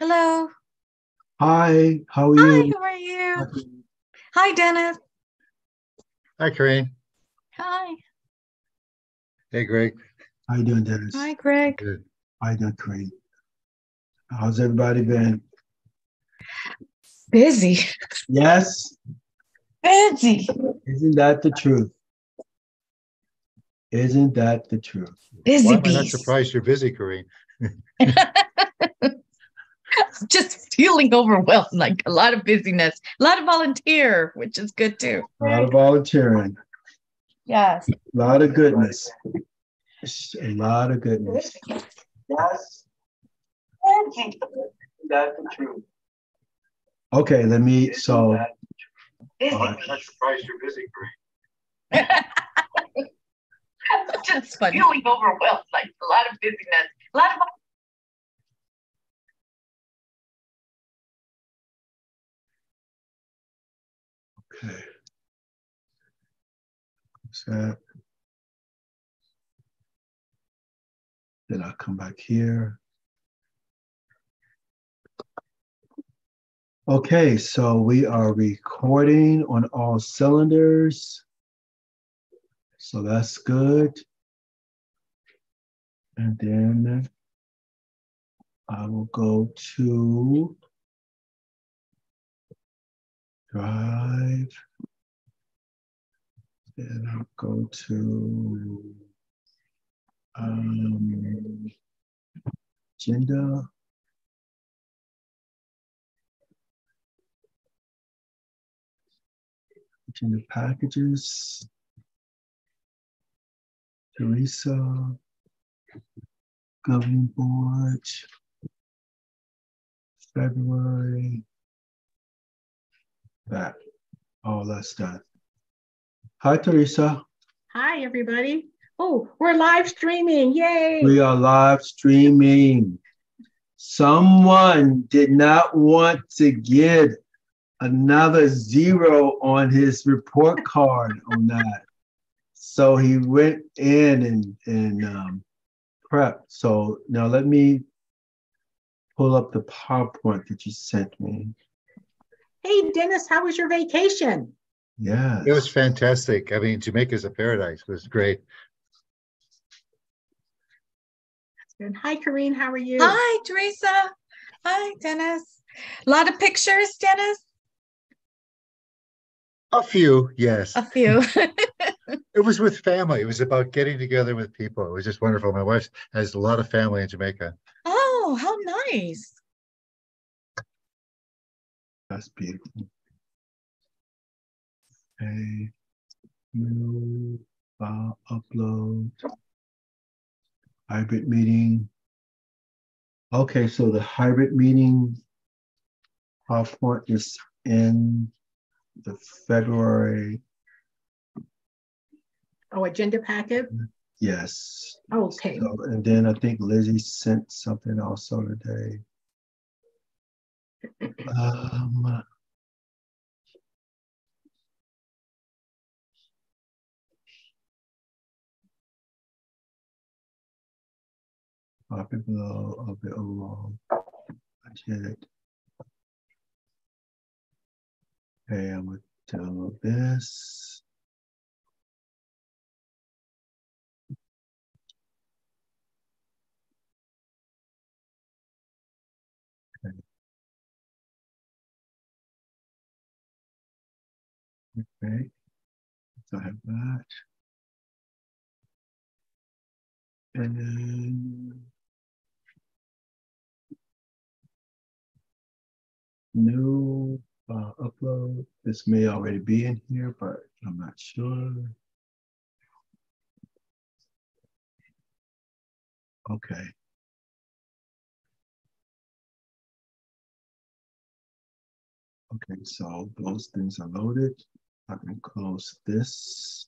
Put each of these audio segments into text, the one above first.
Hello. Hi, how are Hi, you? how are you? Hi, Dennis. Hi, Corinne. Hi. Hey, Greg. How you doing, Hi, Dennis? Greg. Good. How you doing, Kareem? How's everybody been? Busy. Yes, Busy. isn't that the truth? Isn't that the truth? Why Busy am I not bees. surprised you're busy, Corinne? Just feeling overwhelmed, like a lot of busyness, a lot of volunteer, which is good too. A lot of volunteering, Yes. a lot of goodness, a lot of goodness. Yes, Busy. isn't that the truth? Okay, let me, so, Busy all right. I'm not surprised you're busy, bees. Just feeling overwhelmed, like a lot of busyness, a lot of Okay. So, then I'll come back here. Okay, so we are recording on all cylinders. So that's good. And then I will go to Drive. Then I'll go to Agenda. Agenda packages. Teresa. Governing Board. February. That. All that's done. Hi, Teresa. Hi, everybody. Oh, we're live streaming. Yay. We are live streaming. Someone did not want to get another zero on his report card on that. So he went in and prepped. So now let me pull up the PowerPoint that you sent me. Hey, Dennis, how was your vacation? Yes. It was fantastic. I mean, Jamaica's a paradise. It was great. Good. Hi, Corinne. How are you? Hi, Teresa. Hi, Dennis. A lot of pictures, Dennis. A few, yes. A few. It was with family. It was about getting together with people. It was just wonderful. My wife has a lot of family in Jamaica. Oh, how nice. That's beautiful. Okay. New file upload. Hybrid meeting. Okay, so the hybrid meeting PowerPoint is in the February. Oh, agenda packet? Yes. Okay. So, and then I think Lizzie sent something also today. Copy below of the overall budget. Okay, I'm going to download this. Okay. Okay, so I have that. And then new upload. This may already be in here, but I'm not sure. Okay. Okay, so those things are loaded. I can close this.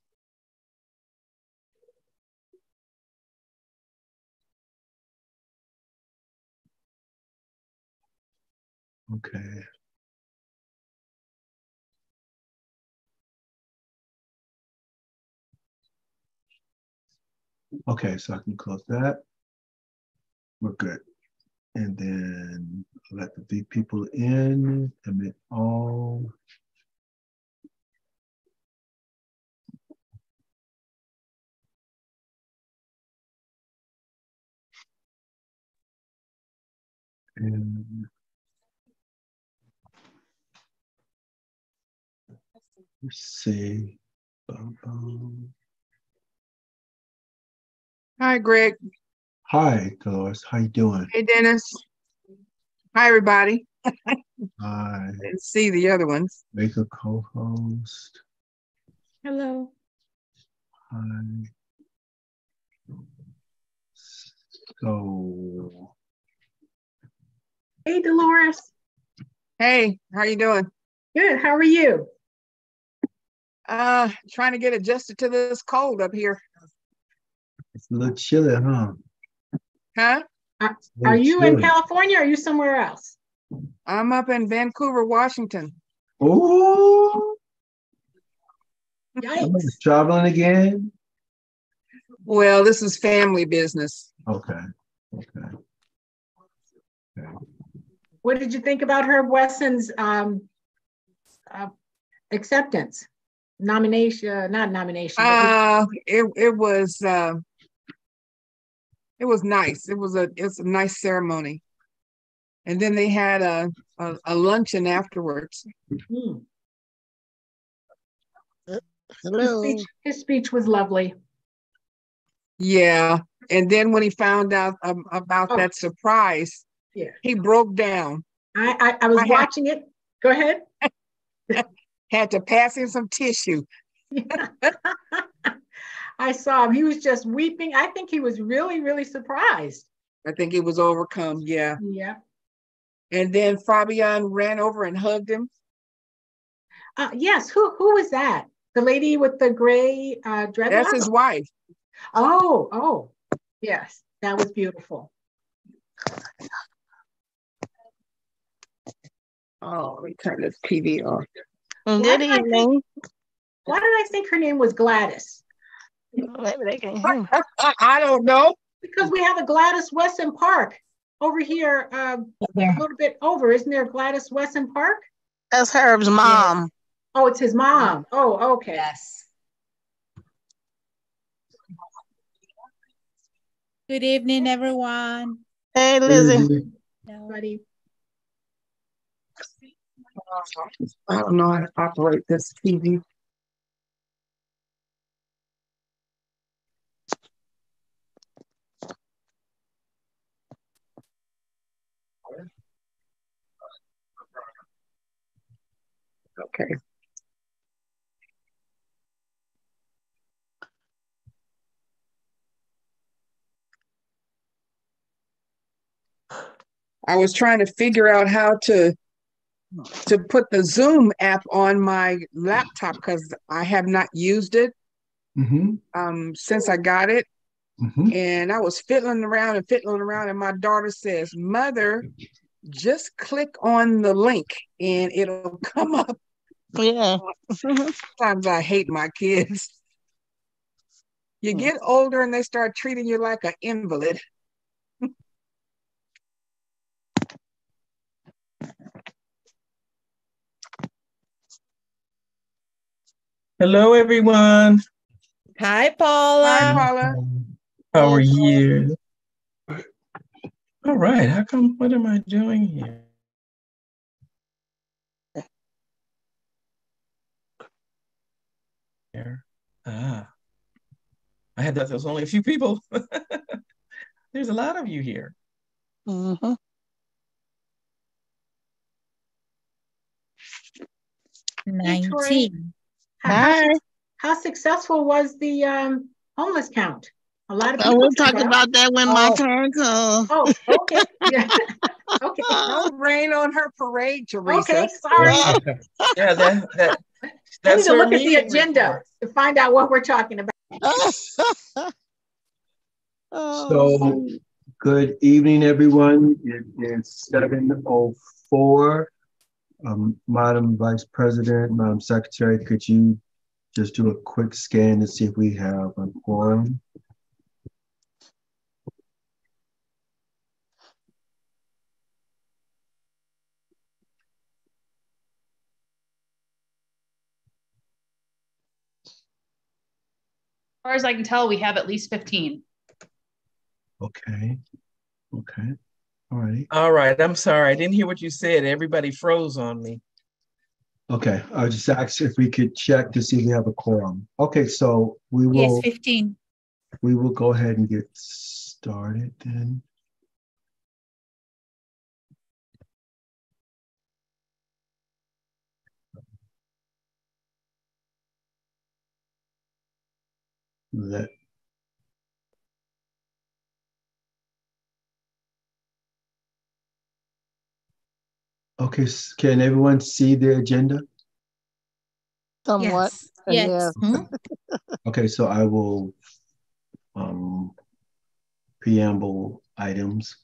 Okay. Okay, so I can close that. We're good. And then let the people in, admit all. And let's see. Hi, Greg. Hi, Dolores. How you doing? Hey, Dennis. Hi, everybody. Hi. Didn't see the other ones. Make a co-host. Hello. Hi. So. Hey, Dolores. Hey, how you doing? Good. How are you? Trying to get adjusted to this cold up here. It's a little chilly, huh? Huh? Are you in California or are you somewhere else? I'm up in Vancouver, Washington. Oh, Yikes. traveling again? Well, this is family business. Okay. What did you think about Herb Wesson's acceptance? Nomination, not nomination. It was nice. It's a nice ceremony. And then they had a luncheon afterwards. Hello. His speech was lovely. Yeah. And then when he found out about that surprise, he broke down. I was watching it. Go ahead. Had to pass him some tissue. I saw him. He was just weeping. I think he was really, really surprised. I think he was overcome. Yeah. Yeah. And then Fabian ran over and hugged him. Yes. Who was that? The lady with the gray dreadlocks? That's his wife. Oh, yes. That was beautiful. Oh, we turned the TV off. Good evening. Why did I think her name was Gladys? Maybe they can hear. I don't know. Because we have a Gladys Wesson Park over here, a little bit over. Isn't there Gladys Wesson Park? That's Herb's mom. Yeah. Oh, it's his mom. Oh, okay. Yes. Good evening, everyone. Hey, Lizzie. Buddy. I don't know how to operate this TV. Okay. I was trying to figure out how to put the Zoom app on my laptop because I have not used it since I got it. And I was fiddling around, and my daughter says, "Mother, just click on the link and it'll come up." Yeah. Sometimes I hate my kids. You get older and they start treating you like an invalid. Hello, everyone. Hi, Paula. Hi, Paula. How are you? All right. What am I doing here? I had that. There's only a few people. There's a lot of you here. 19. How successful was the homeless count? A lot of people. We'll talk about that when my turn comes. Oh, okay. Yeah. Okay. Don't rain on her parade, Teresa. Okay, sorry. Yeah, that's I need to look at the agenda to find out what we're talking about. So, good evening, everyone. It is 7:04. Madam Vice President, Madam Secretary, could you just do a quick scan to see if we have a quorum? far as I can tell, we have at least 15. Okay. Okay. All right. All right. I'm sorry. I didn't hear what you said. Everybody froze on me. Okay. I just asked if we could check to see if we have a quorum. Okay, so Yes, 15. we will go ahead and get started then. Let Okay, can everyone see the agenda? Somewhat. Yes. Yeah. Mhm. Okay, so I will preamble items.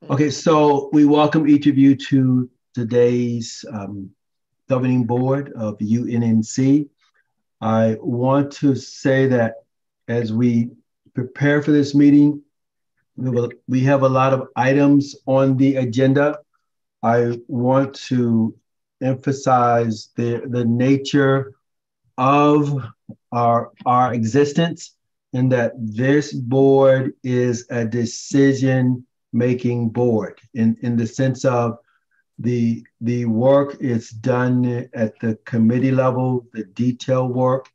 Okay, so we welcome each of you to today's governing board of UNNC. I want to say that as we prepare for this meeting, we have a lot of items on the agenda. I want to emphasize the nature of our existence, and that this board is a decision-making board in the sense of the work is done at the committee level, the detail work,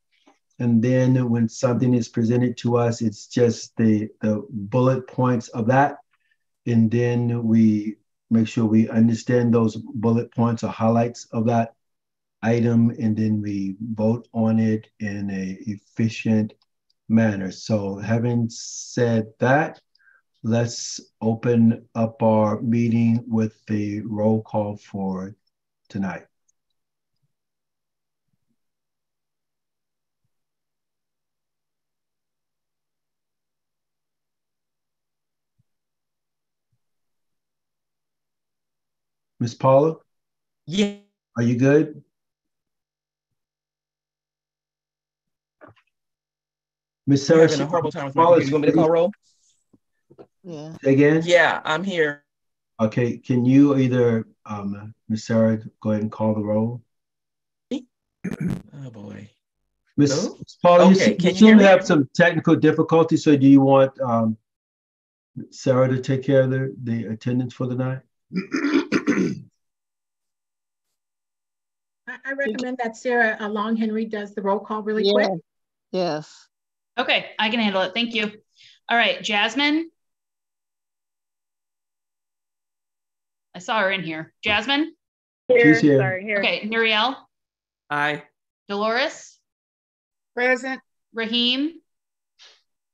and then when something is presented to us, it's just the bullet points of that, and then we make sure we understand those bullet points or highlights of that item, and then we vote on it in a efficient manner. So having said that, let's open up our meeting with the roll call for tonight. Ms. Paula? Yeah. Are you good? Ms. Sarah, Having a horrible time with my Paula, computer. You want me to call roll? Yeah. say again? Yeah, I'm here. Okay, can you either, Ms. Sarah, go ahead and call the roll? Oh boy. Ms. Hello? Paula, Okay, you can you seem hear to me? have some technical difficulties, so do you want Sarah to take care of the attendance for the night? I recommend that Sarah Long Henry does the roll call really Yeah. quick. Yes. Okay, I can handle it. Thank you. All right, Jasmine. I saw her in here. Jasmine? She's here. Sorry, here. Okay, Muriel? Aye. Dolores? Present. Raheem?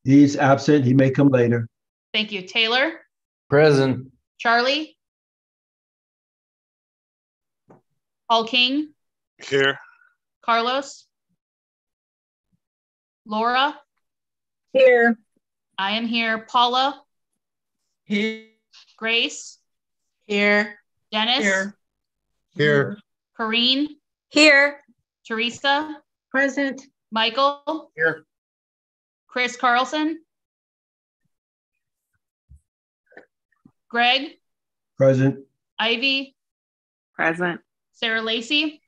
He's absent. He may come later. Thank you. Taylor? Present. Charlie? Paul King? Here. Carlos? Laura? Here. I am here. Paula? Here. Grace? Here. Dennis? Here. Corrine? Here. Teresa? Present. Michael? Here. Chris Carlson? Greg? Present. Ivy? Present. Sarah Lacey?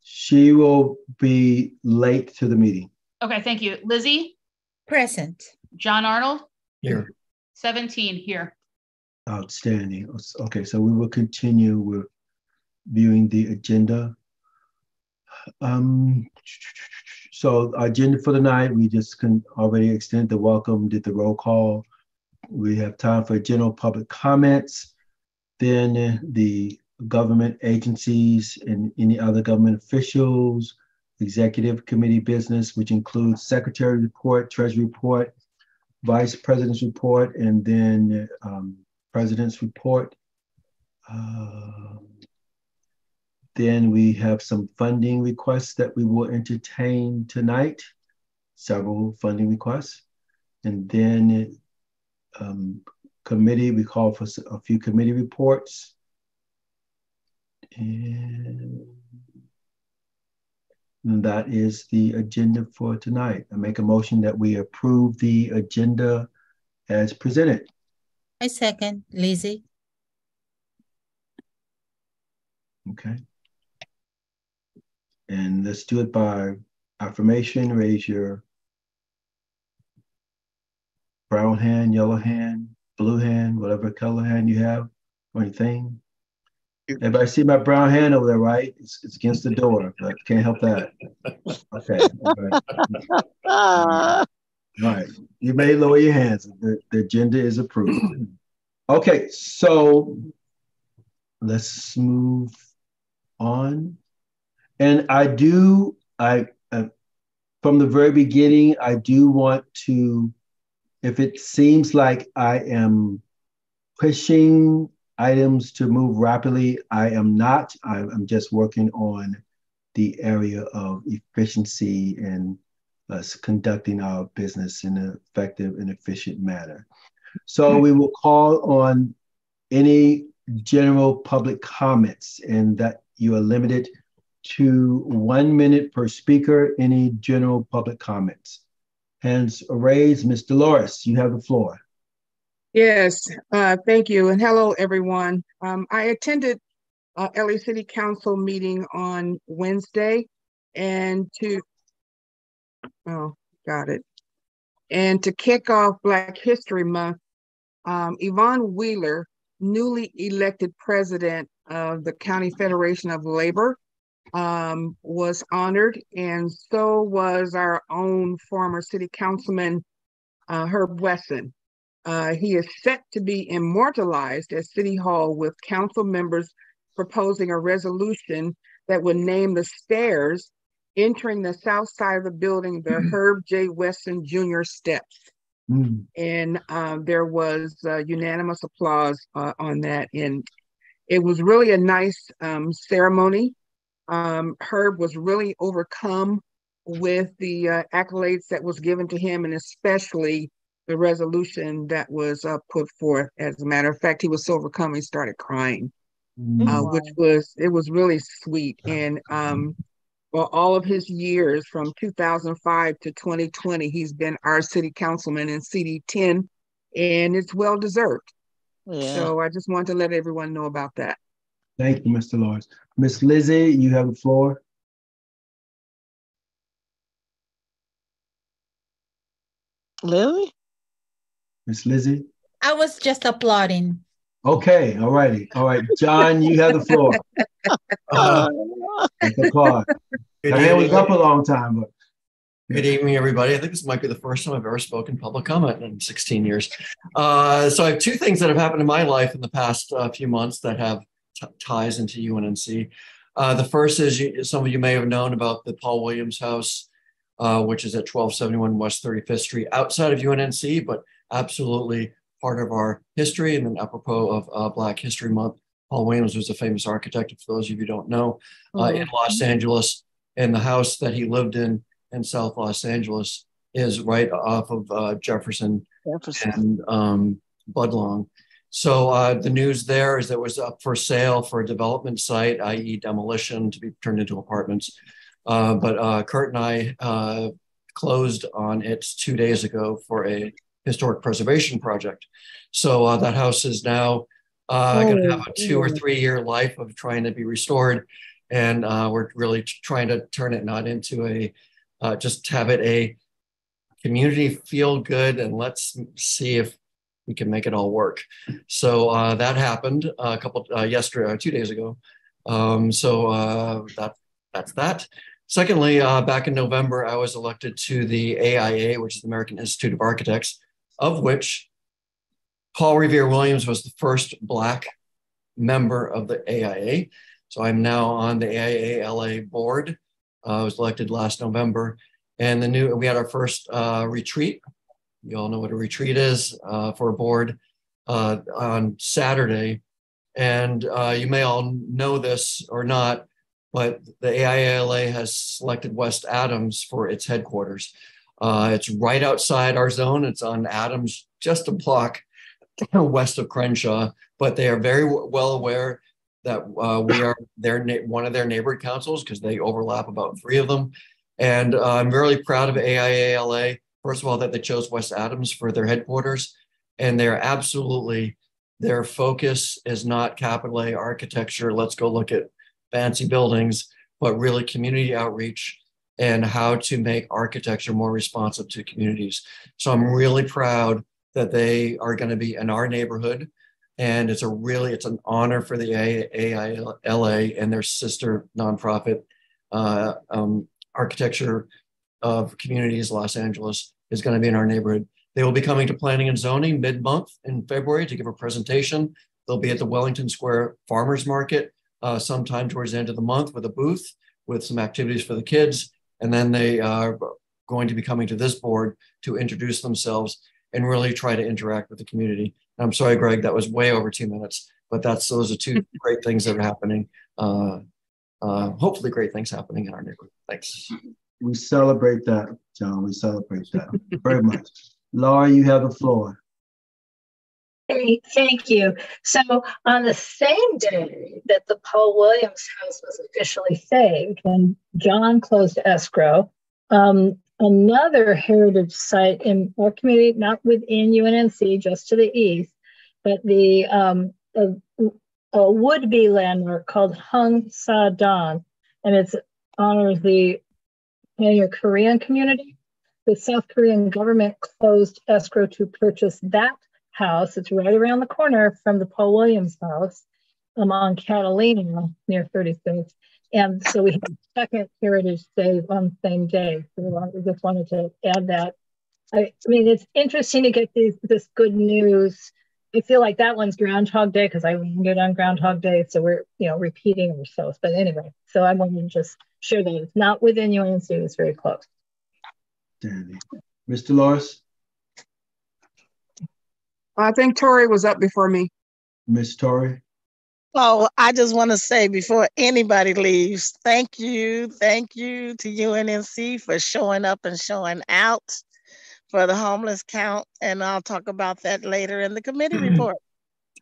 She will be late to the meeting. Okay, thank you. Lizzie? Present. John Arnold? Here. 17 here. Outstanding. Okay, so we will continue with viewing the agenda. So our agenda for the night, we just can already extend the welcome, did the roll call. We have time for general public comments. Then the government agencies and any other government officials, executive committee business, which includes secretary report, treasury report, vice president's report, and then president's report. Then we have some funding requests that we will entertain tonight, several funding requests. And then committee, we call for a few committee reports. And that is the agenda for tonight. I make a motion that we approve the agenda as presented. I second. Lizzie. Okay. And let's do it by affirmation. Raise your brown hand, yellow hand, blue hand, whatever color hand you have or anything. Everybody see my brown hand over there, right? It's against the door, but can't help that. Okay. All right. All right. You may lower your hands. The agenda is approved. Okay, so let's move on. And from the very beginning, I do want to, if it seems like I am pushing items to move rapidly, I am not. I'm just working on the area of efficiency and us conducting our business in an effective and efficient manner. So we will call on any general public comments, and that you are limited to 1 minute per speaker. Any general public comments? Hands raised. Ms. Dolores, you have the floor. Yes, thank you. And hello, everyone. I attended LA City Council meeting on Wednesday and And to kick off Black History Month, Yvonne Wheeler, newly elected president of the County Federation of Labor, was honored, and so was our own former city councilman, Herb Wesson. He is set to be immortalized at City Hall with council members proposing a resolution that would name the stairs entering the south side of the building the Herb J. Wesson Jr. steps. And there was unanimous applause on that. And it was really a nice ceremony. Herb was really overcome with the accolades that was given to him, and especially the resolution that was put forth. As a matter of fact, he was so overcome he started crying, which was really sweet. And for all of his years from 2005 to 2020, he's been our city councilman in CD10, and it's well deserved. Yeah. So I just want to let everyone know about that. Thank you, Mr. Lawrence. Miss Lizzie, you have the floor. Lily? Miss Lizzie? I was just applauding. Okay, all righty. All right, John, you have the floor. Applaud. My hand was up a long time, but. Good evening, everybody. I think this might be the first time I've ever spoken public comment in 16 years. So I have two things that have happened in my life in the past few months that have ties into UNNC. The first is some of you may have known about the Paul Williams House, which is at 1271 West 35th Street, outside of UNNC, but absolutely part of our history. And then apropos of Black History Month, Paul Williams was a famous architect, for those of you who don't know, in Los Angeles. And the house that he lived in South Los Angeles is right off of Jefferson and Budlong. So the news there is that it was up for sale for a development site, i.e. demolition, to be turned into apartments. But Kurt and I closed on it 2 days ago for a historic preservation project. So that house is now going to have a 2 or 3 year life of trying to be restored. And we're really trying to turn it not into a, just have it a community feel good, and let's see if we can make it all work. So that happened a couple, yesterday, 2 days ago. That's that. Secondly, back in November, I was elected to the AIA, which is the American Institute of Architects, of which Paul Revere Williams was the first Black member of the AIA. So I'm now on the AIA LA board. I was elected last November, and we had our first retreat. You all know what a retreat is for a board on Saturday. And you may all know this or not, but the AIA-LA has selected West Adams for its headquarters. It's right outside our zone. It's on Adams, just a block west of Crenshaw, but they are very well aware that we are one of their neighborhood councils, because they overlap about 3 of them. And I'm really proud of AIA-LA, first of all, that they chose West Adams for their headquarters. And they're absolutely, their focus is not capital A architecture, let's go look at fancy buildings, but really community outreach and how to make architecture more responsive to communities. So I'm really proud that they are going to be in our neighborhood. And it's an honor for the AILA and their sister nonprofit, Architecture of Communities Los Angeles, is going to be in our neighborhood. They will be coming to Planning and Zoning mid-month in February to give a presentation. They'll be at the Wellington Square Farmers Market sometime towards the end of the month with a booth with some activities for the kids. And then they are going to be coming to this board to introduce themselves and really try to interact with the community. I'm sorry, Greg, that was way over 2 minutes, but those are two great things that are happening. Hopefully great things happening in our neighborhood. Thanks. We celebrate that, John. We celebrate that very much. Laura, you have the floor. Hey, thank you. So on the same day that the Paul Williams house was officially saved, when John closed escrow, another heritage site in our community, not within UNNC, just to the east, but a would-be landmark called Hung Sa Dan, and it honors the Korean community. The South Korean government closed escrow to purchase that house. It's right around the corner from the Paul Williams house on Catalina near 35th. And so we have a second heritage save on the same day. So we just wanted to add that. I mean, it's interesting to get this good news. I feel like that one's Groundhog Day because I landed on Groundhog Day. So we're, repeating ourselves. But anyway, so I wanted to just share that it's not within UNC, it's very close. Danny. Mr. Loris? I think Tori was up before me. Miss Tori? Oh, I just want to say before anybody leaves, thank you to UNNC for showing up and showing out for the homeless count. And I'll talk about that later in the committee report.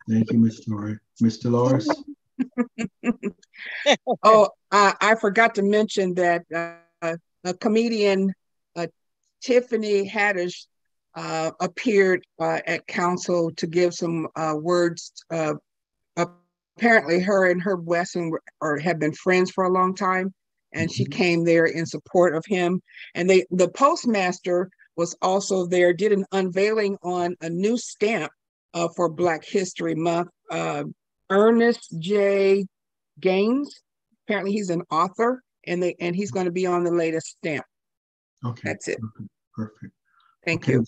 Thank you, Ms. Tori. Mr. Loris? I forgot to mention that a comedian, Tiffany Haddish, appeared at council to give some words. Apparently her and Herb Wesson have been friends for a long time, and she came there in support of him. And the postmaster was also there, did an unveiling on a new stamp for Black History Month. Ernest J. Gaines, apparently he's an author, and he's going to be on the latest stamp. Okay, that's it. Perfect. Thank you.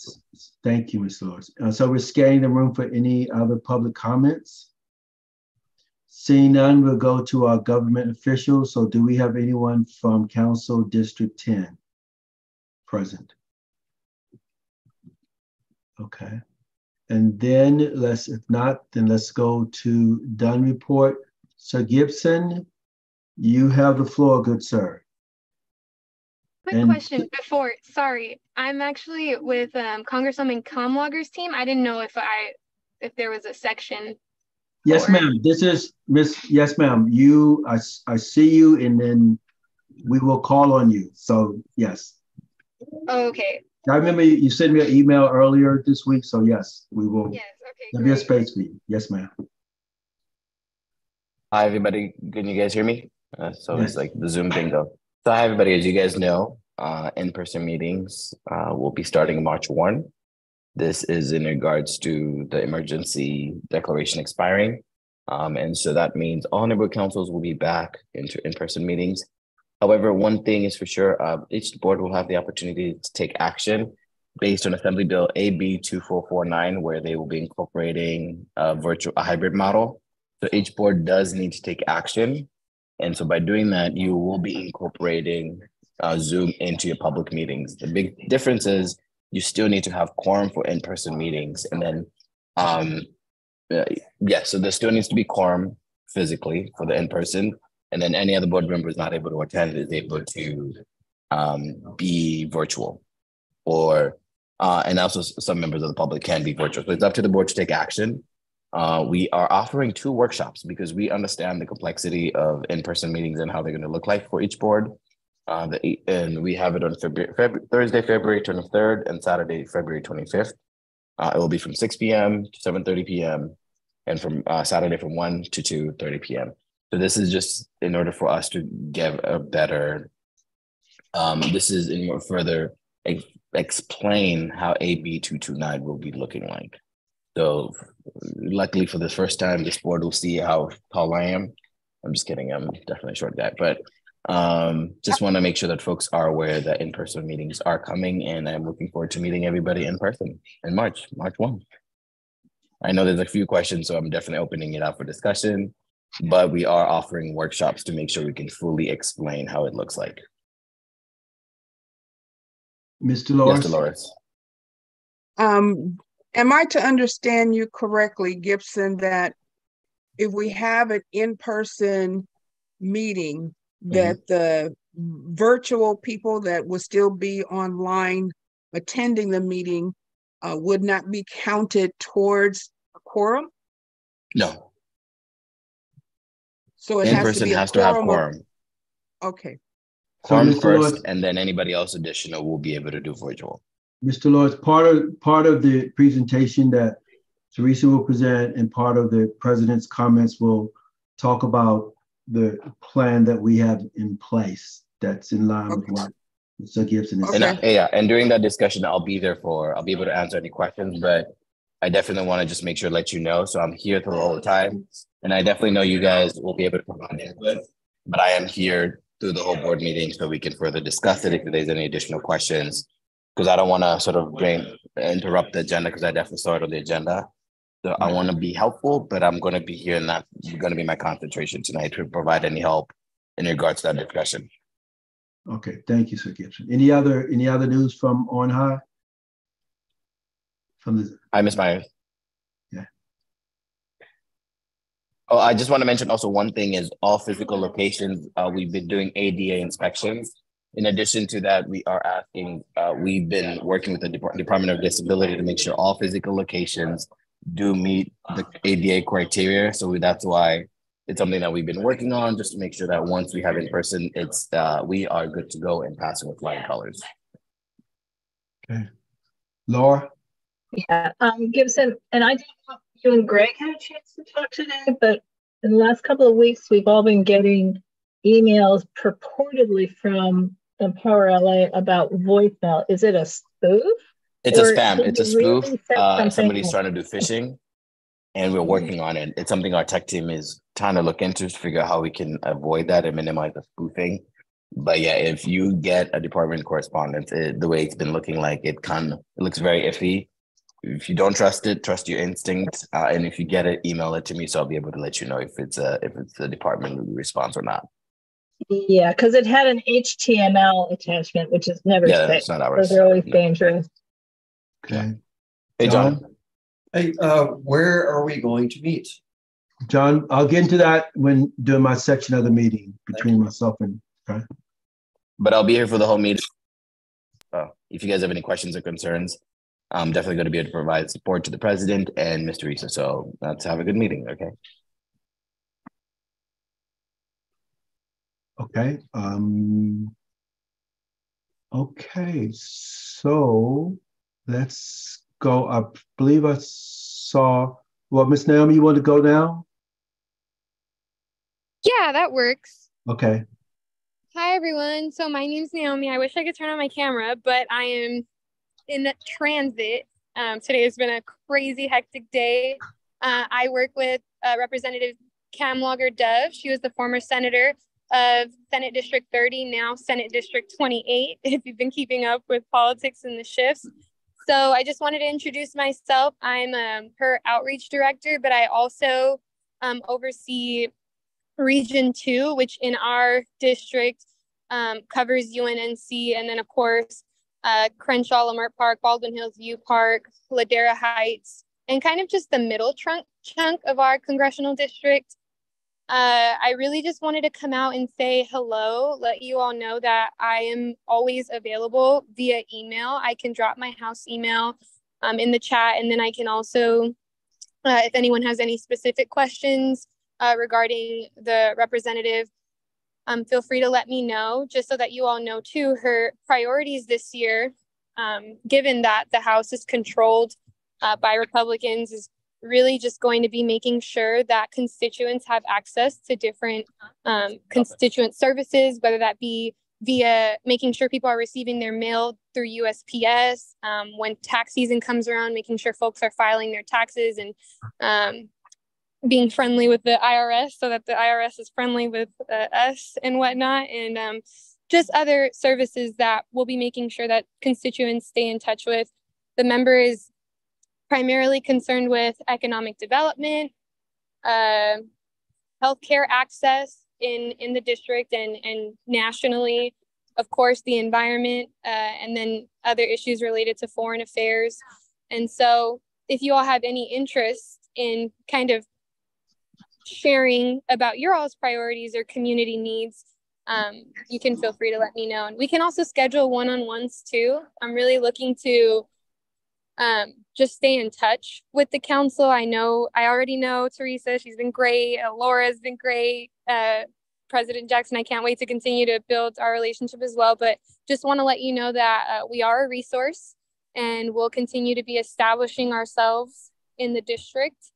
Thank you, Ms. Loris. So we're scanning the room for any other public comments. Seeing none, we'll go to our government officials. So do we have anyone from Council District 10 present? Okay. And then if not, then let's go to Dunn report. Sir Gibson, you have the floor, good sir. Quick question before, sorry, I'm actually with Congresswoman Kamlager's team. I didn't know if there was a section. Yes, ma'am. This is Miss. Yes, ma'am. I see you, and then we will call on you. So yes. Oh, okay. I remember you sent me an email earlier this week. So yes, we will. Yes. Okay. There'll be a space for you. Yes, ma'am. Hi, everybody. Can you guys hear me? So yes. It's like the Zoom thing though. So hi, everybody. As you guys know, in-person meetings will be starting March 1. This is in regards to the emergency declaration expiring. And so that means all neighborhood councils will be back into in-person meetings. However, one thing is for sure, each board will have the opportunity to take action based on Assembly Bill AB 2449, where they will be incorporating a hybrid model. So each board does need to take action. And so by doing that, you will be incorporating Zoom into your public meetings. The big difference is you still need to have quorum for in-person meetings. And then, so there still needs to be quorum physically for the in-person. And then any other board member is not able to attend is able to be virtual, and also some members of the public can be virtual. So it's up to the board to take action. We are offering 2 workshops because we understand the complexity of in-person meetings and how they're going to look like for each board. And we have it on Thursday, February 23rd and Saturday, February 25th. It will be from 6 p.m. to 7:30 p.m. and from Saturday from 1 to 2:30 p.m. So this is just in order for us to give a better, this is in further explain how AB 229 will be looking like. So luckily for the first time, this board will see how tall I am. I'm just kidding. I'm definitely a short guy, but just want to make sure that folks are aware that in-person meetings are coming, and I'm looking forward to meeting everybody in person in March 1. I know there's a few questions, so I'm definitely opening it up for discussion, but we are offering workshops to make sure we can fully explain how it looks like. Mr. Loris? Yes, Dolores. Am I to understand you correctly, Gibson, that if we have an in-person meeting, that the virtual people that will still be online attending the meeting would not be counted towards a quorum? No. So it has to be a has to have quorum. Okay. Quorum So, first, Lord, and then anybody else additional will be able to do virtual. Mr. Lawrence, part of the presentation that Teresa will present and part of the president's comments will talk about the plan that we have in place that's in line with what Mr. Gibson is saying. And during that discussion, I'll be able to answer any questions, but I definitely want to just make sure to let you know. So I'm here through the whole time, and I definitely know you guys will be able to provide input, but I am here through the whole board meeting so we can further discuss it if there's any additional questions, because I don't want to sort of interrupt the agenda, because I definitely saw it on the agenda. So I want to be helpful, but I'm going to be here, and that's going to be my concentration tonight to provide any help in regards to that discussion. Okay, thank you, Sir Gibson. Any other news from on high? Hi, Ms. Myers. Yeah. Oh, I just want to mention also one thing is all physical locations. We've been doing ADA inspections. In addition to that, we've been working with the Department of Disability to make sure all physical locations do meet the ADA criteria. So that's why it's something that we've been working on, just to make sure that once we have in person, we are good to go and passing with flying colors. Okay. Laura? Yeah, Gibson, and I don't know if you and Greg had a chance to talk today, but in the last couple of weeks, we've all been getting emails purportedly from Empower LA about voicemail. Is it a spoof? It's a spam. It's a spoof. Really Somebody's trying to do phishing, and we're working on it. It's something our tech team is trying to look into to figure out how we can avoid that and minimize the spoofing. But yeah, if you get a department correspondence, the way it's been looking like, it looks very iffy. If you don't trust it, trust your instinct. And if you get it, email it to me, so I'll be able to let you know if it's a department response or not. Yeah, because it had an HTML attachment, which is never safe. That's not ours. Those are always dangerous. Okay. Hey, John. Hey, where are we going to meet? John, I'll get into that when doing my section of the meeting between myself and, okay. But I'll be here for the whole meeting. If you guys have any questions or concerns, I'm definitely going to be able to provide support to the president and Mr. Risa. So let's have a good meeting, okay? Okay. Okay, so let's go. I believe I saw, well, Miss Naomi, you want to go now? Yeah, that works. Okay. Hi, everyone. So my name's Naomi. I wish I could turn on my camera, but I am in transit. Today has been a crazy, hectic day. I work with Representative Camlogger Dove. She was the former senator of Senate District 30, now Senate District 28, if you've been keeping up with politics and the shifts. So I just wanted to introduce myself. I'm her outreach director, but I also oversee Region 2, which in our district covers UNNC, and then of course Crenshaw, Lamert Park, Baldwin Hills View Park, Ladera Heights, and kind of just the middle chunk of our congressional district. I really just wanted to come out and say hello, let you all know that I am always available via email. I can drop my house email in the chat, and then I can also, if anyone has any specific questions regarding the representative, feel free to let me know, just so that you all know too, her priorities this year, given that the House is controlled by Republicans, is really just going to be making sure that constituents have access to different constituent services, whether that be via making sure people are receiving their mail through USPS. When tax season comes around, making sure folks are filing their taxes and being friendly with the IRS so that the IRS is friendly with us and whatnot. And just other services that we'll be making sure that constituents stay in touch with. The member is primarily concerned with economic development, healthcare access in the district and nationally, of course, the environment, and then other issues related to foreign affairs. And so if you all have any interest in kind of sharing about your all's priorities or community needs, you can feel free to let me know. And we can also schedule one-on-ones too. I'm really looking to just stay in touch with the council. I already know Teresa, she's been great. Laura's been great. President Jackson, I can't wait to continue to build our relationship as well, but just want to let you know that we are a resource and we'll continue to be establishing ourselves in the district.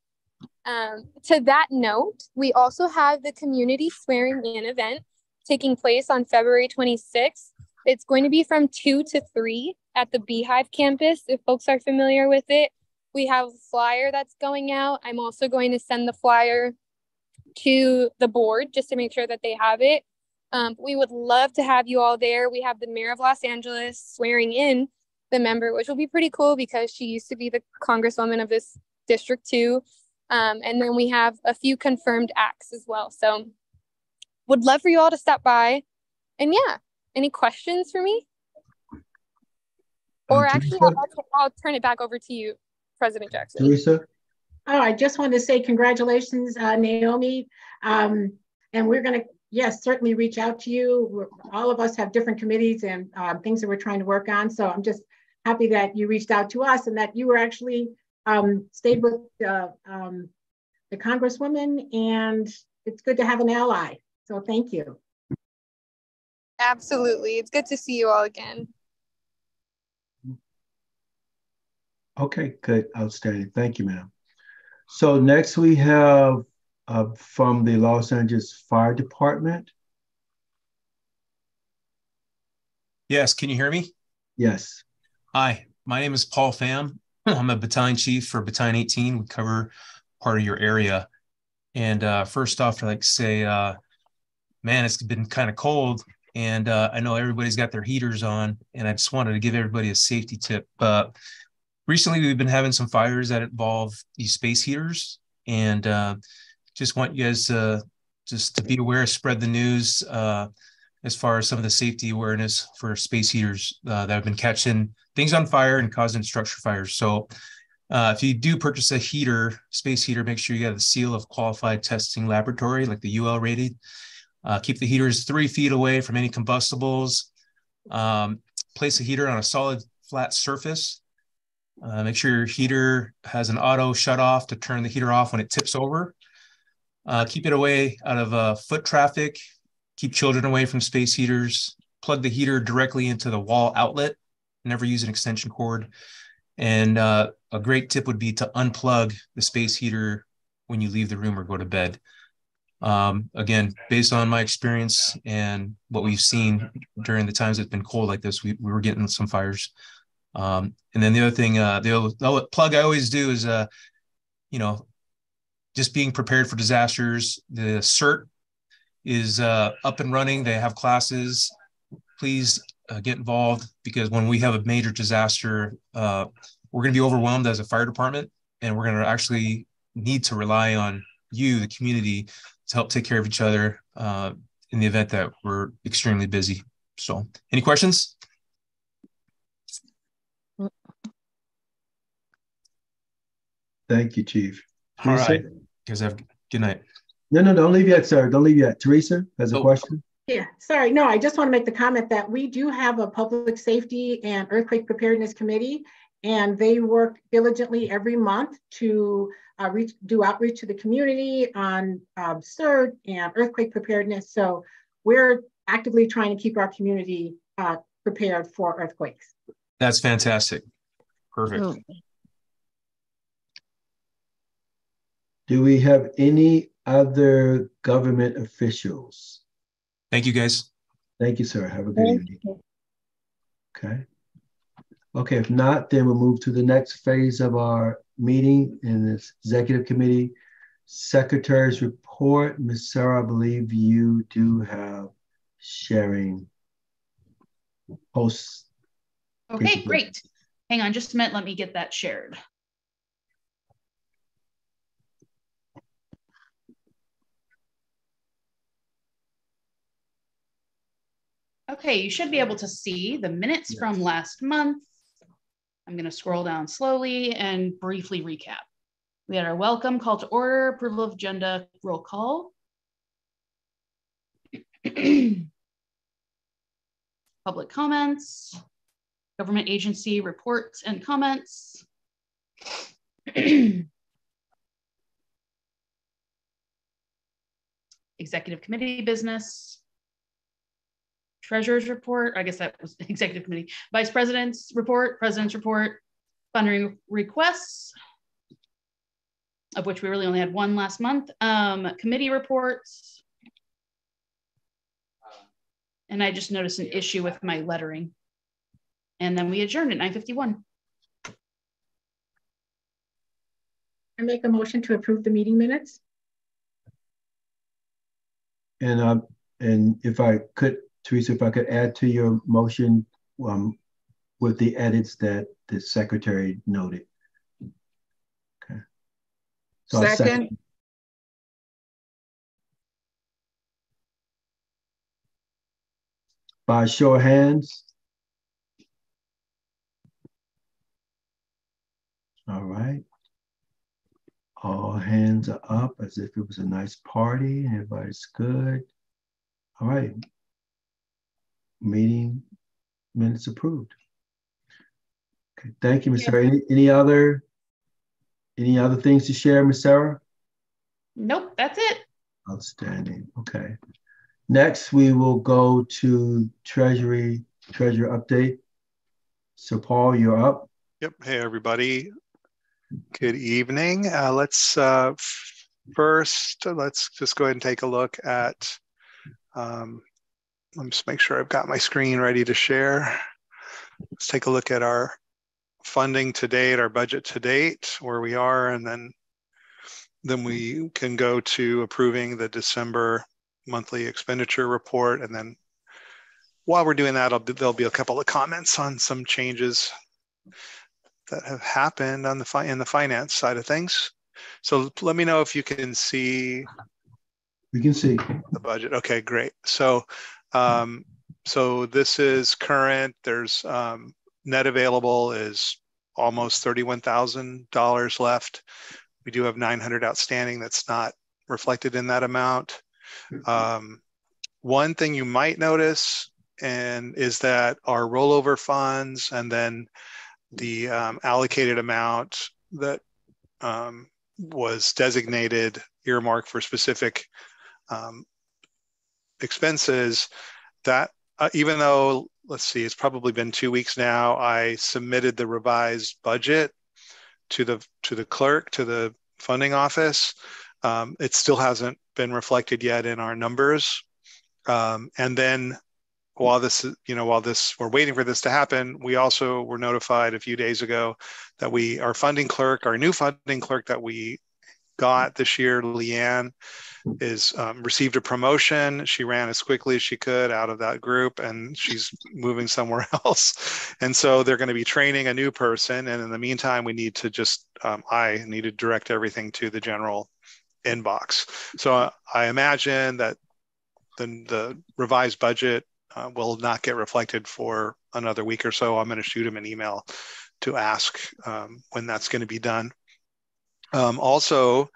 To that note, we also have the community swearing in event taking place on February 26th. It's going to be from 2 to 3 at the Beehive campus, if folks are familiar with it. We have a flyer that's going out. I'm also going to send the flyer to the board just to make sure that they have it. We would love to have you all there. We have the mayor of Los Angeles swearing in the member, which will be pretty cool because she used to be the congresswoman of this district too. And then we have a few confirmed acts as well. So would love for you all to stop by. And yeah, any questions for me? Or actually, I'll turn it back over to you, President Jackson. Teresa? Oh, I just want to say congratulations, Naomi. And we're going to, yes, certainly reach out to you. All of us have different committees and things that we're trying to work on. So I'm just happy that you reached out to us and that you were actually stayed with the Congresswoman, and it's good to have an ally. So thank you. Absolutely. It's good to see you all again. Okay, good. Outstanding. Thank you, ma'am. So next we have from the Los Angeles Fire Department. Yes, can you hear me? Yes. Hi, my name is Paul Pham. I'm a battalion chief for Battalion 18. We cover part of your area. And first off, I'd like to say, man, it's been kind of cold. And I know everybody's got their heaters on. And I just wanted to give everybody a safety tip. Recently, we've been having some fires that involve these space heaters. And just want you guys to be aware, spread the news as far as some of the safety awareness for space heaters that have been catching things on fire and causing structure fires. So if you do purchase a heater, space heater, make sure you have the seal of qualified testing laboratory, like the UL rated. Keep the heaters 3 feet away from any combustibles. Place the heater on a solid flat surface. Make sure your heater has an auto shut off to turn the heater off when it tips over. Keep it away out of foot traffic. Keep children away from space heaters. Plug the heater directly into the wall outlet. Never use an extension cord. And a great tip would be to unplug the space heater when you leave the room or go to bed. Again, based on my experience and what we've seen during the times it's been cold like this, we were getting some fires. And then the other thing, the other plug I always do is, just being prepared for disasters. The CERT is up and running. They have classes. Please get involved, because when we have a major disaster, we're going to be overwhelmed as a fire department, and we're going to actually need to rely on you, the community, to help take care of each other in the event that we're extremely busy. So, any questions? Thank you, Chief. All Teresa? right. Guys, have good night. No, don't leave yet, sir. Don't leave yet. Teresa has a question. Yeah, sorry. No, I just want to make the comment that we do have a public safety and earthquake preparedness committee, and they work diligently every month to do outreach to the community on CERT and earthquake preparedness. So we're actively trying to keep our community prepared for earthquakes. That's fantastic. Perfect. Mm. Do we have any other government officials? Thank you, guys. Thank you, sir. Have a good Thank evening. you. Okay. Okay, if not, then we'll move to the next phase of our meeting in this executive committee. Secretary's report. Ms. Sarah, I believe you do have sharing posts. Okay, great. Hang on just a minute. Let me get that shared. Okay, you should be able to see the minutes from last month. I'm going to scroll down slowly and briefly recap. We had our welcome, call to order, approval of agenda, roll call. Public comments, government agency reports and comments. Executive committee business. Treasurer's report, I guess that was executive committee. Vice president's report, funding requests, of which we really only had one last month. Committee reports. And I just noticed an issue with my lettering. And then we adjourned at 9:51. I make a motion to approve the meeting minutes. And if I could, Teresa, if I could add to your motion with the edits that the secretary noted. Okay. So Second. By show of hands. All right. All hands are up as if it was a nice party. Everybody's good. All right. Meeting minutes approved. Okay. Thank you, Ms. Sarah. Any other things to share, Ms. Sarah? Nope, that's it. Outstanding. Okay. Next, we will go to treasurer update. So Paul, you're up. Yep. Hey, everybody. Good evening. Let's just go ahead and take a look at, let me just make sure I've got my screen ready to share. Let's take a look at our funding to date, our budget to date, where we are, and then we can go to approving the December monthly expenditure report. And then while we're doing that, there'll be a couple of comments on some changes that have happened on in the finance side of things. So let me know if you can see. We can see the budget. Okay, great. So, so this is current. There's net available is almost $31,000 left. We do have 900 outstanding. That's not reflected in that amount. One thing you might notice is that our rollover funds and then the allocated amount that was designated, earmarked for specific expenses, that even though, let's see, it's probably been 2 weeks now, I submitted the revised budget to the clerk, to the funding office. It still hasn't been reflected yet in our numbers. And then while we're waiting for this to happen, we also were notified a few days ago that our new funding clerk that we got this year, Leanne, received a promotion. She ran as quickly as she could out of that group, and she's moving somewhere else. And so they're going to be training a new person. And in the meantime, we need to I need to direct everything to the general inbox. So I imagine that the revised budget will not get reflected for another week or so. I'm going to shoot him an email to ask when that's going to be done. Also,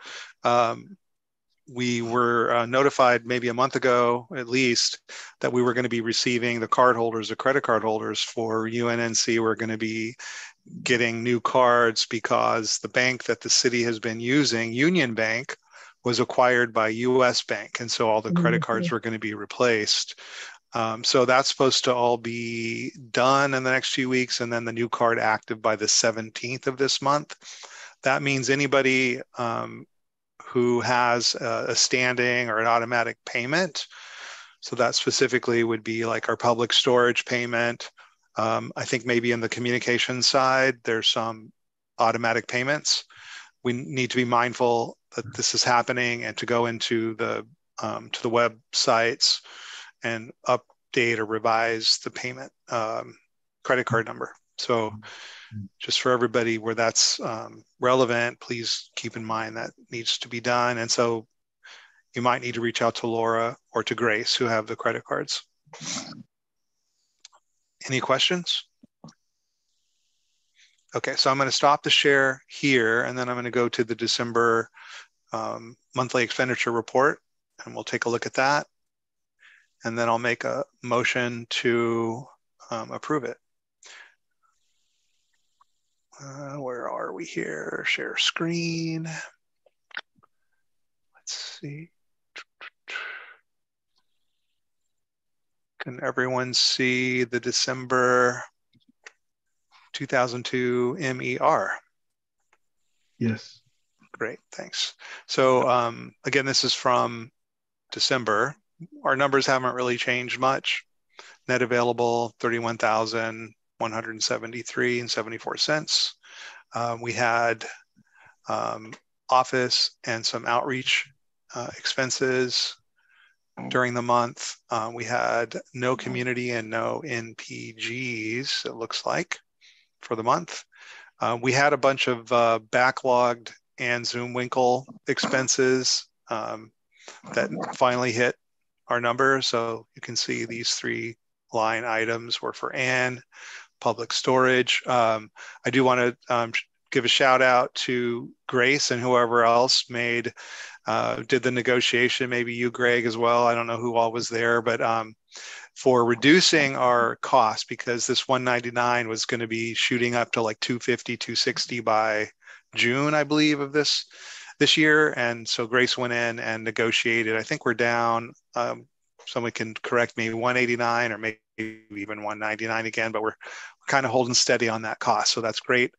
we were notified maybe a month ago, at least, that we were going to be receiving the credit card holders for UNNC. We're going to be getting new cards because the bank that the city has been using, Union Bank, was acquired by US Bank. And so all the credit cards were going to be replaced. So that's supposed to all be done in the next few weeks, and then the new card active by the 17th of this month. That means anybody who has a standing or an automatic payment, So that specifically would be like our public storage payment. I think maybe in the communication side, there's some automatic payments. We need to be mindful that this is happening and to go into the to the websites and update or revise the payment credit card number. So just for everybody where that's relevant, please keep in mind that needs to be done. And so you might need to reach out to Laura or to Grace who have the credit cards. Any questions? Okay, so I'm going to stop the share here, and then I'm going to go to the December monthly expenditure report, and we'll take a look at that. And then I'll make a motion to approve it. Where are we here? Share screen. Let's see. Can everyone see the December 2002 MER? Yes. Great, thanks. So again, this is from December. Our numbers haven't really changed much. Net available, 31,173.74. We had office and some outreach expenses during the month. We had no community and no NPGs, it looks like, for the month. We had a bunch of backlogged and Zoomwinkle expenses that finally hit our number. So you can see these 3 line items were for Ann, public storage. I do want to give a shout out to Grace and whoever else did the negotiation, maybe you, Greg, as well. I don't know who all was there, but for reducing our cost, because this 199 was going to be shooting up to like 250, 260 by June, I believe, of this year. And so Grace went in and negotiated. I think we're down, someone can correct me, 189 or maybe even 199 again, but we're kind of holding steady on that cost. So that's great.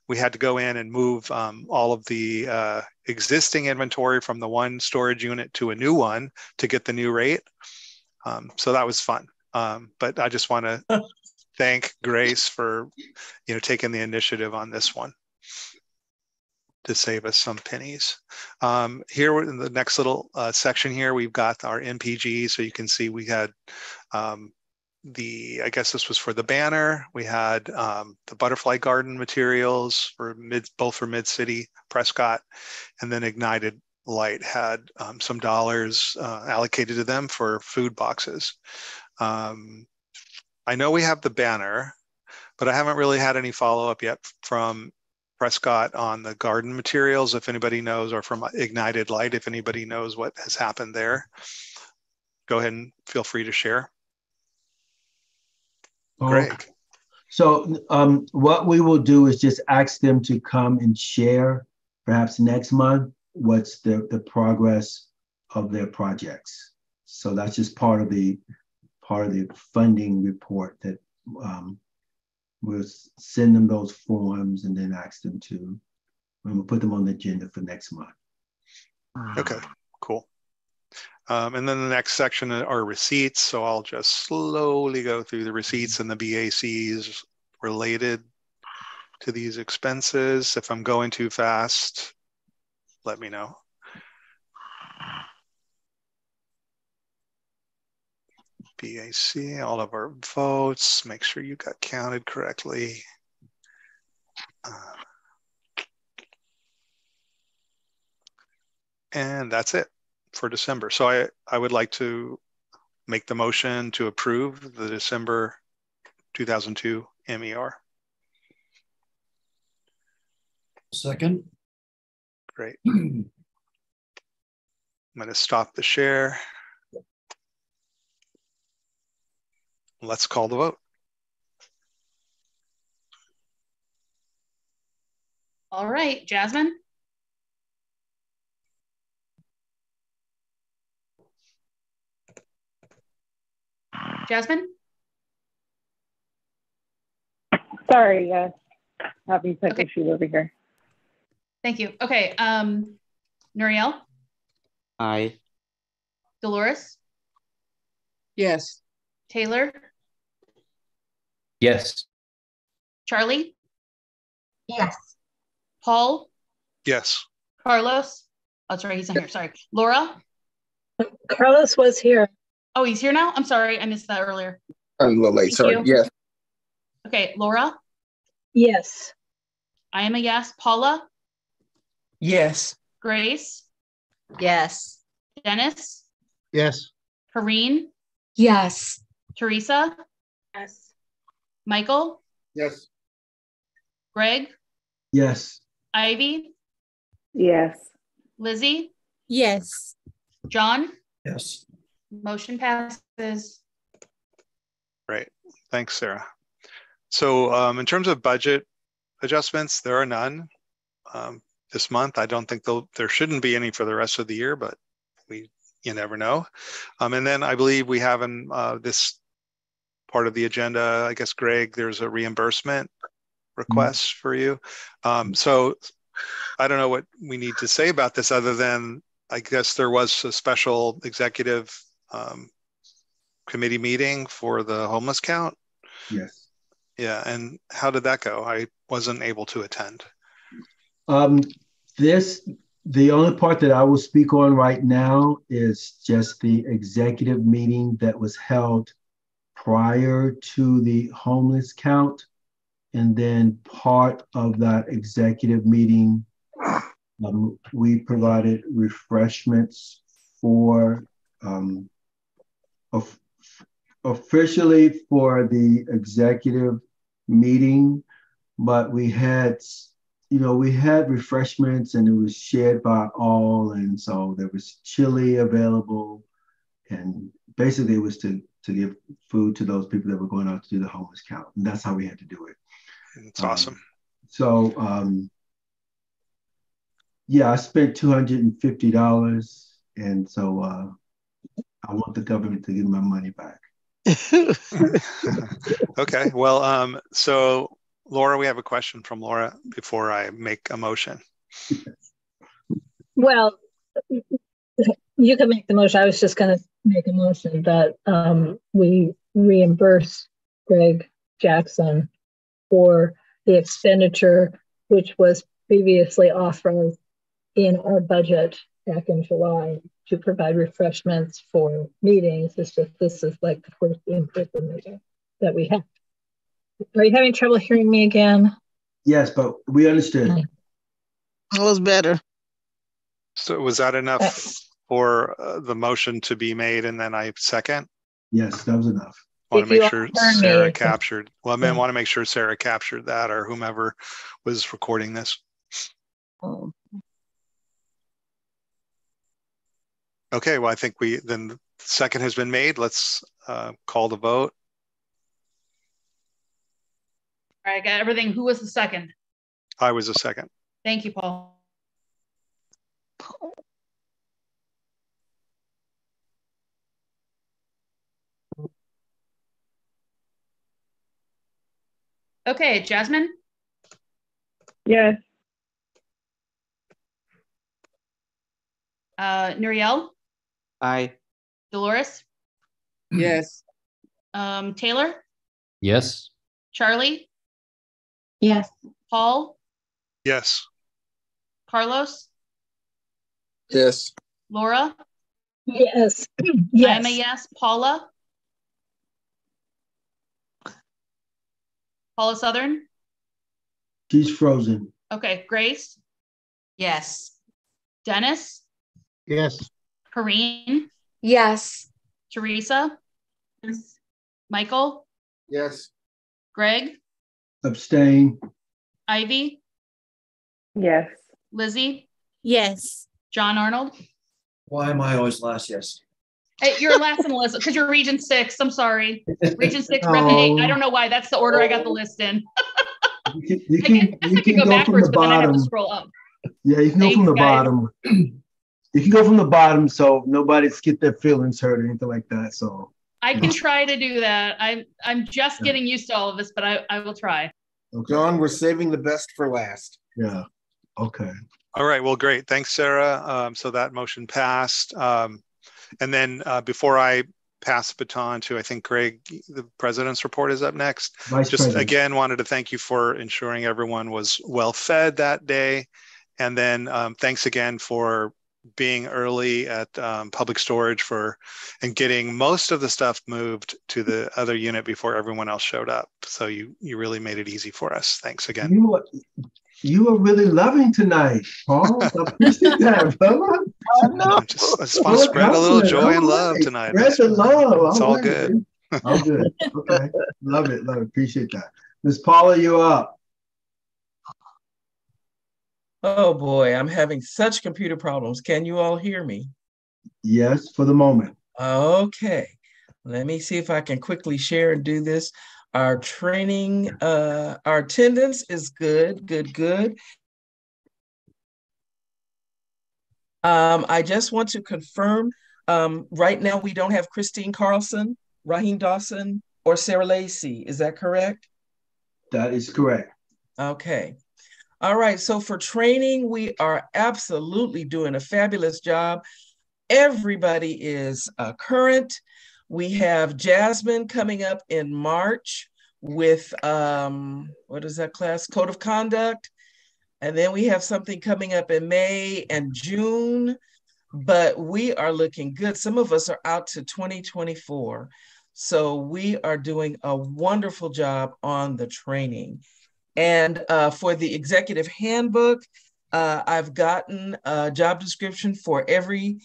We had to go in and move all of the existing inventory from the one storage unit to a new one to get the new rate. So that was fun. But I just want to thank Grace for, taking the initiative on this one to save us some pennies. Here in the next little section here, we've got our MPG. So you can see we had I guess this was for the banner. We had the butterfly garden materials for both for Mid-City, Prescott, and then Ignited Light had some dollars allocated to them for food boxes. I know we have the banner, but I haven't really had any follow-up yet from Prescott on the garden materials, if anybody knows, or from Ignited Light, if anybody knows what has happened there. Go ahead and feel free to share. Greg. So what we will do is just ask them to come and share perhaps next month what's the progress of their projects. So that's just part of the funding report that we'll send them those forms and then ask them to, and we'll put them on the agenda for next month. Okay, cool. And then the next section are receipts. So I'll just slowly go through the receipts and the BACs related to these expenses. If I'm going too fast, let me know. BAC, all of our votes, make sure you got counted correctly. And that's it for December. So I would like to make the motion to approve the December 2002 MER. Second. Great. I'm going to stop the share. Let's call the vote. All right, Jasmine? Jasmine? Sorry, having tech issues over here. Thank you. Okay, Nuriel? Aye. Dolores? Yes. Taylor? Yes. Charlie? Yes. Paul? Yes. Carlos? Oh, sorry, he's not here. Sorry. Laura? Carlos was here. Oh, he's here now? I'm sorry. I missed that earlier. I'm a little late. Thank Sorry. you. Yes. Okay, Laura? Yes. I am a yes. Paula? Yes. Grace? Yes. Dennis? Yes. Kareen? Yes. Teresa? Yes. Michael? Yes. Greg? Yes. Ivy? Yes. Lizzie? Yes. John? Yes. Motion passes. Great. Thanks, Sarah. So in terms of budget adjustments, there are none this month. I don't think there shouldn't be any for the rest of the year, but you never know. And then I believe we have in this part of the agenda, I guess, Greg, there's a reimbursement request for you. So I don't know what we need to say about this other than I guess there was a special executive committee meeting for the homeless count. Yes. Yeah. And how did that go? I wasn't able to attend. The only part that I will speak on right now is just the executive meeting that was held prior to the homeless count. And then part of that executive meeting, we provided refreshments for officially for the executive meeting, but we had refreshments and it was shared by all. And so there was chili available. And basically it was to give food to those people that were going out to do the homeless count. And that's how we had to do it. It's awesome. So, yeah, I spent $250. And so I want the government to give my money back. Okay. Well, so Laura, we have a question from Laura before I make a motion. Well, you can make the motion. I was just going to make a motion that we reimburse Greg Jackson for the expenditure which was previously authorized in our budget back in July to provide refreshments for meetings. It's just this is like the first in-person meeting that we have. Are you having trouble hearing me again? Yes, but we understood. It was better. So was that enough for the motion to be made and then I second? Yes, that was enough. I want to make sure Sarah captured. Well, I want to make sure Sarah captured that or whomever was recording this. Oh. Okay, well, I think then the second has been made. Let's call the vote. All right, got everything. Who was the second? I was a second. Thank you, Paul. Okay, Jasmine? Yes. Nuriel? Aye. Dolores? Yes. Taylor? Yes. Charlie? Yes. Paul? Yes. Carlos? Yes. Laura? Yes. Yes. I'm a yes. Paula? Paula Southern? She's frozen. Okay, Grace? Yes. Dennis? Yes. Kareen? Yes. Teresa? Yes. Michael? Yes. Greg? Abstain. Ivy? Yes. Lizzie? Yes. John Arnold? Why am I always last? Yes. Hey, you're last on the list because you're Region 6. I'm sorry. Region 6, Rep 8. I don't know why. That's the order I got the list in. You can go go backwards, from the but then I have to bottom. scroll up. Yeah, you can go from the bottom. You can go from the bottom so nobody's get their feelings hurt or anything like that. So I can try to do that. I'm just getting used to all of this, but I will try. Okay. John, we're saving the best for last. Yeah. Okay. All right. Well, great. Thanks, Sarah. So that motion passed. And then before I pass the baton to, I think, Greg, the president's report is up next. Vice Just President. again, wanted to thank you for ensuring everyone was well fed that day. And then thanks again for being early at public storage and getting most of the stuff moved to the other unit before everyone else showed up. So you really made it easy for us. Thanks again. You are really loving tonight, Paul. I appreciate that, brother. I just want to spread a little joy and love tonight. Spread the love. It's all good. All good. Okay. Love it. Appreciate that. Miss Paula, you're up. Oh boy, I'm having such computer problems. Can you all hear me? Yes, for the moment. Okay. Let me see if I can quickly share and do this. Our training, our attendance is good. I just want to confirm, right now we don't have Christine Carlson, Raheem Dawson, or Sarah Lacey. Is that correct? That is correct. Okay. All right, so for training, we are absolutely doing a fabulous job. Everybody is current. We have Jasmine coming up in March with, what is that class? Code of Conduct. And then we have something coming up in May and June, but we are looking good. Some of us are out to 2024. So we are doing a wonderful job on the training. And for the executive handbook, I've gotten a job description for every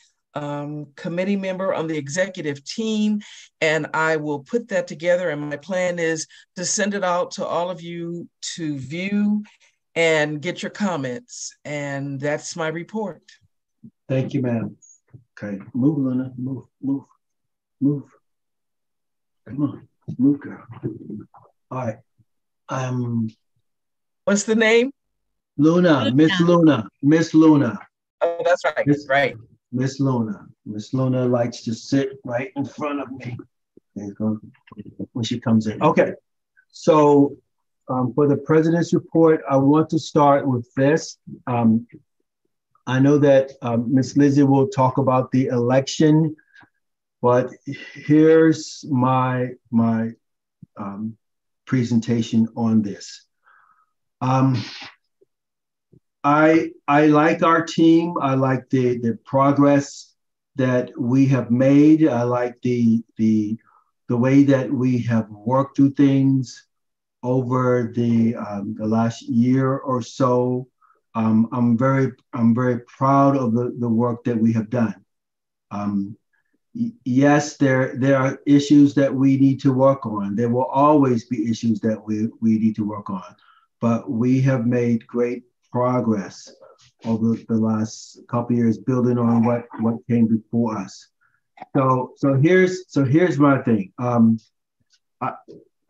committee member on the executive team, and I will put that together. And my plan is to send it out to all of you to view and get your comments. And that's my report. Thank you, ma'am. Okay, move, Luna, move. Come on, move, girl. All right. What's the name? Luna, Miss Luna. Oh, that's right. Right. Miss Luna. Miss Luna likes to sit right in front of me when she comes in. Okay, so for the president's report, I want to start with this. I know that Miss Lizzie will talk about the election, but here's my presentation on this. I like our team. I like the progress that we have made. I like the way that we have worked through things over the last year or so. I'm very proud of the work that we have done. Yes, there are issues that we need to work on. There will always be issues that we need to work on, but we have made great progress over the last couple of years, building on what came before us. So here's my thing.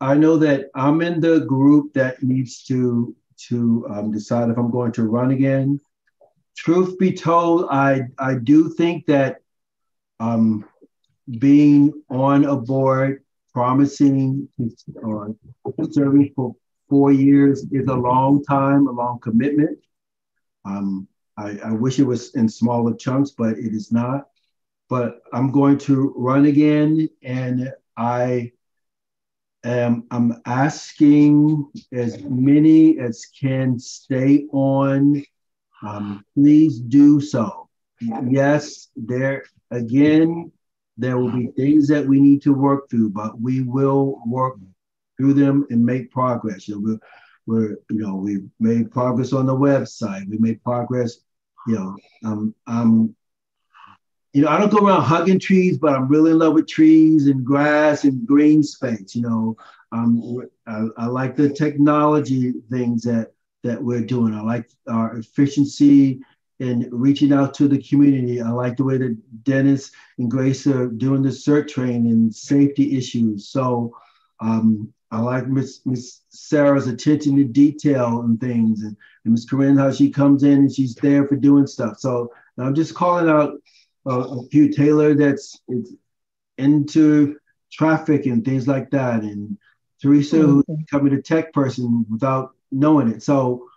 I know that I'm in the group that needs to decide if I'm going to run again. Truth be told, I do think that being on a board, promising serving for 4 years is a long time, a long commitment. I wish it was in smaller chunks, but it is not. But I'm going to run again, and I'm asking as many as can stay on. Please do so. Yes, there will be things that we need to work through, but we will work through them and make progress. We've made progress on the website. We made progress. I don't go around hugging trees, but I'm really in love with trees and grass and green space. I like the technology things that we're doing. I like our efficiency in reaching out to the community. I like the way that Dennis and Grace are doing the CERT training and safety issues. So I like Miss Sarah's attention to detail and things, and Miss Corinne, how she comes in and she's there for doing stuff. So I'm just calling out a few. Taylor, that's into traffic and things like that, and Teresa, who's becoming a tech person without knowing it. So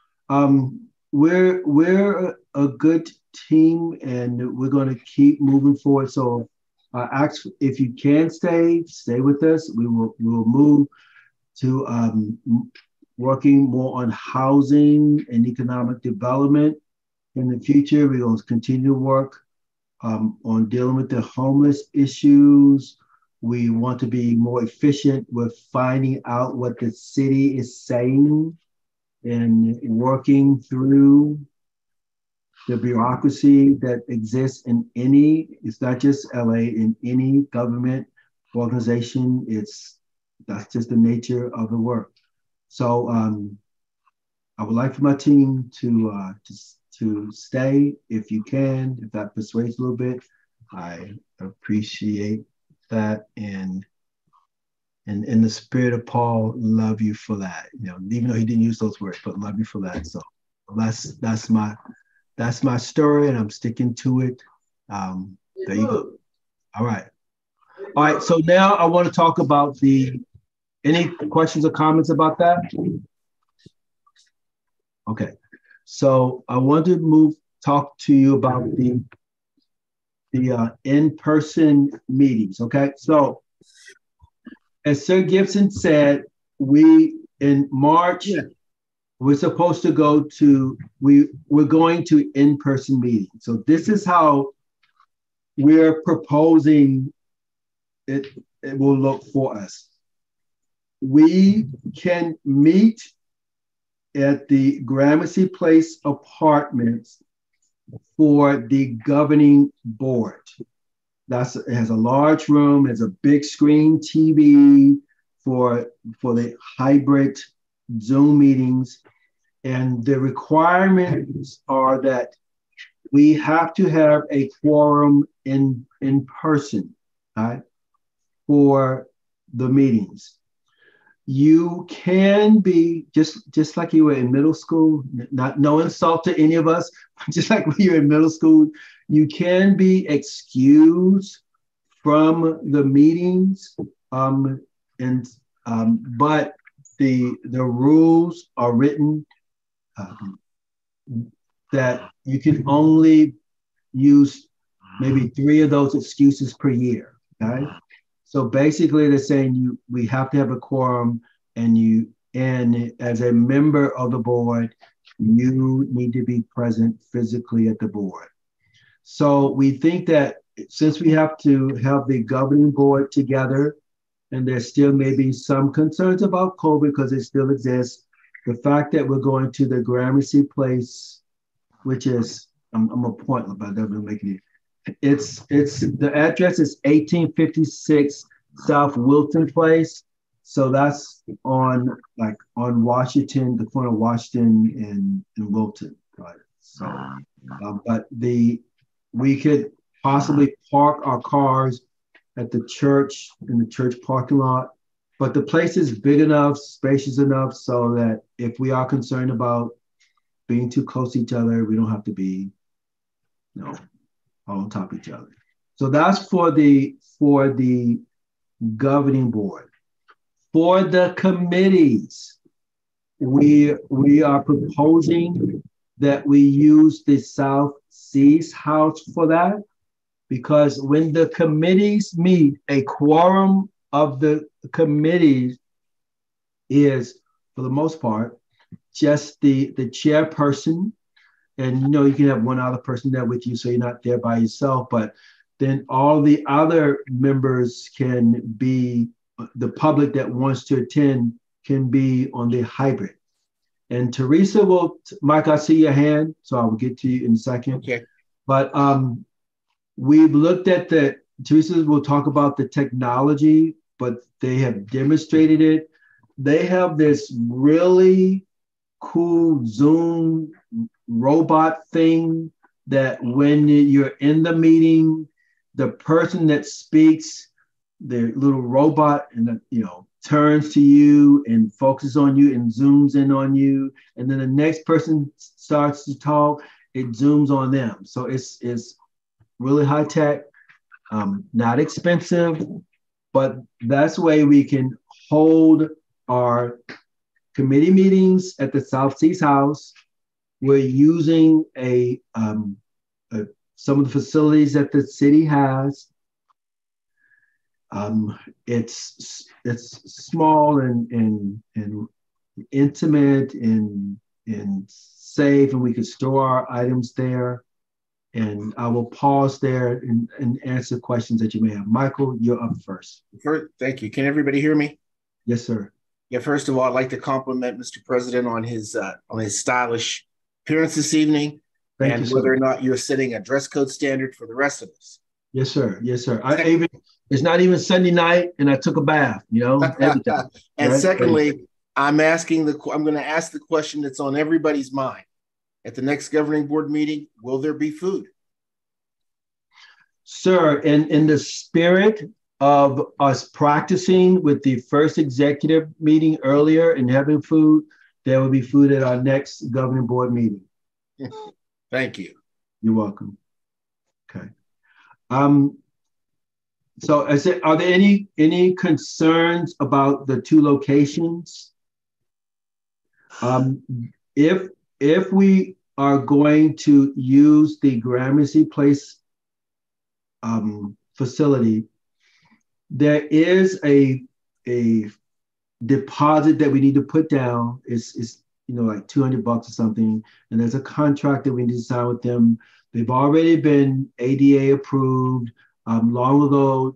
we're a good team, and we're going to keep moving forward. So If you can stay with us. We will move to working more on housing and economic development. In the future, we're going to continue to work on dealing with the homeless issues. We want to be more efficient with finding out what the city is saying and working through the bureaucracy that exists in it's not just LA, in any government organization. That's just the nature of the work. So I would like for my team to stay if you can, if that persuades a little bit. I appreciate that, and in the spirit of Paul, love you for that. Even though he didn't use those words, but love you for that. So that's my story, and I'm sticking to it. There you go. All right. So now I want to talk about any questions or comments about that? Okay. So I want to talk to you about the in-person meetings. Okay. So as Sir Gibson said, in March, we're supposed to we're going to in-person meetings. So this is how we're proposing it will look for us. We can meet at the Gramercy Place Apartments for the governing board. It has a large room, has a big screen TV for the hybrid Zoom meetings. And the requirements are that we have to have a quorum in person, right, for the meetings. You can be just like you were in middle school, no insult to any of us, just like when you were in middle school, you can be excused from the meetings, but the rules are written that you can only use maybe 3 of those excuses per year, okay? So basically they're saying we have to have a quorum, and as a member of the board, you need to be present physically at the board. So we think that since we have to have the governing board together, and there still may be some concerns about COVID because it still exists, the fact that we're going to the Gramercy Place, which is, I'm a point, but that doesn't make it. It's the address is 1856 South Wilton Place. So that's on Washington, the corner of Washington and Wilton, right? So, but we could possibly park our cars at the church, in the church parking lot. But the place is big enough, spacious enough, so that if we are concerned about being too close to each other, we don't have to be, all on top of each other. So that's for the governing board. For the committees, we are proposing that we use the South Seas House for that, because when the committees meet, a quorum of the committees is, for the most part, just the chairperson. And you can have one other person there with you, so you're not there by yourself, but then all the other members can be, the public that wants to attend can be on the hybrid. And Teresa Mike, I see your hand, so I will get to you in a second. Okay. But we've looked at Teresa will talk about the technology, but they have demonstrated it. They have this really cool Zoom robot thing that when you're in the meeting, the person that speaks, the little robot, and turns to you and focuses on you and zooms in on you, and then the next person starts to talk, it zooms on them. So it's really high tech, not expensive, but that's the way we can hold our committee meetings at the South Seas House. We're using some of the facilities that the city has. It's small and intimate and safe, and we could store our items there. And I will pause there and answer questions that you may have. Michael, you're up first. Thank you. Can everybody hear me? Yes, sir. Yeah, first of all, I'd like to compliment Mr. President on his stylish appearance this evening. Thank you, and whether sir. or not you're setting a dress code standard for the rest of us. Yes, sir. Yes, sir. It's not even Sunday night, and I took a bath. You know, everything. And right? secondly, I'm going to ask the question that's on everybody's mind. At the next governing board meeting, will there be food? Sir, in the spirit of us practicing with the first executive meeting earlier and having food, there will be food at our next governing board meeting. Thank you. You're welcome. Okay. So I said, are there any concerns about the two locations? If we are going to use the Gramercy Place facility, there is a deposit that we need to put down. It's like $200 or something, and there's a contract that we need to sign with them. They've already been ADA approved. Long ago,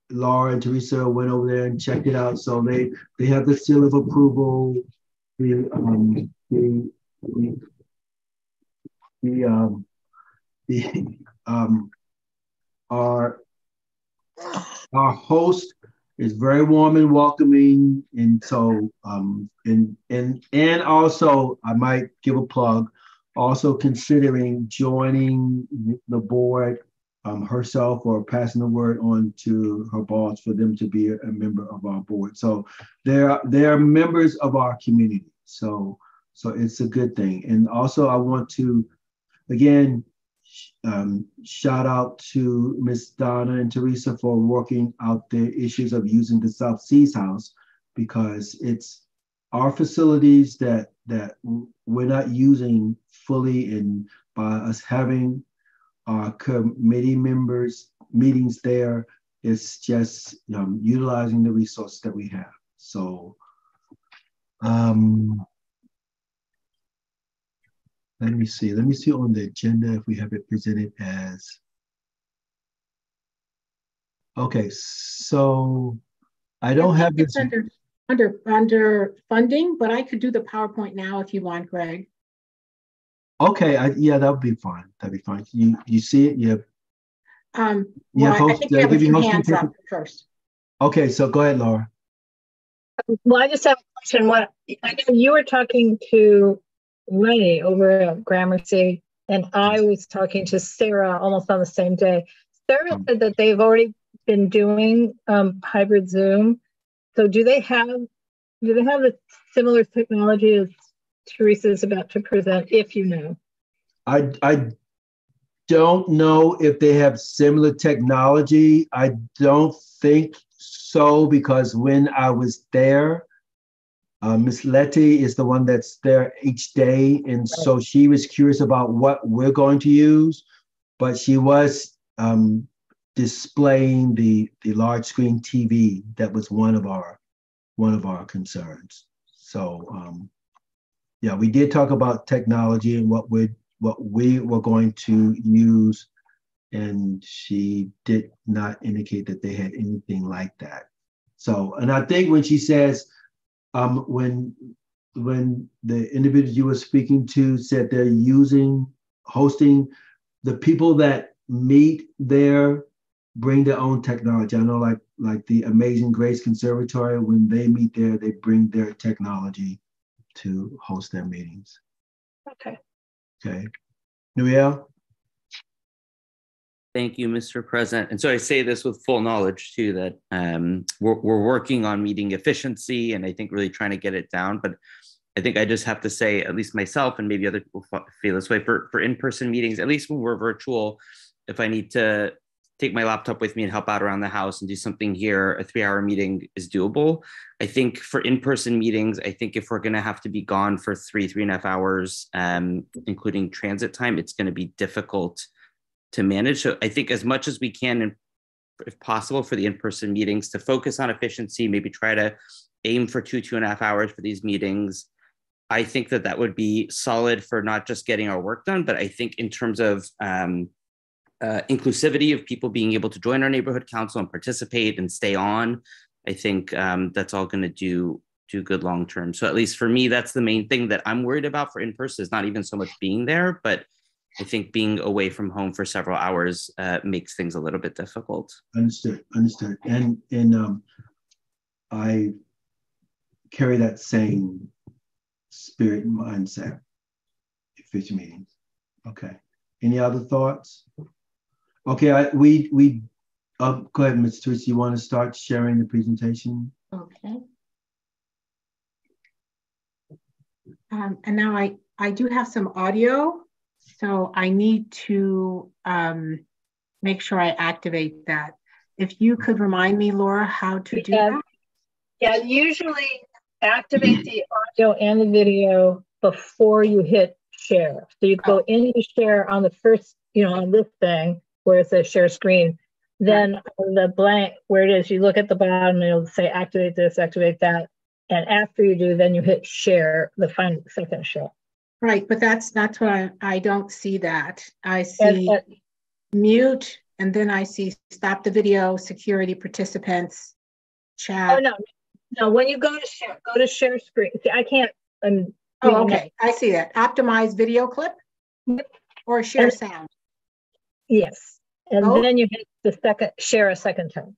Laura and Teresa went over there and checked it out, so they have the seal of approval. Our host is very warm and welcoming, and so and also I might give a plug, also considering joining the board herself or passing the word on to her boss for them to be a member of our board. So they're members of our community. So it's a good thing. And also I want to again shout out to Miss Donna and Teresa for working out the issues of using the South Seas House, because it's our facilities that we're not using fully, and by us having our committee members meetings there, it's just utilizing the resources that we have. So let me see on the agenda if we have it presented as. Okay, so I don't have this under funding, but I could do the PowerPoint now if you want, Greg. Okay, yeah, that would be fine. That'd be fine. You see it? Yeah. Well, I think we have a few hands up first. Okay, so go ahead, Laura. Well, I just have a question. I know you were talking to Lenny over at Gramercy, and I was talking to Sarah almost on the same day. Sarah said that they've already been doing hybrid Zoom. So do they have a similar technology as Teresa's about to present, if you know? I don't know if they have similar technology. I don't think so, because when I was there, Miss Letty is the one that's there each day, and so she was curious about what we're going to use, but she was displaying the large screen TV. That was one of our concerns. So yeah, we did talk about technology and what we were going to use, and she did not indicate that they had anything like that. So, and I think when she says, when the individual you were speaking to said they're hosting, the people that meet there bring their own technology. I know like the Amazing Grace Conservatory, when they meet there, they bring their technology to host their meetings. Okay. Okay. Noelle? Thank you, Mr. President. And so I say this with full knowledge too, that we're working on meeting efficiency and I think really trying to get it down. But I think I just have to say, at least myself and maybe other people feel this way, for in-person meetings, at least when we're virtual, if I need to take my laptop with me and help out around the house and do something here, a 3-hour meeting is doable. I think for in-person meetings, I think if we're going to have to be gone for 3.5 hours, including transit time, it's going to be difficult to manage. So I think as much as we can if possible, for the in-person meetings to focus on efficiency, maybe try to aim for 2.5 hours for these meetings. I think that that would be solid for not just getting our work done, but I think in terms of inclusivity of people being able to join our neighborhood council and participate and stay on, I think that's all going to do good long term. So at least for me, that's the main thing that I'm worried about for in-person, is not even so much being there, but I think being away from home for several hours makes things a little bit difficult. Understood. And I carry that same spirit and mindset at future meetings. Okay. Any other thoughts? Okay, go ahead, Ms. Teresa. You want to start sharing the presentation? Okay. And now I do have some audio, so I need to make sure I activate that. If you could remind me, Laura, how to do that? Yeah, usually activate the audio and the video before you hit share. So you go into share on the first, on this thing where it says share screen. Then the blank where it is, you look at the bottom and it'll say activate this, activate that. And after you do, then you hit share, the final second share. Right, but that's what I don't see that. I see mute, and then I see stop the video, security, participants, chat. Oh, no, when you go to share screen. See, I can't. Oh, okay, I see that. Optimize video clip or share sound. Yes, and then you hit the second, share a second time.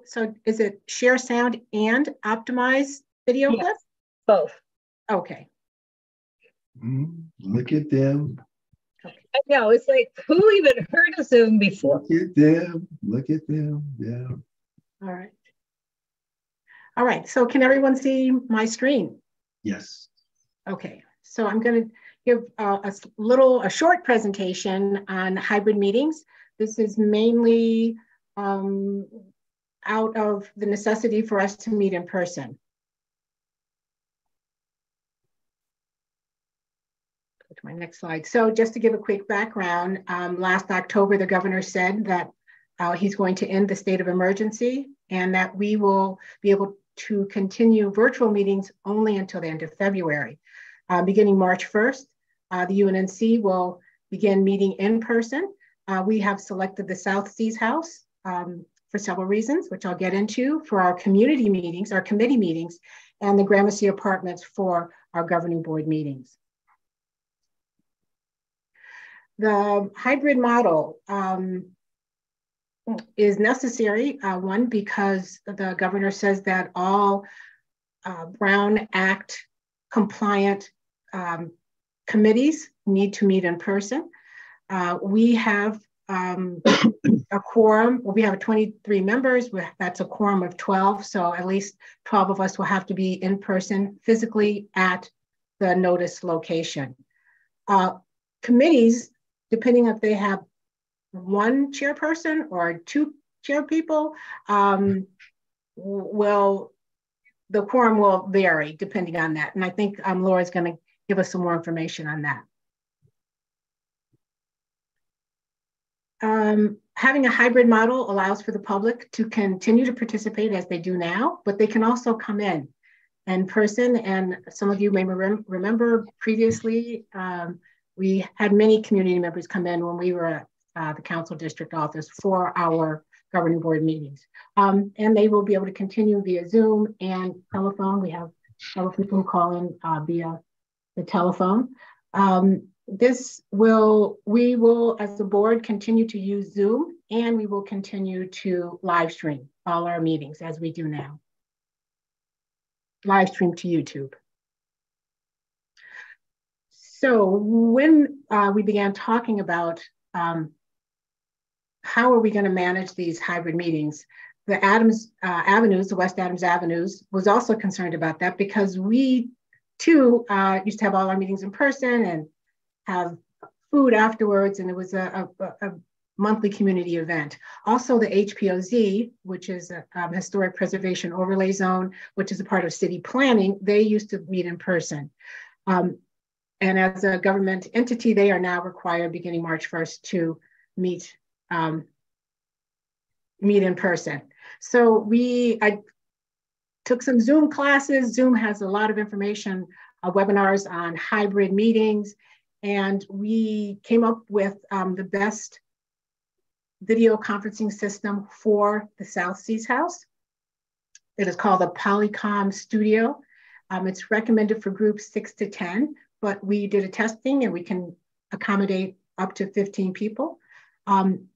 So is it share sound and optimize video clip? Both. Okay. Look at them. I know, it's like, who even heard of Zoom before? Look at them, yeah. All right, so can everyone see my screen? Yes. Okay, so I'm going to give a short presentation on hybrid meetings. This is mainly out of the necessity for us to meet in person. Go to my next slide. So just to give a quick background, last October, the governor said that he's going to end the state of emergency and that we will be able to continue virtual meetings only until the end of February. Beginning March 1st, the Unnc will begin meeting in person. We have selected the South Seas House for several reasons, which I'll get into, for our community meetings, our committee meetings, and the Gramercy Apartments for our governing board meetings. The hybrid model is necessary, one, because the governor says that all Brown Act compliant committees need to meet in person. We have a quorum. We have 23 members. That's a quorum of 12. So at least 12 of us will have to be in person physically at the notice location. Committees, depending if they have one chairperson or two chair people, the quorum will vary depending on that. And I think Laura's going to give us some more information on that. Having a hybrid model allows for the public to continue to participate as they do now, but they can also come in person. And some of you may remember previously, we had many community members come in when we were at the council district office for our governing board meetings. And they will be able to continue via Zoom and telephone. We have several people who call in via the telephone. We will, as a board, continue to use Zoom, and we will continue to live stream all our meetings as we do now. Live stream to YouTube. So when we began talking about how are we going to manage these hybrid meetings, the the West Adams Avenues was also concerned about that, because we too used to have all our meetings in person and have food afterwards, and it was a monthly community event. Also the HPOZ, which is a Historic Preservation Overlay Zone, which is a part of city planning, they used to meet in person. And as a government entity, they are now required beginning March 1st to meet meet in person. So I took some Zoom classes. Zoom has a lot of information, webinars on hybrid meetings, and we came up with the best video conferencing system for the South Seas House. It is called the Polycom Studio. It's recommended for groups 6 to 10, but we did a testing and we can accommodate up to 15 people.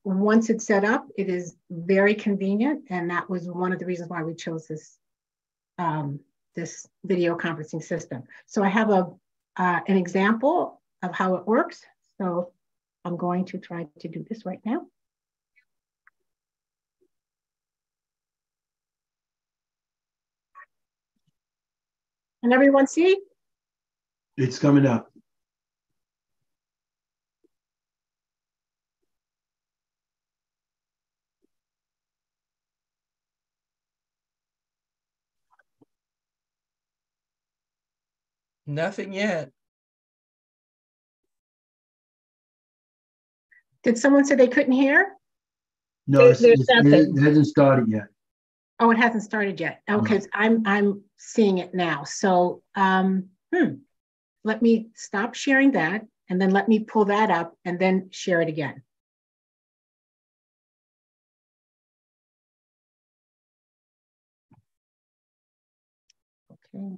Once it's set up, it is very convenient, and that was one of the reasons why we chose this, this video conferencing system. So I have an example of how it works. So I'm going to try to do this right now. Can everyone see? It's coming up. Nothing yet. Did someone say they couldn't hear? No, it hasn't started yet. Oh, it hasn't started yet. Okay, so I'm seeing it now. So let me stop sharing that, and then let me pull that up and then share it again. Okay.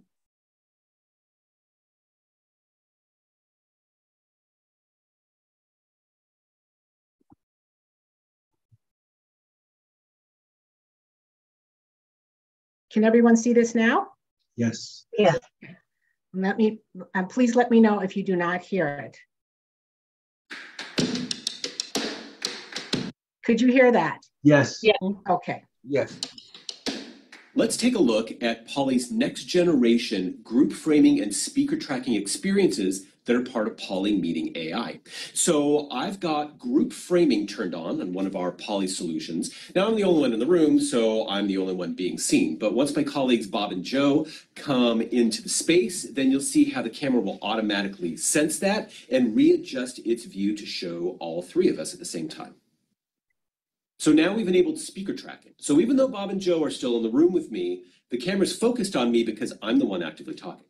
Can everyone see this now? Yes. Yeah. Let me, please let me know if you do not hear it. Could you hear that? Yes. Yeah. Okay. Yes. Let's take a look at Poly's next generation group framing and speaker tracking experiences that are part of Poly Meeting AI. So I've got group framing turned on one of our Poly solutions. Now I'm the only one in the room, so I'm the only one being seen. But once my colleagues Bob and Joe come into the space, then you'll see how the camera will automatically sense that and readjust its view to show all three of us at the same time. So now we've enabled speaker tracking. So even though Bob and Joe are still in the room with me, the camera's focused on me because I'm the one actively talking.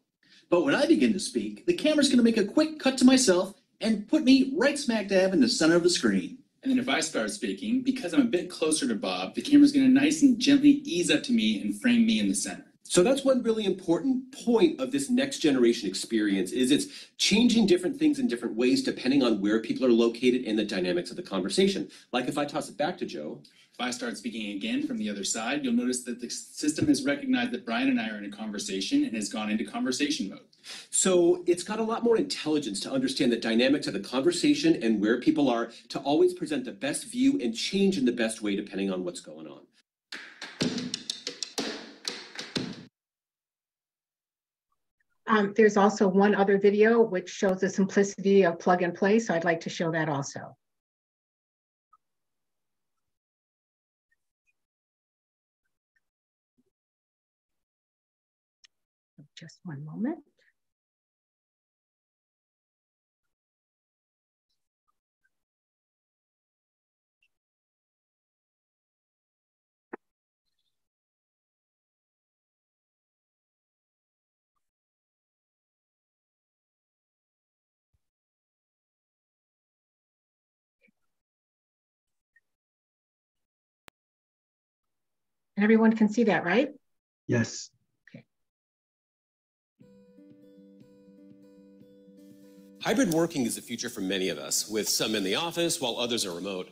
But when I begin to speak, the camera's going to make a quick cut to myself and put me right smack dab in the center of the screen. And then if I start speaking, because I'm a bit closer to Bob, the camera's going to nice and gently ease up to me and frame me in the center. So that's one really important point of this next generation experience is it's changing different things in different ways depending on where people are located and the dynamics of the conversation. Like if I toss it back to Joe. If I start speaking again from the other side, you'll notice that the system has recognized that Brian and I are in a conversation and has gone into conversation mode. So it's got a lot more intelligence to understand the dynamics of the conversation and where people are to always present the best view and change in the best way depending on what's going on. There's also one other video which shows the simplicity of plug and play, so I'd like to show that also. Just one moment. Everyone can see that, right? Yes. Hybrid working is the future for many of us, with some in the office while others are remote.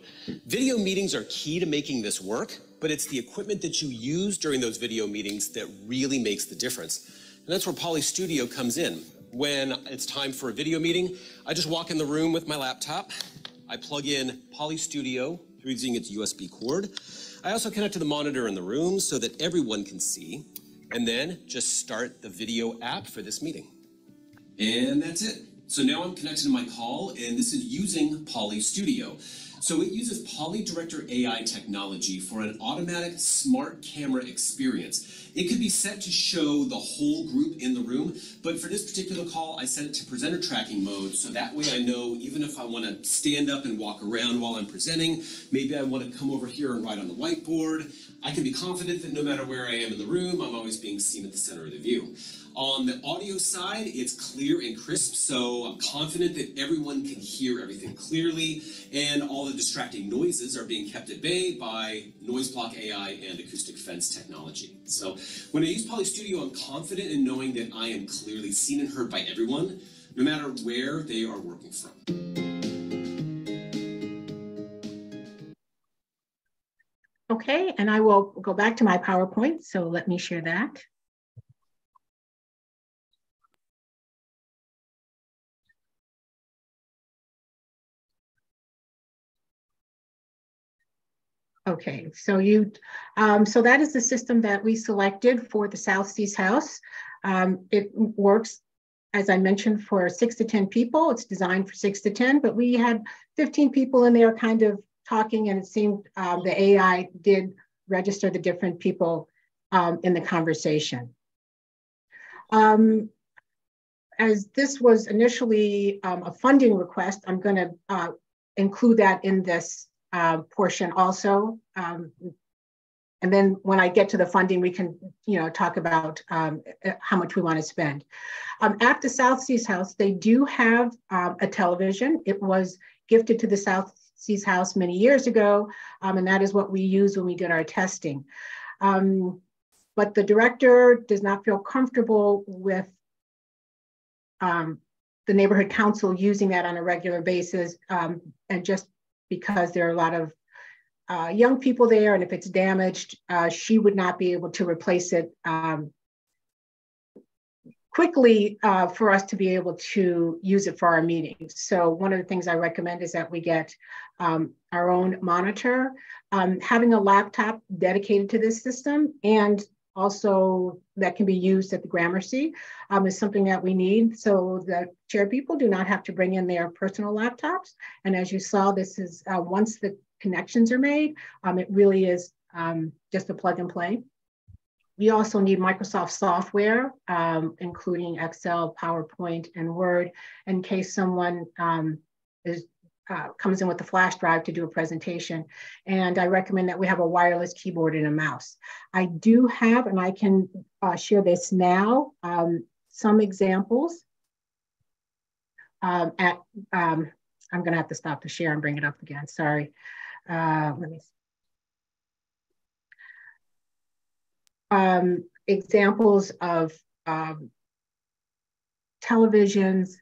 Video meetings are key to making this work, but it's the equipment that you use during those video meetings that really makes the difference. And that's where Poly Studio comes in. When it's time for a video meeting, I just walk in the room with my laptop. I plug in Poly Studio using its USB cord. I also connect to the monitor in the room so that everyone can see, and then just start the video app for this meeting. And that's it. So now I'm connected to my call, and this is using Poly Studio. So it uses PolyDirector AI technology for an automatic smart camera experience. It could be set to show the whole group in the room, but for this particular call, I set it to presenter tracking mode, so that way I know even if I want to stand up and walk around while I'm presenting, maybe I want to come over here and write on the whiteboard, I can be confident that no matter where I am in the room, I'm always being seen at the center of the view. On the audio side, it's clear and crisp, so I'm confident that everyone can hear everything clearly, and all the distracting noises are being kept at bay by noise block AI and acoustic fence technology. So when I use Poly Studio, I'm confident in knowing that I am clearly seen and heard by everyone, no matter where they are working from. Okay, and I will go back to my PowerPoint, so let me share that. Okay, so so that is the system that we selected for the South Seas House. It works, as I mentioned, for 6 to 10 people. It's designed for 6 to 10, but we had 15 people in there kind of talking, and it seemed the AI did register the different people in the conversation. As this was initially a funding request, I'm going to include that in this portion also. And then when I get to the funding, we can, talk about how much we want to spend. At the South Seas House, they do have a television. It was gifted to the South Seas House many years ago, and that is what we use when we did our testing. But the director does not feel comfortable with the neighborhood council using that on a regular basis, and just because there are a lot of young people there, and if it's damaged, she would not be able to replace it quickly for us to be able to use it for our meetings. So one of the things I recommend is that we get our own monitor. Having a laptop dedicated to this system and also that can be used at the Gramercy is something that we need, so that chair people do not have to bring in their personal laptops. And as you saw, this is once the connections are made, it really is just a plug and play. We also need Microsoft software, including Excel, PowerPoint, and Word, in case someone comes in with a flash drive to do a presentation. And I recommend that we have a wireless keyboard and a mouse. I do have, and I can share this now, some examples. I'm gonna have to stop the share and bring it up again, sorry. Let me see. Examples of televisions.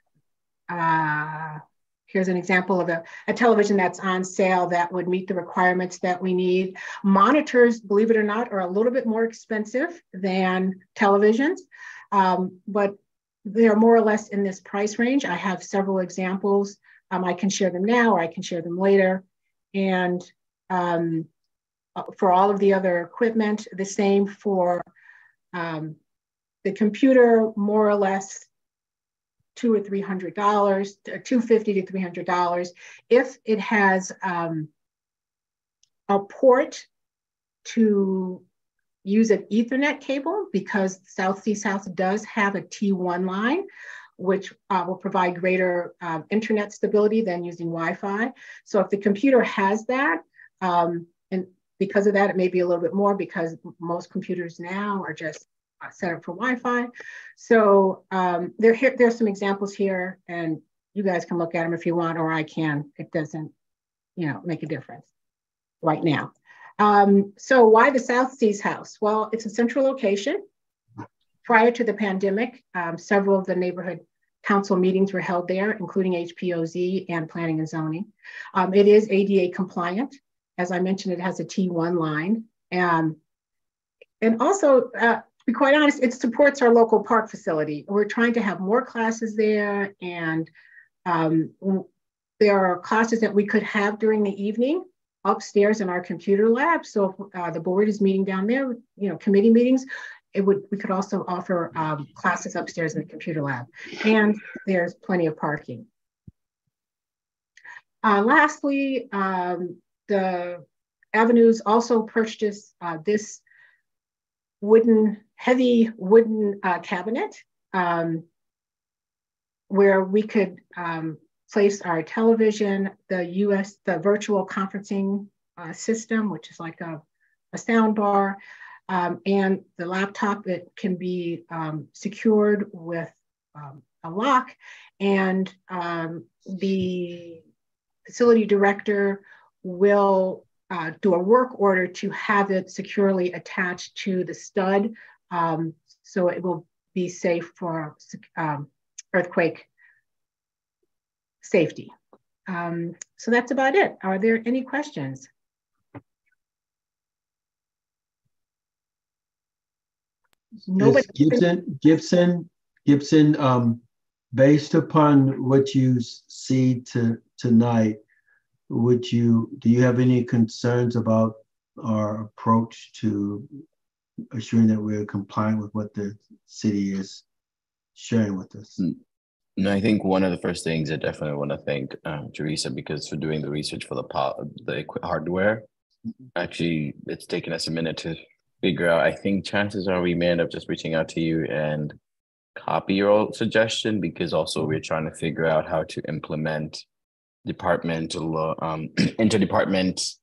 Here's an example of a television that's on sale that would meet the requirements that we need. Monitors, believe it or not, are a little bit more expensive than televisions, but they're more or less in this price range. I have several examples. I can share them now, or I can share them later. And for all of the other equipment, the same for the computer, more or less $200 or $300, $250 to $300. If it has a port to use an Ethernet cable, because South Seas House does have a T1 line, which will provide greater internet stability than using Wi-Fi. So if the computer has that, and because of that, it may be a little bit more, because most computers now are just set up for Wi-Fi. So there's some examples here, and you guys can look at them if you want, or I can. It doesn't, make a difference right now. So why the South Seas House? Well, it's a central location. Prior to the pandemic, several of the neighborhood council meetings were held there, including HPOZ and planning and zoning. It is ADA compliant. As I mentioned, it has a T1 line. And also, to be quite honest, it supports our local park facility. We're trying to have more classes there, and there are classes that we could have during the evening upstairs in our computer lab. So if the board is meeting down there, committee meetings, we could also offer classes upstairs in the computer lab. And there's plenty of parking. Lastly, the Avenues also purchased this heavy wooden cabinet where we could place our television, the virtual conferencing system, which is like a sound bar, and the laptop that can be secured with a lock. And the facility director will do a work order to have it securely attached to the stud, so it will be safe for earthquake safety. So that's about it. Are there any questions? Nobody. Gibson, based upon what you see tonight, do you have any concerns about our approach to assuring that we're compliant with what the city is sharing with us? No, I think one of the first things I definitely want to thank Teresa, because for doing the research for the hardware. Actually, it's taken us a minute to figure out. I think chances are we may end up just reaching out to you and copy your old suggestion, because also we're trying to figure out how to implement departmental interdepartment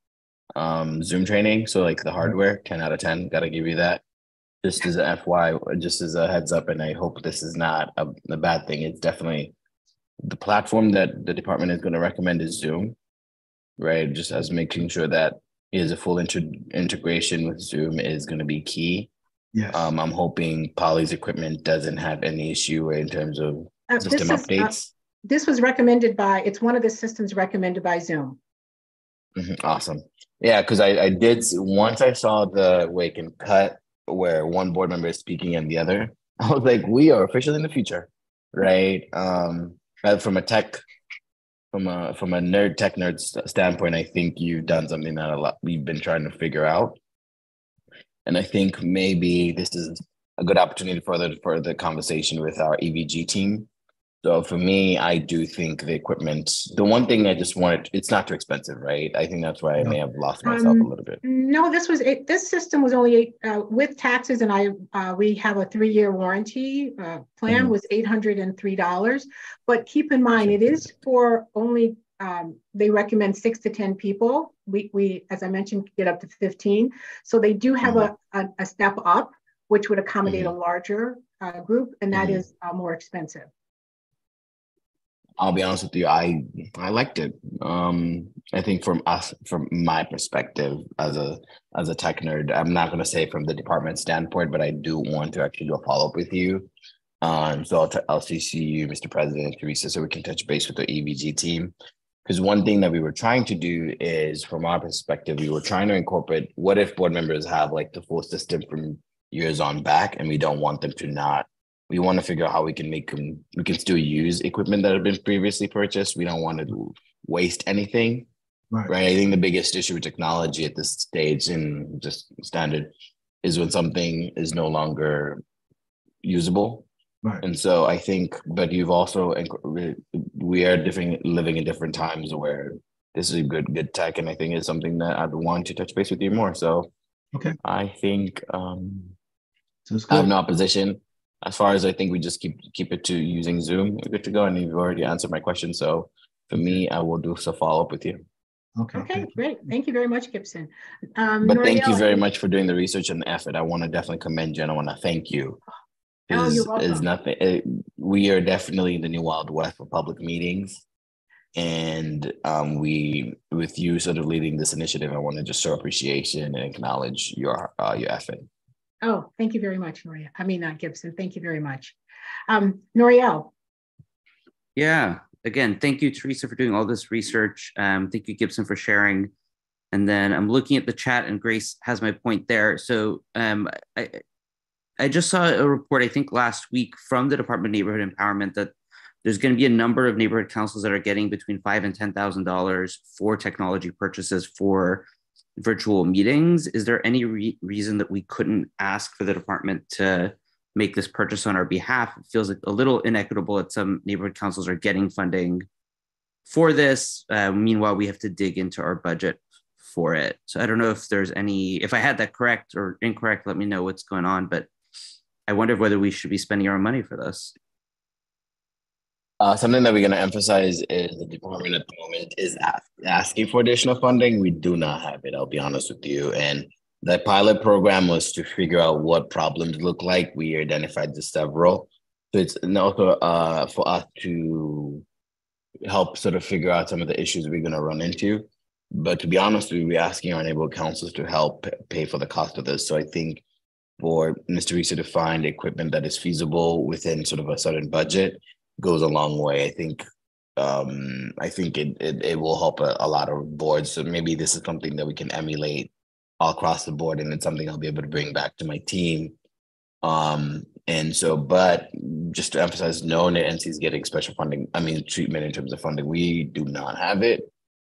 Zoom training. So like the hardware, 10 out of 10, gotta give you that. Just as a FY, just as a heads up, and I hope this is not a bad thing. It's definitely the platform that the department is going to recommend is Zoom, right? Just as making sure that is a full integration with Zoom is going to be key. Yes. I'm hoping Poly's equipment doesn't have any issue in terms of system updates. This was recommended by, it's one of the systems recommended by Zoom. Awesome. Yeah, because I did, once I saw the wake and cut where one board member is speaking and the other, I was like, we are officially in the future, right? From a tech, from a tech nerd standpoint, I think you've done something that we've been trying to figure out. And I think maybe this is a good opportunity for the conversation with our EVG team. So for me, I do think the equipment, the one thing I just wanted, it's not too expensive, right? I think that's where I may have lost myself a little bit. No, this system was only with taxes, and we have a 3-year warranty plan was $803. But keep in mind, it is for only, they recommend 6 to 10 people. We, as I mentioned, get up to 15. So they do have a step up, which would accommodate a larger group, and that is more expensive. I'll be honest with you, I liked it. I think from my perspective as a tech nerd, I'm not going to say from the department standpoint, but I do want to actually do a follow-up with you. So I'll CC you, Mr. President, Teresa, so we can touch base with the EVG team. Because one thing that we were trying to do is, from our perspective, we were trying to incorporate, what if board members have like the full system from years on back, and we don't want them to not. We want to figure out how we can make them, we can still use equipment that have been previously purchased. We don't want to waste anything, right? I think the biggest issue with technology at this stage, and just standard, is when something is no longer usable. Right. And so I think, but you've also, we are living in different times where this is a good tech, and I think it's something that I'd want to touch base with you more. So okay, I think so I have no opposition. As far as I think we just keep it to using Zoom, we're good to go. And you've already answered my question. So for me, I will do some follow-up with you. Okay, great. Thank you very much, Gibson. But thank you very much for doing the research and the effort. I want to definitely commend you, and I want to thank you. Oh, you're welcome. We are definitely in the new Wild West for public meetings. And with you sort of leading this initiative, I want to just show appreciation and acknowledge your effort. Oh, thank you very much, Noria. I mean, not Gibson. Thank you very much. Noriel. Yeah, again, thank you, Teresa, for doing all this research. Thank you, Gibson, for sharing. And then I'm looking at the chat, and Grace has my point there. So I just saw a report, I think last week, from the Department of Neighborhood Empowerment that there's going to be a number of neighborhood councils that are getting between $5,000 and $10,000 for technology purchases for virtual meetings. Is there any reason that we couldn't ask for the department to make this purchase on our behalf? It feels like a little inequitable that some neighborhood councils are getting funding for this. Meanwhile, we have to dig into our budget for it. So I don't know if there's any, if I had that correct or incorrect, let me know what's going on. But I wonder whether we should be spending our money for this. Something that we're going to emphasize is the department at the moment is asking for additional funding. We do not have it, I'll be honest with you. And the pilot program was to figure out what problems look like. We identified the several. So it's also for us to help sort of figure out some of the issues we're going to run into. But to be honest with you, we're asking our neighborhood councils to help pay for the cost of this. So I think for Ms. Teresa to find equipment that is feasible within sort of a certain budget goes a long way. I think it will help a lot of boards. So maybe this is something that we can emulate all across the board, and it's something I'll be able to bring back to my team. And so, but just to emphasize, no, NC is getting special funding. I mean, treatment in terms of funding. We do not have it,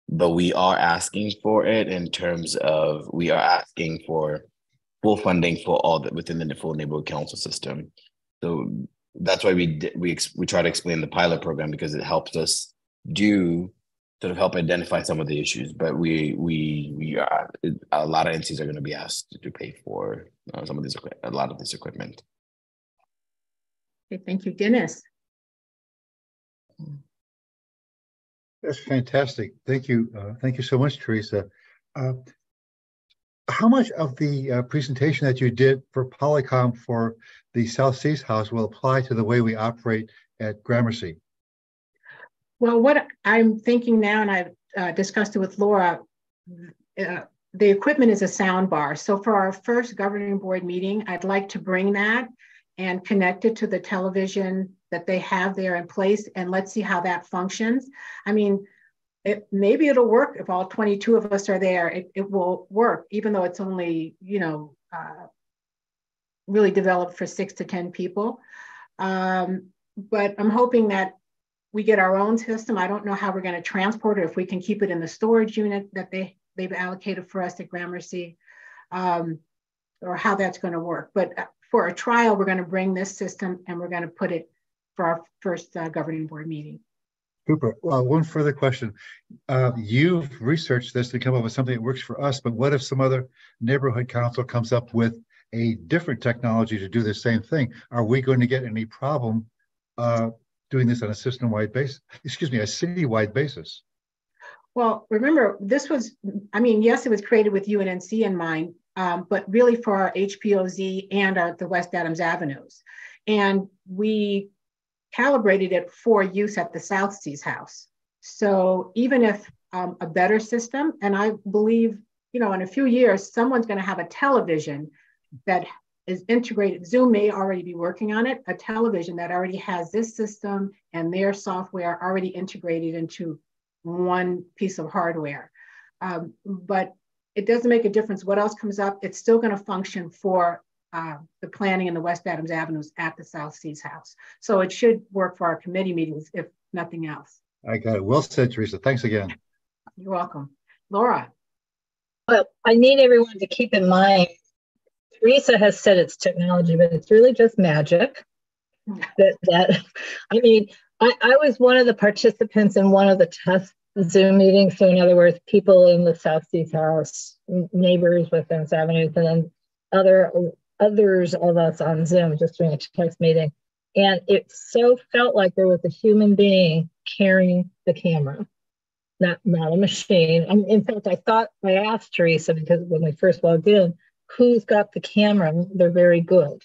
but we are asking for it in terms of, we are asking for full funding for all that within the full neighborhood council system. So that's why we try to explain the pilot program, because it helps us sort of help identify some of the issues. But we are, a lot of NCs are going to be asked to pay for a lot of this equipment. Okay, thank you, Dennis. That's fantastic. Thank you. Thank you so much, Teresa. How much of the presentation that you did for Polycom for the South Seas House will apply to the way we operate at Gramercy? Well, what I'm thinking now, and I've discussed it with Laura, the equipment is a sound bar. So for our first governing board meeting, I'd like to bring that and connect it to the television that they have there in place, and let's see how that functions. I mean, maybe it'll work if all 22 of us are there. It will work, even though it's only, really developed for 6 to 10 people. But I'm hoping that we get our own system. I don't know how we're going to transport it, if we can keep it in the storage unit that they've allocated for us at Gramercy, or how that's going to work. But for a trial, we're going to bring this system and we're going to put it for our first governing board meeting. Super. Well, one further question. You've researched this to come up with something that works for us, but what if some other neighborhood council comes up with a different technology to do the same thing? Are we going to get any problem doing this on a system-wide basis, a city-wide basis? Well, remember, this was, yes, it was created with Unnc in mind, but really for our HPOZ and the West Adams Avenues. And we calibrated it for use at the South Seas House. So even if a better system, and I believe, in a few years, someone's going to have a television that is integrated. Zoom may already be working on it, a television that already has this system and their software already integrated into one piece of hardware. But it doesn't make a difference what else comes up. It's still going to function for the planning in the West Adams Avenues at the South Seas House. So it should work for our committee meetings, if nothing else. I got it. Well said, Teresa. Thanks again. You're welcome. Laura. Well, I need everyone to keep in mind, Teresa has said it's technology, but it's really just magic. I was one of the participants in one of the test Zoom meetings. So in other words, people in the South Seas House, neighbors within Avenues, and then others of us on Zoom just doing a test meeting. And it so felt like there was a human being carrying the camera, not a machine. And in fact, I asked Teresa, because when we first logged in, who's got the camera? They're very good.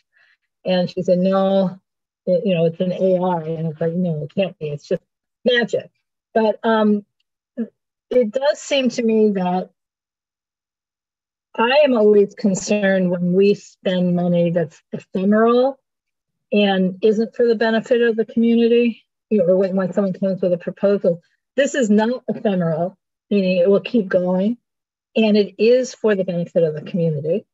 And she said, no, it's an AI. And it's like, no, it can't be. It's just magic. But it does seem to me that I am always concerned when we spend money that's ephemeral and isn't for the benefit of the community, or when someone comes with a proposal. This is not ephemeral, meaning it will keep going, and it is for the benefit of the community.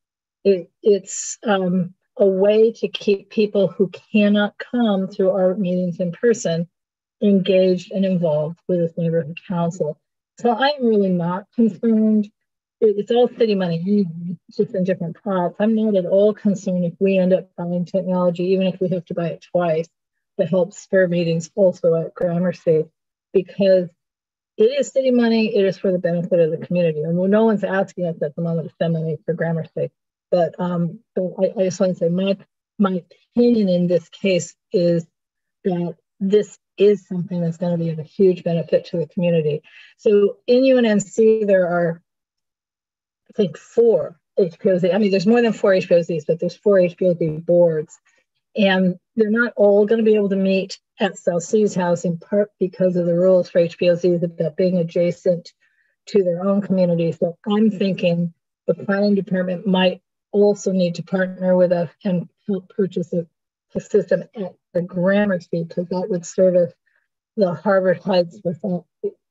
It's a way to keep people who cannot come to our meetings in person engaged and involved with this neighborhood council. So I'm really not concerned. It's all city money, it's just in different pots. I'm not at all concerned if we end up buying technology, even if we have to buy it twice, to help spur meetings also at Gramercy, because it is city money. It is for the benefit of the community. And no one's asking us at the moment to spend money for grammar's sake. But so I just want to say my opinion in this case is that this is something that's going to be of a huge benefit to the community. So in UNNC, there are, I think, 4 HPOZ. I mean, there's more than 4 HPOZs, but there's 4 HPOZ boards. And they're not all going to be able to meet at South Sea's house, in part because of the rules for HPOZs about being adjacent to their own community. So I'm thinking the planning department might also need to partner with us and help purchase a system at the Gramercy, because that would service the Harvard Heights,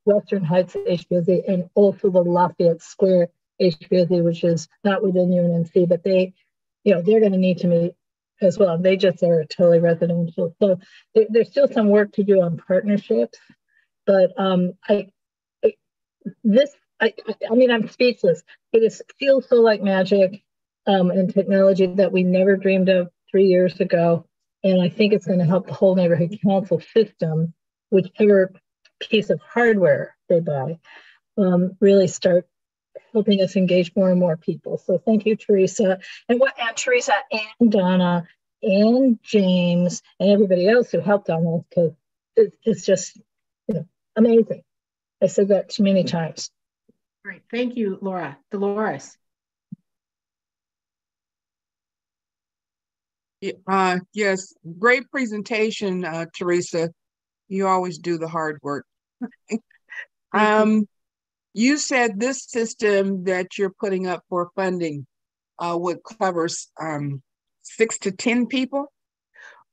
Western Heights HPOZ, and also the Lafayette Square HPOZ, which is not within UNNC, but they, they're going to need to meet as well. They just are totally residential. So there's still some work to do on partnerships, but I mean, I'm speechless. It feels so like magic and technology that we never dreamed of 3 years ago. And I think it's going to help the whole neighborhood council system, whichever piece of hardware they buy, really start helping us engage more and more people. So thank you, Teresa. And Teresa and Donna and James and everybody else who helped on this, because it's just amazing. I said that too many times. Great. Thank you, Laura. Dolores. Yes, great presentation, Teresa. You always do the hard work. You said this system that you're putting up for funding would cover 6 to 10 people?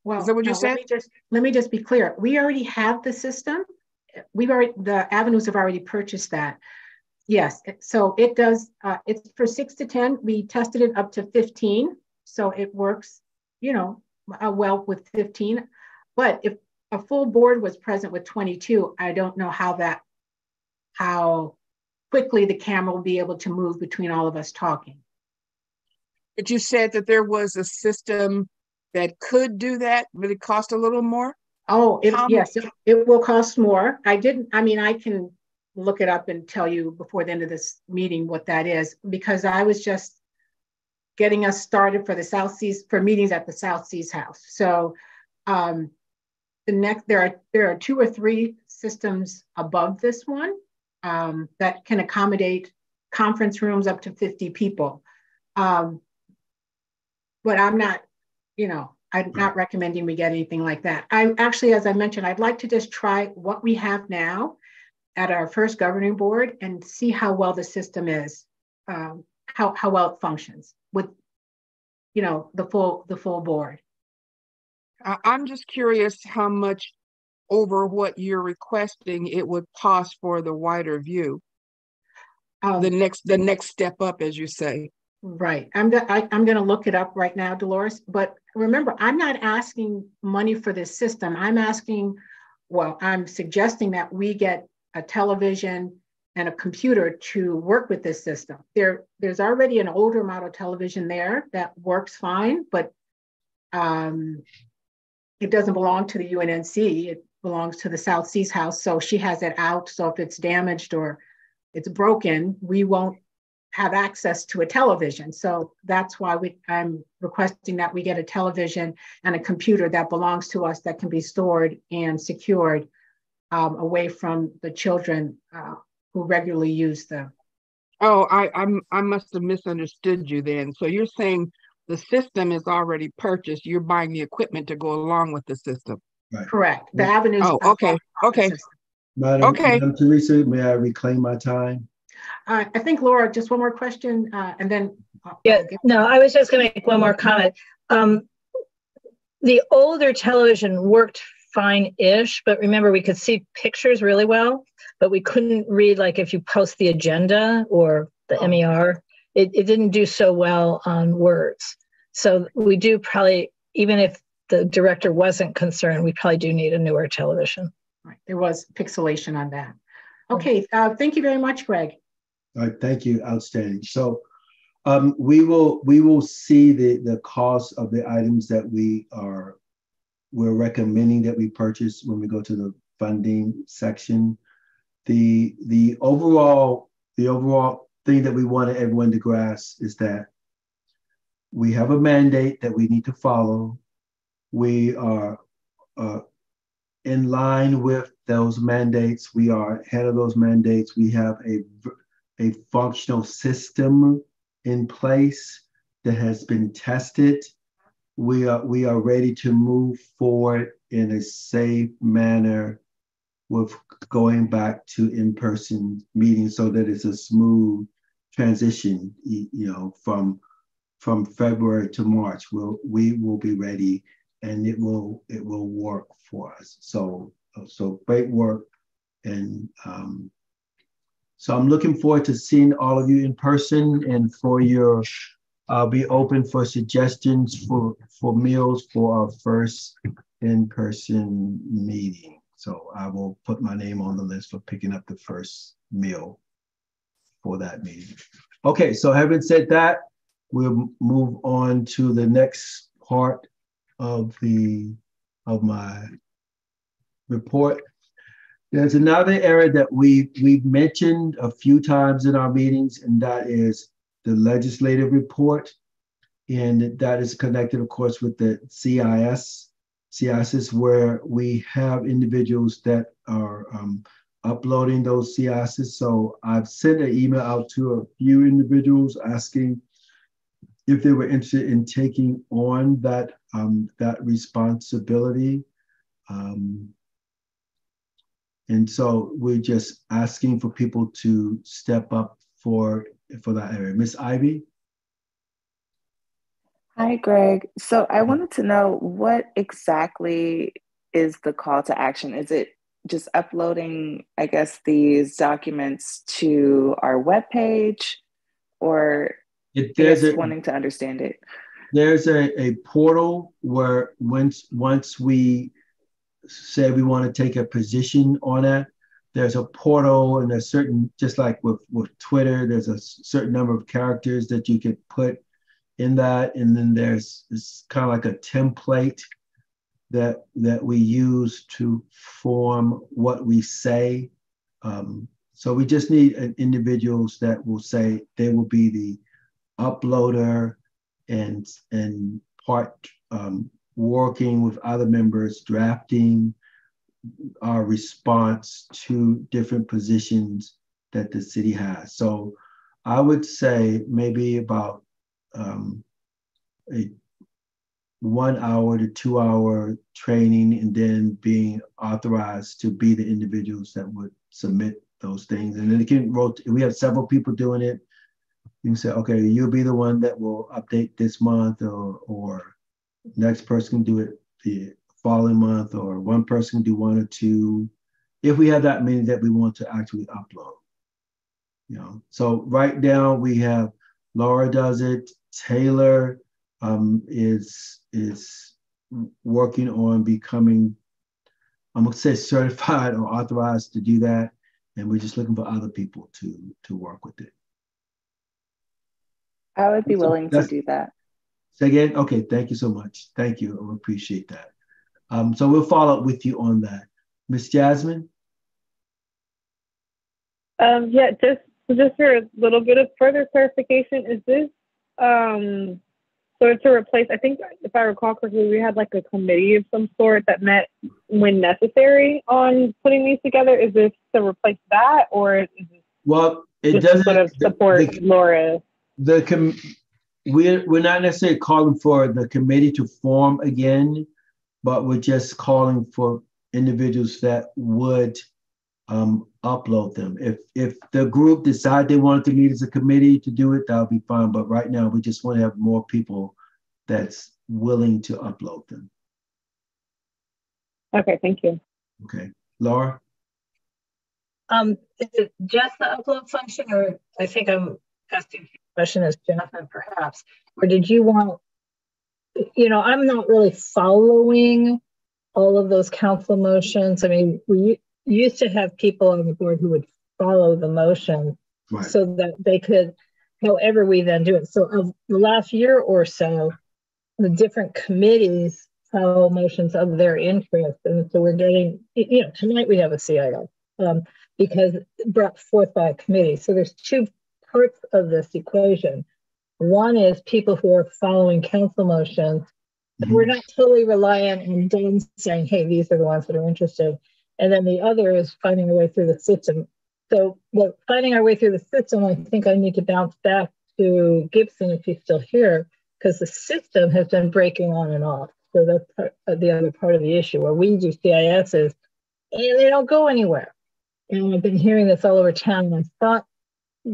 Well, is that what you said? Let me just be clear. We already have the system. The avenues have already purchased that. Yes, so it does, it's for 6 to 10. We tested it up to 15. So it works, well with 15. But if a full board was present with 22, I don't know how quickly the camera will be able to move between all of us talking. But you said that there was a system that could do that, but it cost a little more? Oh, yes, it will cost more. I can look it up and tell you before the end of this meeting what that is, because I was just getting us started for meetings at the South Seas house. So there are 2 or 3 systems above this one that can accommodate conference rooms up to 50 people. But I'm not recommending we get anything like that. I actually, as I mentioned, I'd like to just try what we have now at our first governing board and see how well the system is, how well it functions with, the full board. I'm just curious how much over what you're requesting it would cost for the wider view. The next step up, as you say. Right. I'm going to look it up right now, Dolores. But remember, I'm not asking money for this system. I'm suggesting that we get a television and a computer to work with this system. There's already an older model television there that works fine, but it doesn't belong to the UNNC. It belongs to the South Seas house. So she has it out. So if it's damaged or it's broken, we won't have access to a television. So that's why I'm requesting that we get a television and a computer that belongs to us that can be stored and secured away from the children who regularly use them. Oh, I must have misunderstood you then. So you're saying the system is already purchased. You're buying the equipment to go along with the system. Right. Correct. The avenues. Oh, okay. Madam Teresa, may I reclaim my time? I think, Laura, just one more question, and then. I was just going to make one more comment. The older television worked fine-ish, but remember, we could see pictures really well, but we couldn't read, like if you post the agenda or the MER, it didn't do so well on words. So we do probably, even if the director wasn't concerned, we probably do need a newer television. Right. There was pixelation on that. Okay, thank you very much, Greg. All right, thank you, outstanding. So we will see the cost of the items that we're recommending that we purchase when we go to the funding section. the overall thing that we wanted everyone to grasp is that we have a mandate that we need to follow. We are in line with those mandates. We are ahead of those mandates. We have a functional system in place that has been tested. We are ready to move forward in a safe manner with going back to in-person meetings so that it's a smooth transition, from February to March. We will be ready, and it will work for us. So great work. And so I'm looking forward to seeing all of you in person, and I'll be open for suggestions for meals for our first in-person meeting. So I will put my name on the list for picking up the first meal for that meeting. Okay, so having said that, we'll move on to the next part of my report. There's another area that we've mentioned a few times in our meetings, and that is the legislative report. And that is connected, of course, with the CIS. CIS is where we have individuals that are uploading those CISs. So I've sent an email out to a few individuals asking if they were interested in taking on that responsibility. And so we're just asking for people to step up for that area. Miss Ivy? Hi, Greg. So I wanted to know, what exactly is the call to action? Is it just uploading, I guess, these documents to our webpage, or wanting to understand it? There's a portal where once we say we want to take a position on it, there's a portal, and there's certain, just like with Twitter, there's a certain number of characters that you could put in that, and then there's this kind of like a template that we use to form what we say. So we just need individuals that will say they will be the uploader and part working with other members, drafting our response to different positions that the city has. So I would say maybe about a 1 hour to 2 hour training, and then being authorized to be the individuals that would submit those things. And then it can rotate. We have several people doing it. You can say, okay, you'll be the one that will update this month, or next person can do it the following month, or one person can do 1 or 2, if we have that many that we want to actually upload. So right now we have Laura does it. Taylor is working on becoming, I'm gonna say, certified or authorized to do that, and we're just looking for other people to work with it. I would be willing to do that. Say again? Okay, thank you so much. Thank you, I appreciate that. So we'll follow up with you on that. Miss Jasmine? Yeah, just for a little bit of further clarification, is this to replace, I think if I recall correctly, we had like a committee of some sort that met when necessary on putting these together. Is this to replace that, or is this it doesn't sort of support Laura? We're not necessarily calling for the committee to form again, but we're just calling for individuals that would upload them. If the group decide they wanted to meet as a committee to do it, that'll be fine. But right now, we just want to have more people that's willing to upload them. Okay, thank you. Okay, Laura? Is it just the upload function, or I think I'm asking the question as Jonathan perhaps, or did you want, I'm not really following all of those council motions. I mean, we used to have people on the board who would follow the motion, right, so that they could, however we then do it. So of the last year or so, the different committees follow motions of their interest. And so we're getting, tonight we have a CIO. because brought forth by a committee. So there's two parts of this equation. One is people who are following council motions. We're not totally reliant on them saying, hey, these are the ones that are interested. And then the other is finding a way through the system. So finding our way through the system, I think I need to bounce back to Gibson if he's still here, because the system has been breaking on and off. So that's the other part of the issue, where we do CISs and they don't go anywhere. And I've been hearing this all over town. And I thought,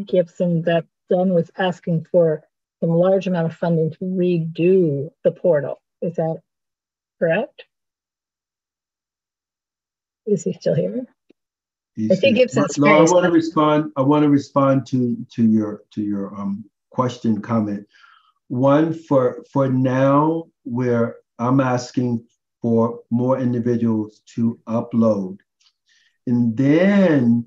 Gibson, that Dunn was asking for some large amount of funding to redo the portal. Is that correct? Is he still here? I think Gibson's no, I want to respond. I want to respond to your question comment. One, for now, where I'm asking for more individuals to upload, and then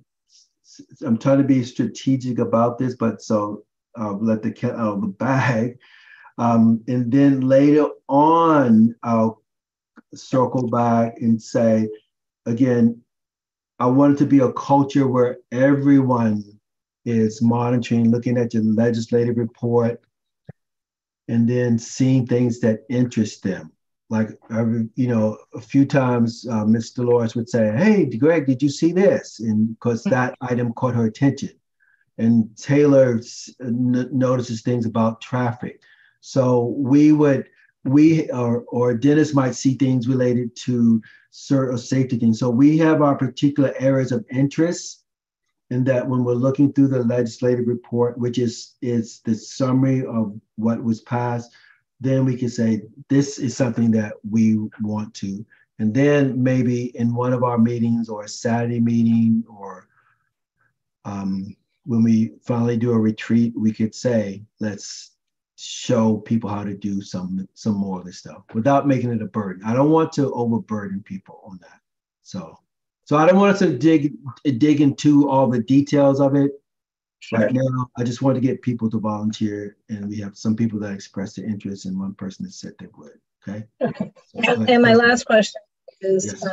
I'm trying to be strategic about this, but so I'll let the cat out of the bag. And then later on, I'll circle back and say, again, I want it to be a culture where everyone is monitoring, looking at your legislative report, and then seeing things that interest them. Like, a few times Ms. Dolores would say, hey, Greg, did you see this? And because that item caught her attention. And Taylor notices things about traffic. So or Dennis might see things related to certain safety things. So we have our particular areas of interest, and that when we're looking through the legislative report, which is the summary of what was passed, then we can say, this is something that we want to. And then maybe in one of our meetings or a Saturday meeting, or when we finally do a retreat, we could say, let's show people how to do some more of this stuff without making it a burden. I don't want to overburden people on that. So I don't want us to dig into all the details of it right now. I just want to get people to volunteer, and we have some people that expressed their interest, and one person that said they would. Okay. And my last question is, yes.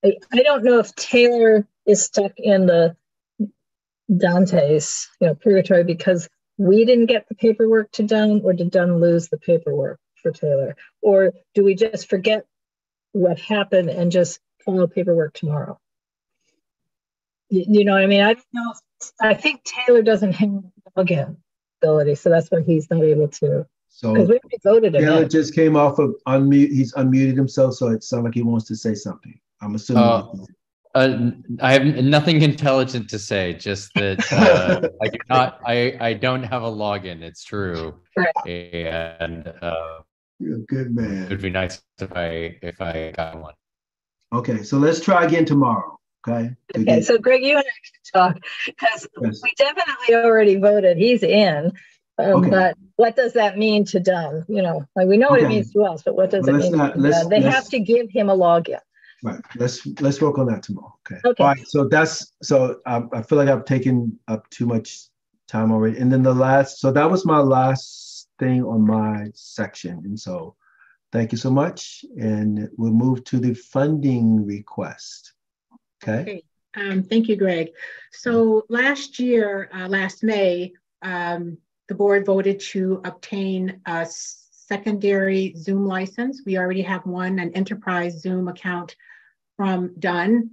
I don't know if Taylor is stuck in the Dante's, purgatory, because we didn't get the paperwork to Dunn, or did Dunn lose the paperwork for Taylor? Or do we just forget what happened and just follow paperwork tomorrow? You know what I mean? I don't know. I think Taylor doesn't have login ability, so that's why he's not able to. So because we voted him. Taylor just came off of unmute. He's unmuted himself, so it sounds like he wants to say something. I'm assuming. I have nothing intelligent to say, just that I don't have a login. It's true. And you're a good man. It'd be nice if I got one. Okay, so let's try again tomorrow. Okay. So Greg, you and I can talk, because we definitely already voted. He's in. But what does that mean to Dunn? We know what it means to us, but what does it mean to Dunn? They have to give him a login. Right. Let's work on that tomorrow. Okay. All right. So I feel like I've taken up too much time already. And then that was my last thing on my section. And so thank you so much. And we'll move to the funding request. Okay. Thank you, Greg. So last May, the board voted to obtain a secondary Zoom license. We already have one, an enterprise Zoom account from Dunn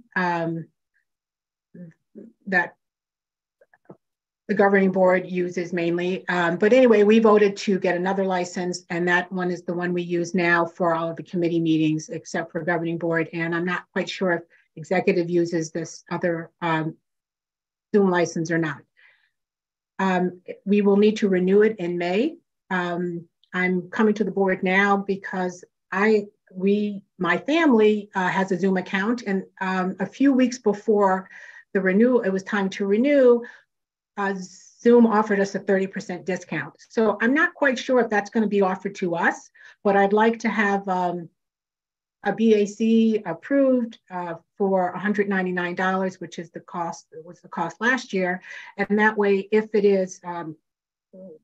that the governing board uses mainly. But anyway, we voted to get another license, and that one is the one we use now for all of the committee meetings, except for governing board. And I'm not quite sure if executive uses this other Zoom license or not. We will need to renew it in May. I'm coming to the board now because my family has a Zoom account, and a few weeks before it was time to renew, Zoom offered us a 30% discount. So I'm not quite sure if that's going to be offered to us, but I'd like to have a BAC approved for $199, which is was the cost last year. And that way, if it is,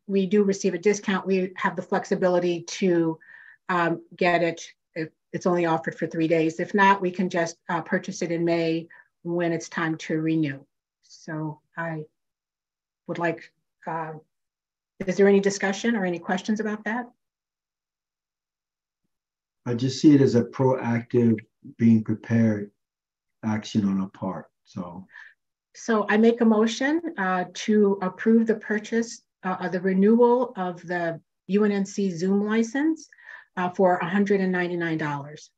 we do receive a discount, we have the flexibility to get it if it's only offered for 3 days. If not, we can just purchase it in May when it's time to renew. So I would like, is there any discussion or any questions about that? I just see it as a proactive, being prepared action on our part. So I make a motion to approve the purchase of the renewal of the UNNC Zoom license for $199.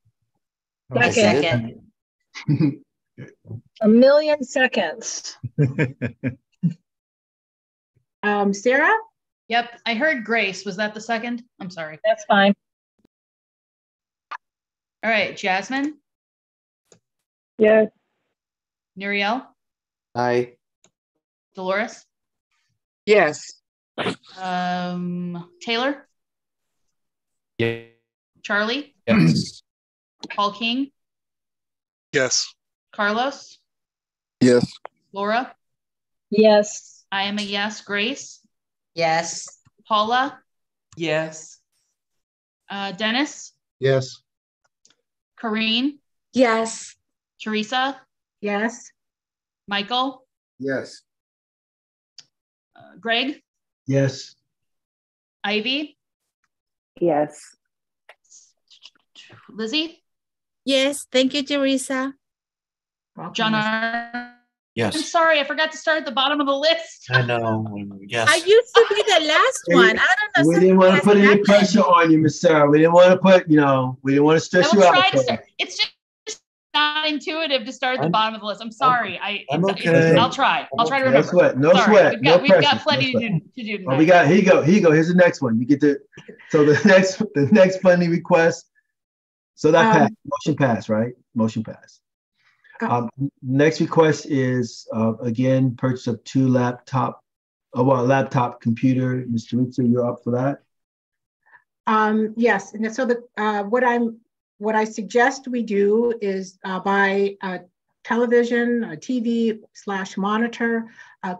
Second. A million seconds. Sarah? Yep, I heard Grace. Was that the second? I'm sorry. That's fine. All right, Jasmine? Yes. Nuriel? Aye. Dolores? Yes. Taylor? Yeah. Charlie? Yes. Paul King? Yes. Carlos? Yes. Laura? Yes. I am a yes. Grace? Yes. Paula? Yes. Dennis? Yes. Corrine? Yes. Teresa? Yes. Michael? Yes. Greg? Yes. Ivy? Yes. Lizzie? Yes. Thank you, Teresa. John R. Yes. I'm sorry, I forgot to start at the bottom of the list. I know. Yes. I used to be the last one. I don't know. We didn't want to put any pressure on you, Miss Sarah. We didn't want to put, we didn't want to I stress will you out. try to start. It's just not intuitive to start at the bottom of the list. I'm sorry. I'm okay. I'll try. I'll try to No remember. sweat. No Sorry. sweat. We've got plenty to do tonight. Oh, here you go. Here's the next one. You get to, so the next funding request. So that passed. Motion passed, right? Motion passed. Next request is again purchase of two laptop computer. Mr. Ritzer, you're up for that? Yes, and so what I suggest we do is buy a television, a TV/monitor, a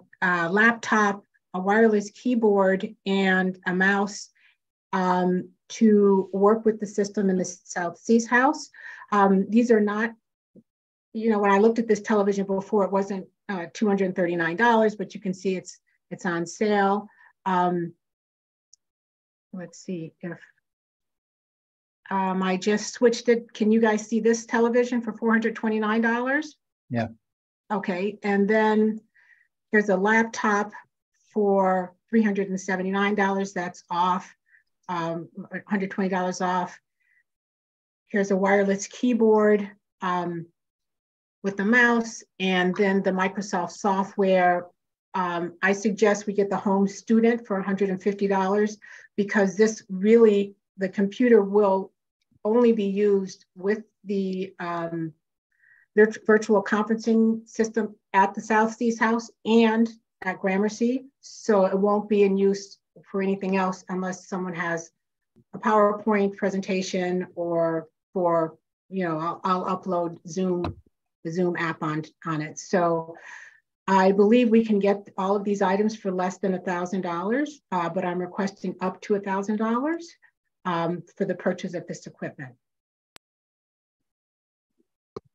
laptop, a wireless keyboard, and a mouse to work with the system in the South Seas House. These are not, when I looked at this television before, it wasn't $239, but you can see it's on sale. Let's see if I just switched it. Can you guys see this television for $429? Yeah. Okay, and then here's a laptop for $379. That's off, $120 off. Here's a wireless keyboard with the mouse, and then the Microsoft software. I suggest we get the home student for $150 because this really, the computer will only be used with the virtual conferencing system at the South Seas House and at Gramercy. So it won't be in use for anything else unless someone has a PowerPoint presentation or for, I'll upload the Zoom app on it. So I believe we can get all of these items for less than $1,000, but I'm requesting up to $1,000 for the purchase of this equipment.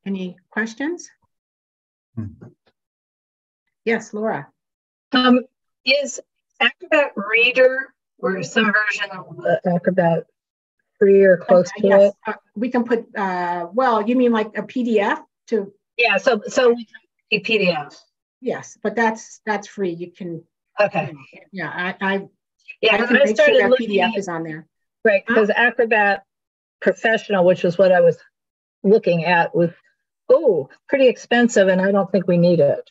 Any questions? Yes, Laura. Is Acrobat Reader or some version of Acrobat free or close to yes. it? We can put, well, you mean like a PDF to? Yeah, so we can a PDF. Yes, but that's free. You can. Okay. Yeah, I can make sure that PDF is on there. Right, because Acrobat Professional, which is what I was looking at, was pretty expensive, and I don't think we need it.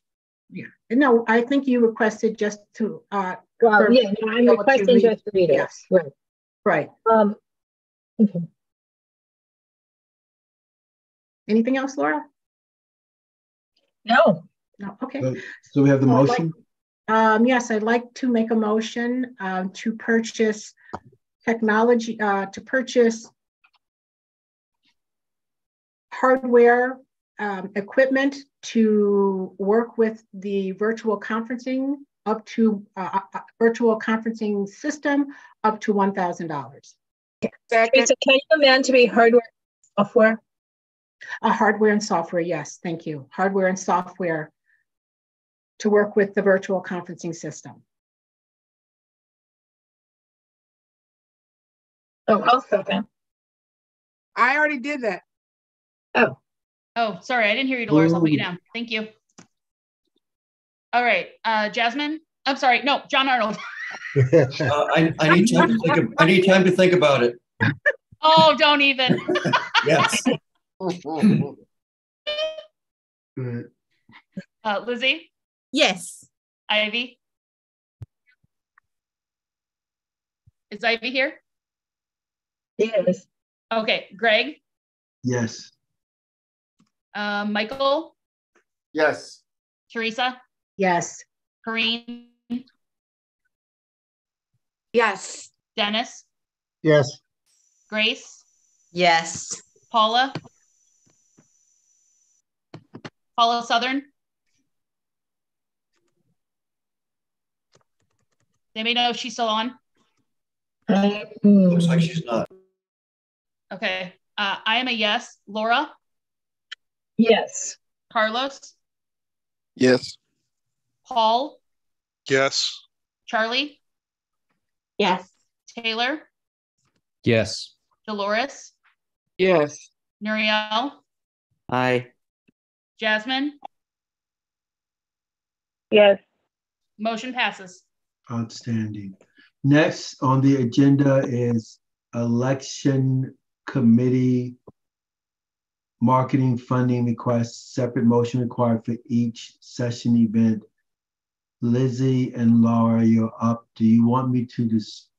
Yeah, no, I think you requested just to. I'm requesting just to read it. Yes, right. Okay. Anything else, Laura? No. No. Okay. So we have the motion. Yes, I'd like to make a motion to purchase technology, to purchase hardware equipment to work with the virtual conferencing virtual conferencing system up to $1,000. Teresa, can you amend to be hardware software? Hardware and software, yes, thank you. Hardware and software to work with the virtual conferencing system. Oh, I'll second. I already did that. Oh. Oh, sorry, I didn't hear you, Dolores. I'll put you down. Thank you. All right, Jasmine. I'm sorry, no, John Arnold. I need time to think. I need time to think about it. Oh, don't even. Yes. Lizzie? Yes. Ivy? Is Ivy here? Yes. Okay, Greg? Yes. Michael? Yes. Teresa? Yes. Corrine? Yes. Dennis? Yes. Grace? Yes. Paula? Paula Southern? Anybody know if she's still on? Looks like she's not. Okay. I am a yes. Laura? Yes. Carlos? Yes. Paul? Yes. Charlie? Yes. Taylor? Yes. Dolores? Yes. Nuriel? Aye. Jasmine? Yes. Motion passes. Outstanding. Next on the agenda is election committee marketing funding requests, separate motion required for each session event. Lizzie and Laura, you're up. Do you want me to just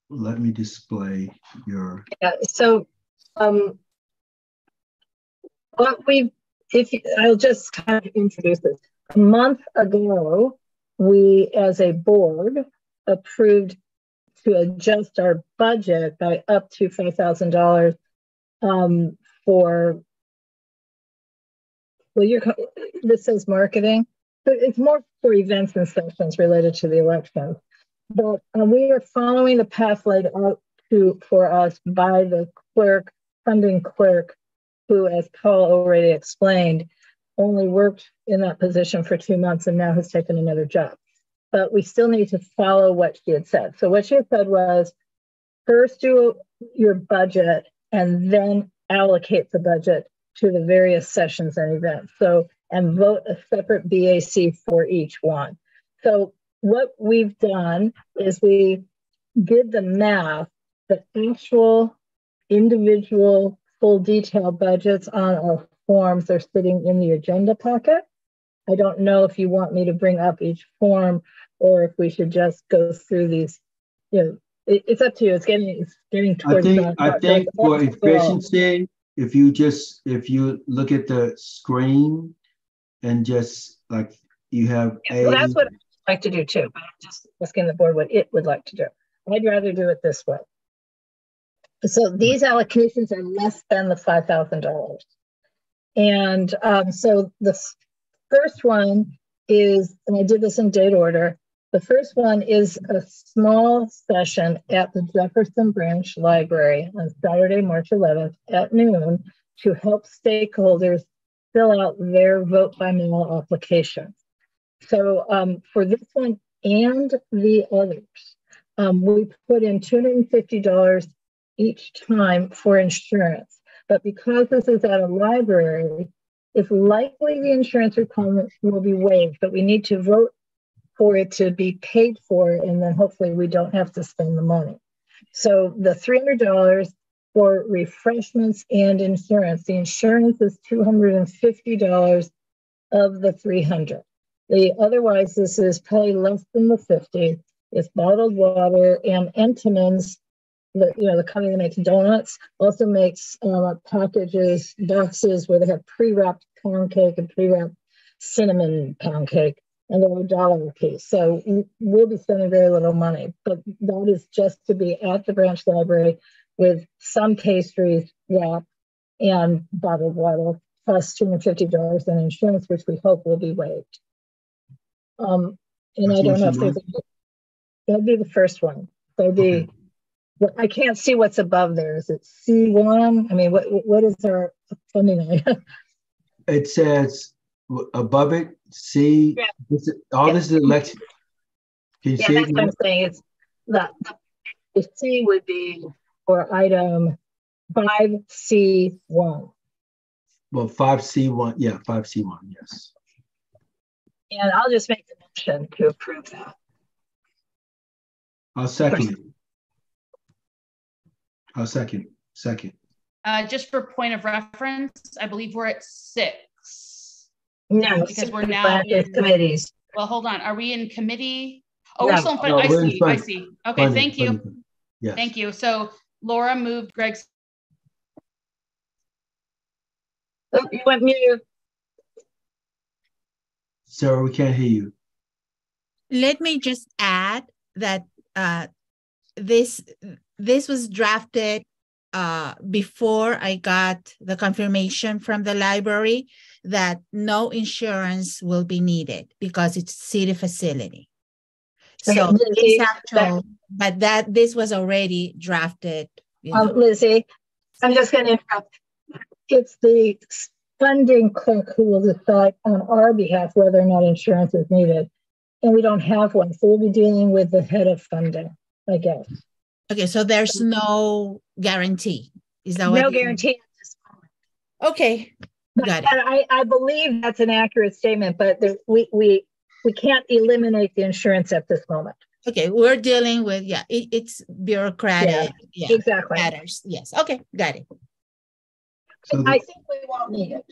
let me display your? Yeah, so what we, I'll just kind of introduce this. A month ago, we as a board approved to adjust our budget by up to $5,000 for, well, this says marketing, but it's more for events and sessions related to the election. But we are following the path laid out for us by the clerk, funding clerk, who, as Paul already explained, only worked in that position for 2 months and now has taken another job. But we still need to follow what she had said. So what she had said was, first do your budget and then allocate the budget to the various sessions and events. So, and vote a separate BAC for each one. So what we've done is we did the math, the actual individual full detail budgets on our forms are sitting in the agenda packet. I don't know if you want me to bring up each form or if we should just go through these. You know, it's up to you. It's getting towards that. I think for efficiency, if you look at the screen and just like you have well, that's what I'd like to do too, but I'm just asking the board what it would like to do. I'd rather do it this way. So these allocations are less than the $5,000. And so the first one is, and I did this in date order, the first one is a small session at the Jefferson Branch Library on Saturday, March 11th at noon to help stakeholders fill out their vote by mail application. So for this one and the others, we put in $250 each time for insurance. But because this is at a library, it's likely the insurance requirement will be waived, but we need to vote for it to be paid for, and then hopefully we don't have to spend the money. So the $300 for refreshments and insurance, the insurance is $250 of the $300. Otherwise, this is probably less than the $50. It's bottled water, and Entenmann's, the company that makes donuts, also makes packages, boxes where they have pre-wrapped pound cake and pre-wrapped cinnamon pound cake, and they're $1 a piece. So we'll be spending very little money, but that is just to be at the branch library with some pastries, wrap, and bottled water, plus $250 in insurance, which we hope will be waived. And I don't know if that'd be the first one. That'd be, I can't see what's above there. Is it C1? I mean, what is our funding item. It says above it, C, Yeah. all this is election. Can you Yeah, see that's it? what I'm saying. It's the C would be for item 5C1. Well, 5C1, yeah, 5C1, yes. And I'll just make the motion to approve that. I'll second it. I'll second. Just for point of reference, I believe we're at 6. No, because we're now in committees. Well, hold on. Are we in committee? Oh, No. we're still in No, we're in I fund. see. Okay, Funding, thank you. funding. Yes. Thank you. So Laura moved, Greg. Oh, you went mute. Sarah, we can't hear you. Let me just add that this was drafted before I got the confirmation from the library that no insurance will be needed because it's city facility. So Lizzie, this was already drafted. Lizzie, I'm just going to interrupt. It's the funding clerk who will decide on our behalf whether or not insurance is needed. And we don't have one. So we'll be dealing with the head of funding, I guess. Okay, so there's no guarantee. Is that no guarantee at this moment? Okay, got it. I believe that's an accurate statement, but we can't eliminate the insurance at this moment. Okay, we're dealing with it's bureaucratic. Yeah, exactly. Matters. Yes. Okay, got it. So I think we won't need it,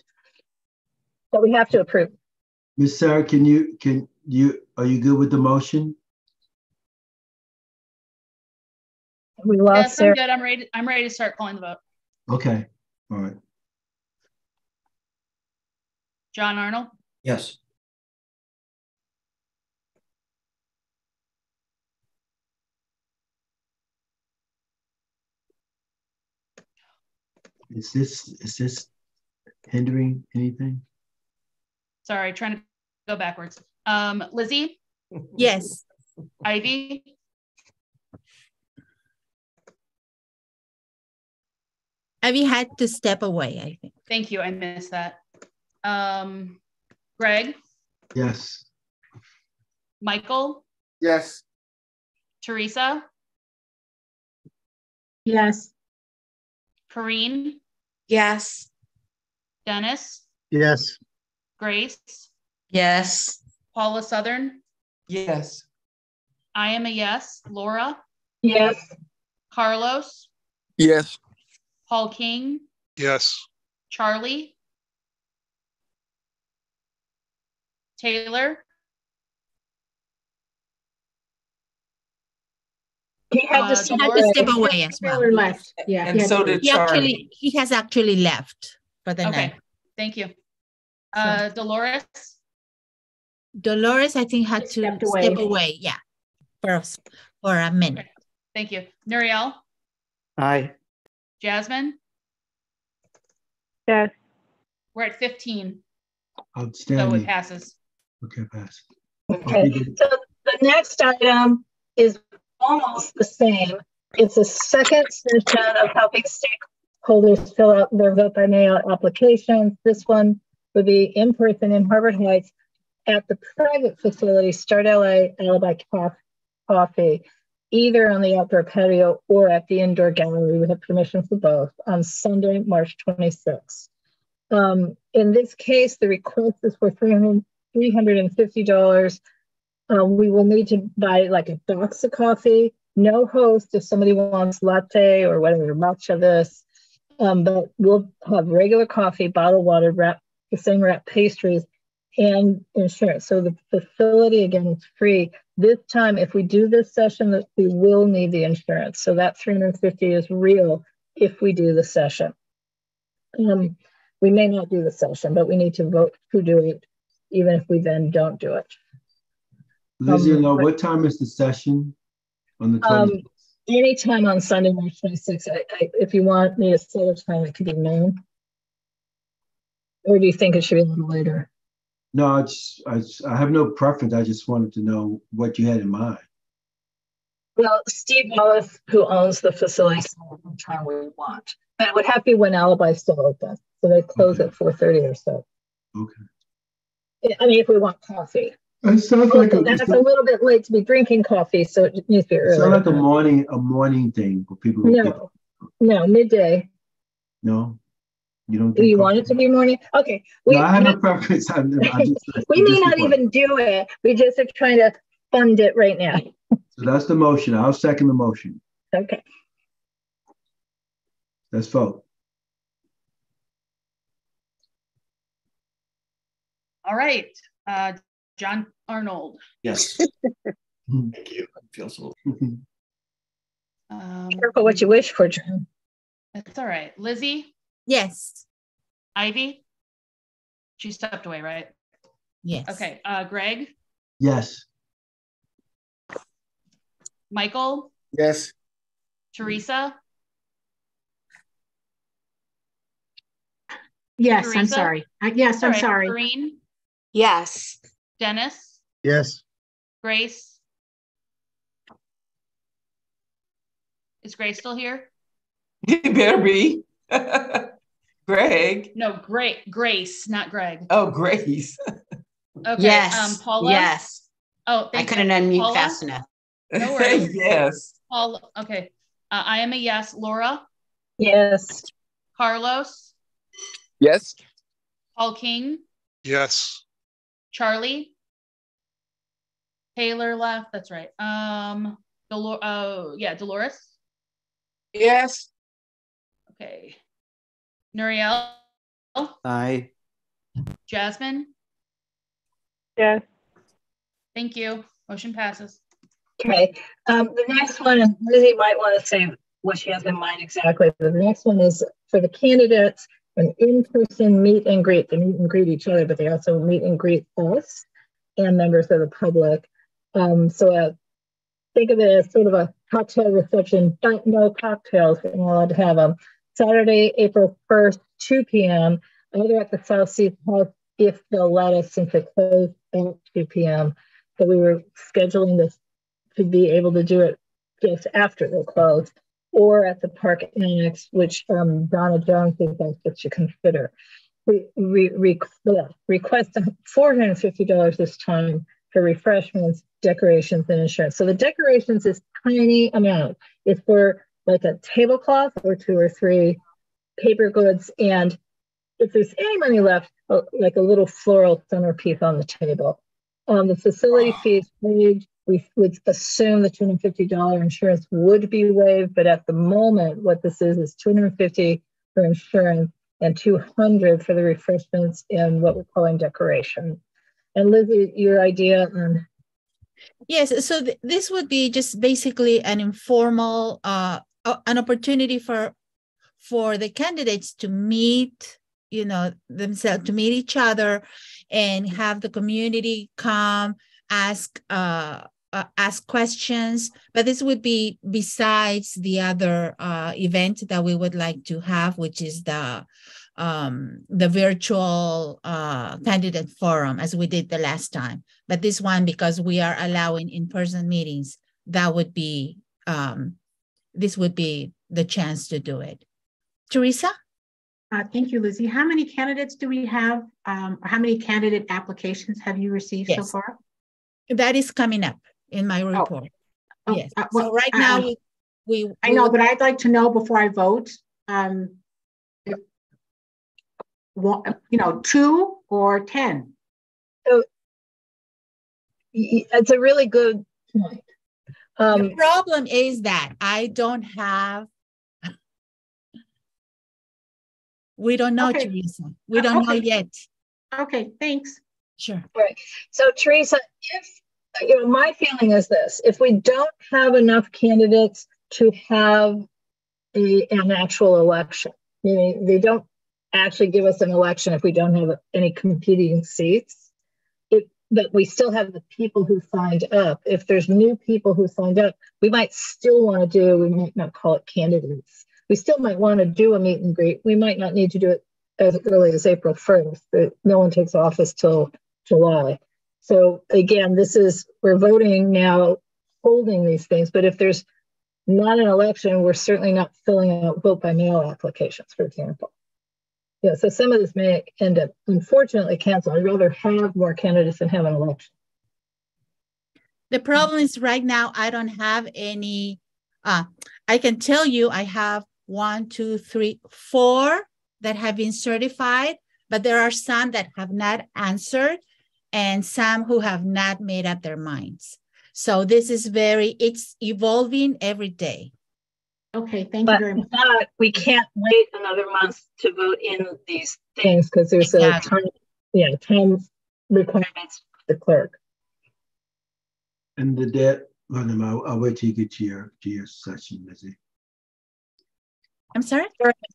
but we have to approve. Ms. Sarah, are you good with the motion? We lost Yes, Sarah. I'm good. I'm ready to start calling the vote. Okay. All right. John Arnold? Yes. Is this hindering anything? Sorry, trying to go backwards. Lizzie? Yes. Ivy? Ivy had to step away, I think. Thank you. I missed that. Greg? Yes. Michael? Yes. Teresa? Yes. Corrine? Yes. Dennis? Yes. Grace? Yes. Paula Southern? Yes. I am a yes. Laura? Yes. Carlos? Yes. Paul King? Yes. Charlie? Taylor? He had to step away as well. Taylor left. Yeah. And so did Charlie. He has actually left for the Okay. night. Thank you. Dolores? Dolores, I think, had to step away. Yeah. For a minute. Okay. Thank you. Nuriel? Aye. Jasmine? Yes. We're at 15. Outstanding. So it passes. Okay, pass. Okay. So the next item is almost the same. It's a second session of helping stakeholders fill out their vote by mail applications. This one would be in person in Harvard Heights at the private facility, Start LA Alibi Coffee, either on the outdoor patio or at the indoor gallery. We have permission for both on Sunday, March 26th. In this case, the request is for $350. We will need to buy like a box of coffee, no host if somebody wants latte or whatever, matcha this. But we'll have regular coffee, bottled water, the same wrap pastries, and insurance. So the facility, again, is free. This time, if we do this session, we will need the insurance. So that $350 is real if we do the session. We may not do the session, but we need to vote to do it, even if we then don't do it. Lizzie, what time is the session on the 20th? Anytime on Sunday, March 26th. If you want me to set a time, it could be noon. Or do you think it should be a little later? No, I have no preference. I just wanted to know what you had in mind. Well, Steve Wallace, who owns the facility, said what time we want. But it would have to be when Alibi is still open. So they close at 4:30 or so. Okay. I mean, if we want coffee. It sounds like that's a little bit late to be drinking coffee, so it needs to be early. It sounds like a morning thing for people who No, midday. No, you don't. Do you want it to be morning? Okay. No, I have a preference. We may not even do it. We just are trying to fund it right now. So that's the motion. I'll second the motion. Okay. Let's vote. All right. John Arnold. Yes. Thank you. I feel so. Careful what you wish for, John. That's all right. Lizzie? Yes. Ivy? She stepped away, right? Yes. Okay. Greg? Yes. Michael? Yes. Teresa? Yes, Teresa? I'm sorry. Yes, I'm sorry. Corrine? Yes. Dennis? Yes. Grace? Is Grace still here? You better be. Greg. No, Grace, not Greg. Oh, Grace. Okay. Yes. Paula? Yes. Oh, I thank couldn't you. unmute Paula? fast enough. No worries. Yes. Paula, okay. I am a yes. Laura? Yes. Carlos? Yes. Paul King? Yes. Charlie? Taylor left. That's right. Dolores? Yes. Okay. Nuriel? Aye. Jasmine? Yes. Thank you. Motion passes. Okay. The next one, and Lizzie might want to say what she has in mind exactly, but the next one is for the candidates, an in-person meet and greet. They meet and greet each other, but they also meet and greet us and members of the public. Think of it as sort of a cocktail reception, but no cocktails. We're not allowed to have them. Saturday, April 1st, 2 p.m., either at the South Sea House if they'll let us, since it closed at 2 p.m. So we were scheduling this to be able to do it just after they close, or at the Park Annex, which Donna Jones thinks that should consider. We request $450 this time for refreshments, decorations, and insurance. So the decorations is tiny amount. It's for like a tablecloth or 2 or 3 paper goods. And if there's any money left, like a little floral centerpiece on the table. The facility fees waived. We would assume the $250 insurance would be waived, but at the moment, what this is $250 for insurance and $200 for the refreshments and what we're calling decoration. And Lizzie, your idea on? Yes, so this would be just basically an informal, an opportunity for the candidates to meet, themselves, to meet each other, and have the community come ask questions. But this would be besides the other event that we would like to have, which is the virtual candidate forum, as we did the last time. But this one, because we are allowing in-person meetings, that would be this would be the chance to do it. Teresa? Thank you, Lizzie. How many candidates do we have? Or how many candidate applications have you received so far? That is coming up in my report. Yes. Well, so right now we I know, but I'd like to know before I vote. 2 or 10. So it's a really good point. The problem is that I don't have. We don't know, Okay. Teresa. We don't know yet. Okay, thanks. Sure. All right. So Teresa, if my feeling is this: if we don't have enough candidates to have an actual election, meaning they don't actually give us an election if we don't have any competing seats, but we still have the people who signed up. If there's new people who signed up, we might still want to we might not call it candidates. We still might want to do a meet and greet. We might not need to do it as early as April 1st, but no one takes office till July. So again, we're voting now, holding these things, but if there's not an election, we're certainly not filling out vote by mail applications, for example. Yeah, so some of this may end up, unfortunately, canceled. I'd rather have more candidates than have an election. The problem is right now, I don't have any, I can tell you I have 1, 2, 3, 4 that have been certified, but there are some that have not answered and some who have not made up their minds. So this is it's evolving every day. Okay, thank you very much. But we can't wait another month to vote in these things because there's a time requirements for the clerk. And the debt, I'll wait till you get to your session, Lizzie. I'm sorry?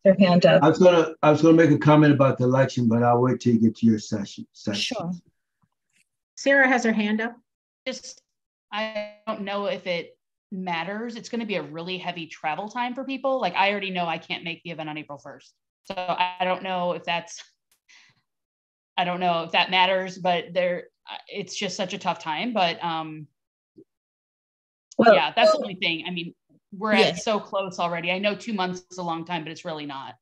Their hand up. I was gonna make a comment about the election, but I'll wait till you get to your session. Sure. Sarah has her hand up. I don't know if it matters. It's going to be a really heavy travel time for people. Like I already know I can't make the event on April 1st. So I don't know if that matters, but it's just such a tough time. But yeah, that's the only thing. I mean, we're at so close already. I know 2 months is a long time, but it's really not.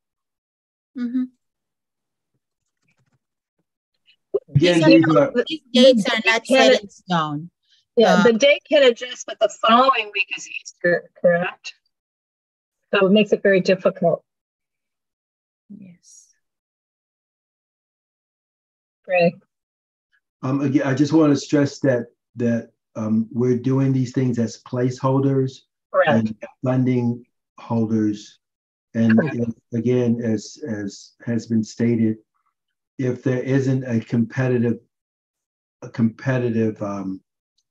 Mm-hmm. Again, these dates are not set in stone. Yeah, the date can adjust, but the following week is Easter, correct? So it makes it very difficult. Yes. Greg. Again, I just want to stress that we're doing these things as placeholders and funding holders. And again, as has been stated, if there isn't a competitive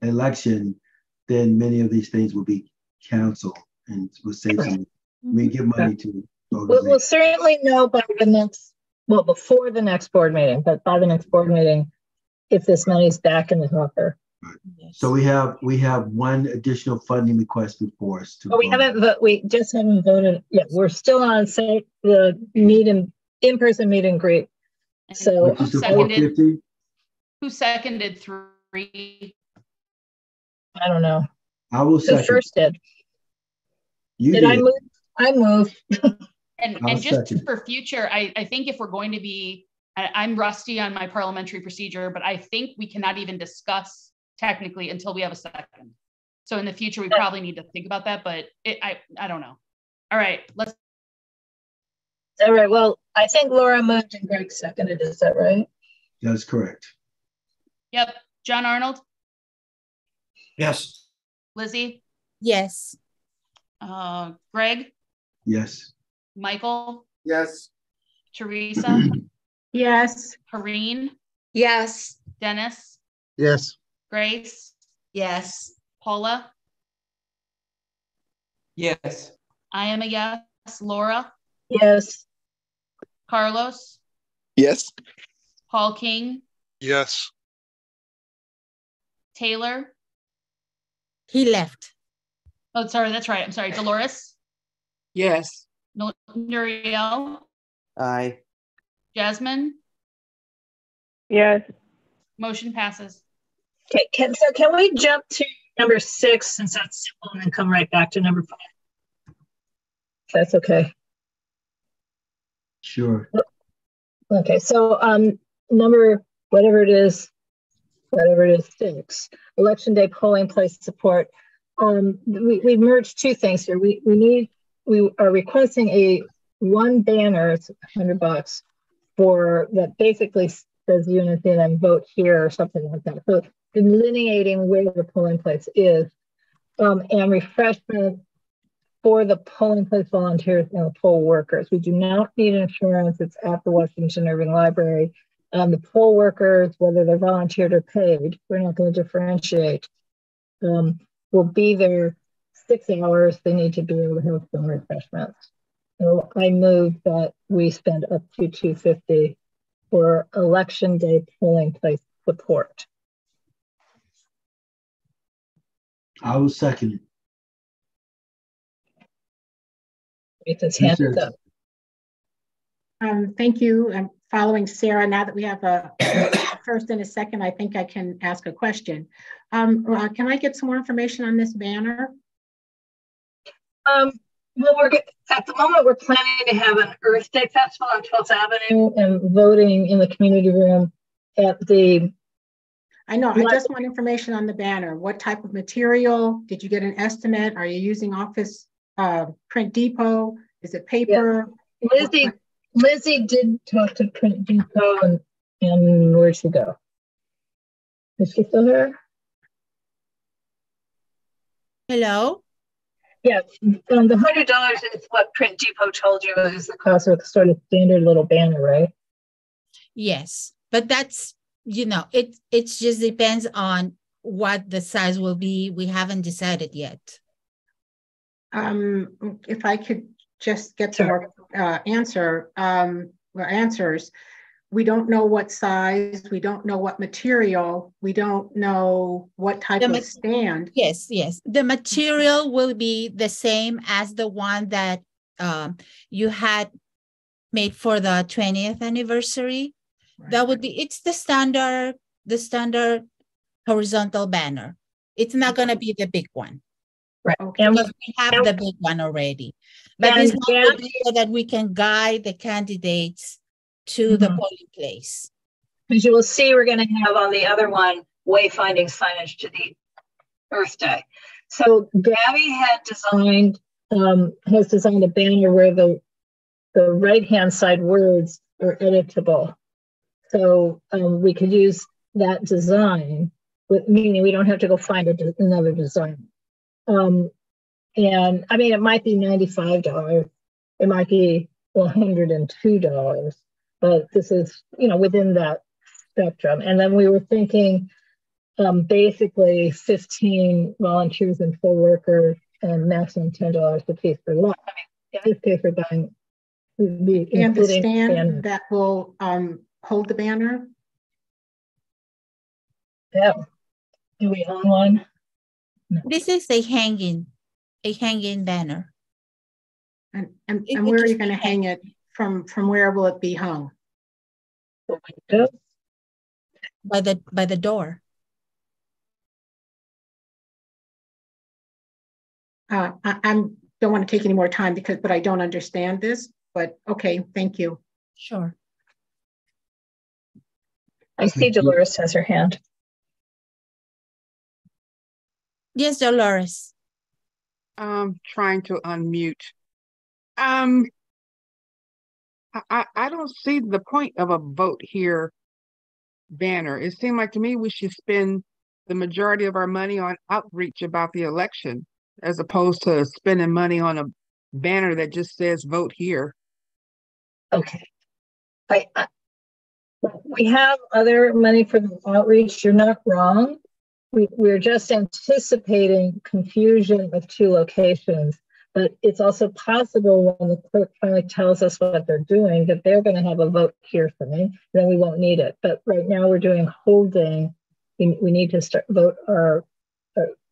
election, then many of these things will be canceled and we'll save some. We give money to. We'll certainly know by the next, before the next board meeting, but by the next board meeting, if this money's back in the hopper. Yes. So we have one additional funding request before us. We just haven't voted. Yeah, we're still on the in-person meet and greet. So who seconded 3? I don't know. I will second. Who first did? You did. I move? I move. and just for future, I think if we're going to be, I'm rusty on my parliamentary procedure, but I think we cannot even discuss technically until we have a second. So in the future, we probably need to think about that, but I don't know. All right, let's. All right, well, I think Laura moved and Greg seconded, is that right? That's correct. Yep. John Arnold? Yes. Lizzie? Yes. Greg? Yes. Michael? Yes. Teresa? Yes. Karine? Yes. Dennis? Yes. Grace? Yes. Paula? Yes. I am a yes. Laura? Yes. Carlos? Yes. Paul King? Yes. Taylor? He left. Oh, sorry, that's right. I'm sorry. Dolores? Yes. Nuriel? Aye. Jasmine? Yes. Motion passes. Okay, can we jump to number 6 since that's simple and then come right back to number 5? That's okay. Sure. Okay, so number whatever it is 6, election day polling place support. We merged 2 things here. We are requesting one banner, it's $100 for that basically says Unnc and then vote here or something like that. So delineating where the polling place is, and refreshment for the polling place volunteers and the poll workers. We do not need insurance. It's at the Washington Irving Library. The poll workers, whether they're volunteered or paid, we're not going to differentiate, will be there 6 hours. They need to be able to have some refreshments. So I move that we spend up to $250 for election day polling place support. I will second it. Ethan's hand is up. Thank you. I'm following Sarah. Now that we have a first and a second, I think I can ask a question. Can I get some more information on this banner? Well, at the moment, we're planning to have an Earth Day Festival on 12th Avenue and voting in the community room at the. I know, I just want information on the banner. What type of material? Did you get an estimate? Are you using Office Print Depot? Is it paper? Yeah. Lizzie did talk to Print Depot and where'd she go? Is she still here? Hello? Yeah, the $100 is what Print Depot told you is the cost of sort of standard little banner, right? Yes, but that's, it just depends on what the size will be. We haven't decided yet. If I could just get some more answers. We don't know what size, we don't know what material, we don't know what type of stand. Yes. The material will be the same as the one that you had made for the 20th anniversary. Right. That would be, it's the standard horizontal banner. It's not going to be the big one. Right. Because we have the big one already. But this one will be so that we can guide the candidates to the polling place. As you will see, we're going to have on the other one wayfinding signage to the Earth Day. So Gabby has designed a banner where the right-hand side words are editable. So we could use that design, meaning we don't have to go find another design. And I mean, it might be $95, it might be $102, but this is, within that spectrum. And then we were thinking basically 15 volunteers and full workers and maximum $10 a piece per lot. I mean, in this case, we're buying and the stand that will hold the banner. Yeah. Do we own one? No. This is a hanging banner. And where are you going to hang it? From where will it be hung? By the door. I don't want to take any more time but I don't understand this. But okay, thank you. Sure. I see Dolores has her hand. Yes, Dolores. I'm trying to unmute. I don't see the point of a vote here banner. It seemed like to me we should spend the majority of our money on outreach about the election as opposed to spending money on a banner that just says vote here. Okay. We have other money for the outreach. You're not wrong. We're just anticipating confusion of two locations. But it's also possible when the clerk finally tells us what they're doing that they're going to have a vote here for me, then we won't need it. But right now we're doing holding. We need to start vote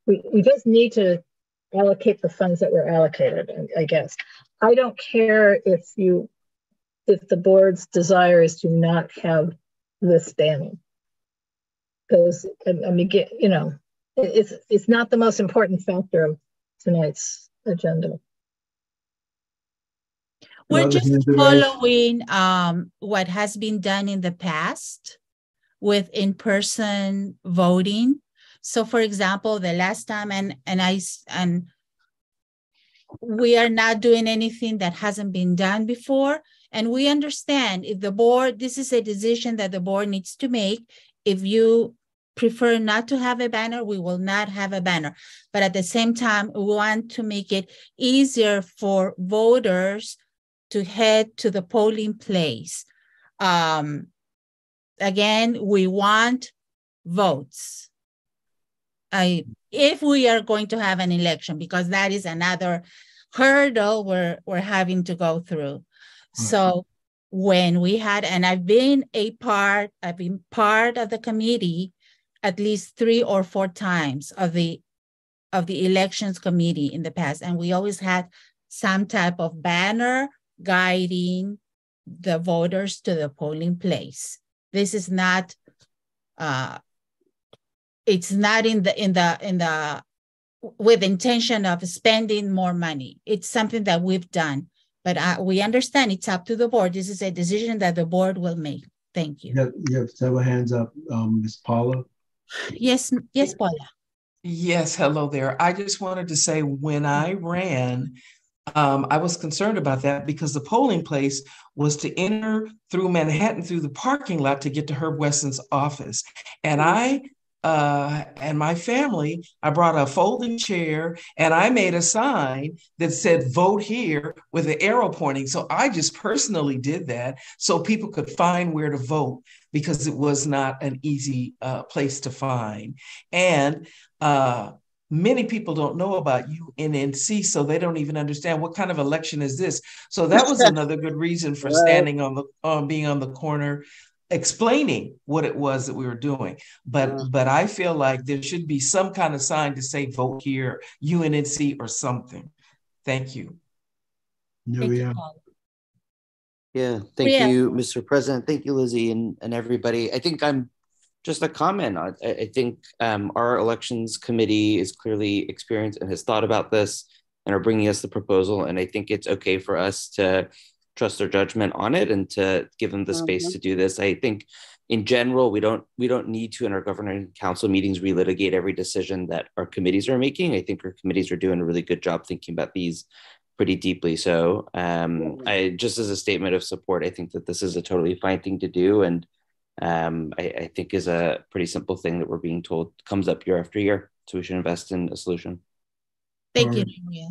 we just need to allocate the funds that were allocated, I guess. I don't care if the board's desire is to not have this banning. Because I mean, it's not the most important factor of tonight's agenda. We're just following what has been done in the past with in-person voting. So, for example, the last time, and we are not doing anything that hasn't been done before. And we understand if the board, this is a decision that the board needs to make. If you prefer not to have a banner, we will not have a banner. But at the same time, we want to make it easier for voters to head to the polling place. Again, we want votes. If we are going to have an election, because that is another hurdle we're having to go through. So when we had, and I've been part of the committee at least 3 or 4 times of the elections committee in the past. And we always had some type of banner guiding the voters to the polling place. This is not, it's not in the with intention of spending more money. It's something that we've done, but we understand it's up to the board. This is a decision that the board will make. Thank you. You have several hands up, Ms. Paula. Yes, Paula. Yes, hello there. I just wanted to say when I ran, I was concerned about that because the polling place was to enter through Manhattan through the parking lot to get to Herb Wesson's office. And I and my family, I brought a folding chair and I made a sign that said vote here with an arrow pointing. So I just personally did that so people could find where to vote because it was not an easy place to find. And many people don't know about UNNC, so they don't even understand what kind of election is this. So that was another good reason for standing on the being on the corner, explaining what it was that we were doing. But I feel like there should be some kind of sign to say vote here, UNNC or something. Thank you. Yeah, thank you, Mr. President. Thank you, Lizzie, and everybody. I think I'm just a comment on, I think our elections committee is clearly experienced and has thought about this and are bringing us the proposal. And I think it's okay for us to trust their judgment on it and to give them the space to do this. I think in general, we don't need to in our governing council meetings relitigate every decision that our committees are making. I think our committees are doing a really good job thinking about these pretty deeply. So I just as a statement of support, I think that this is a totally fine thing to do. And I think is a pretty simple thing that we're being told comes up year after year. So we should invest in a solution. Thank you, Maria.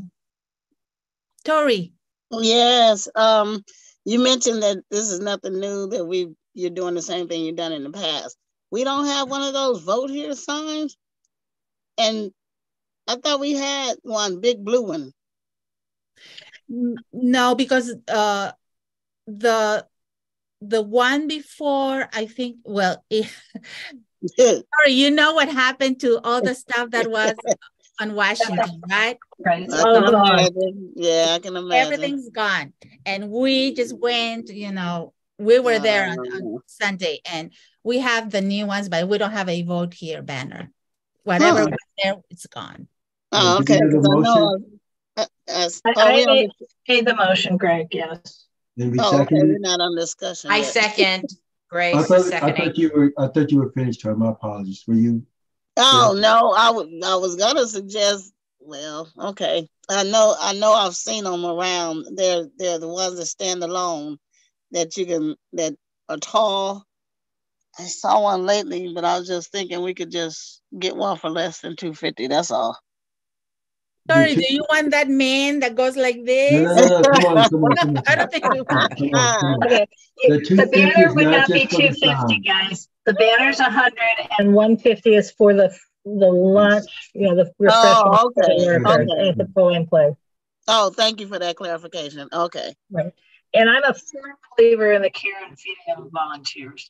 Tori. Yes. You mentioned that this is nothing new, that you're doing the same thing you've done in the past. We don't have one of those vote here signs. And I thought we had one big blue one. No, because the one before, I think, well, sorry, you know what happened to all the stuff that was on Washington, right? Right. Yeah, I can imagine. Everything's gone. And we just went, we were there on Sunday and we have the new ones, but we don't have a vote here banner. Whatever was there, it's gone. Oh, okay. I made the motion, Greg, yes. Okay, we're not on discussion. I yet. second. Grace I is seconding. thought you were finished, Charlie. My apologies. Were you? Oh no, I was gonna suggest. Well, okay. I know. I've seen them around. They're the ones that stand alone, that are tall. I saw one lately, but I was just thinking we could just get one for less than $250. That's all. Sorry, do you want that man that goes like this? No. Come on. I don't think we want Come on. Okay. The banner would not be $250, guys. The banner's $100 and $150 is for the lunch, the refreshments at the polling place. Oh, thank you for that clarification. Okay. Right. And I'm a firm believer in the care and feeding of volunteers.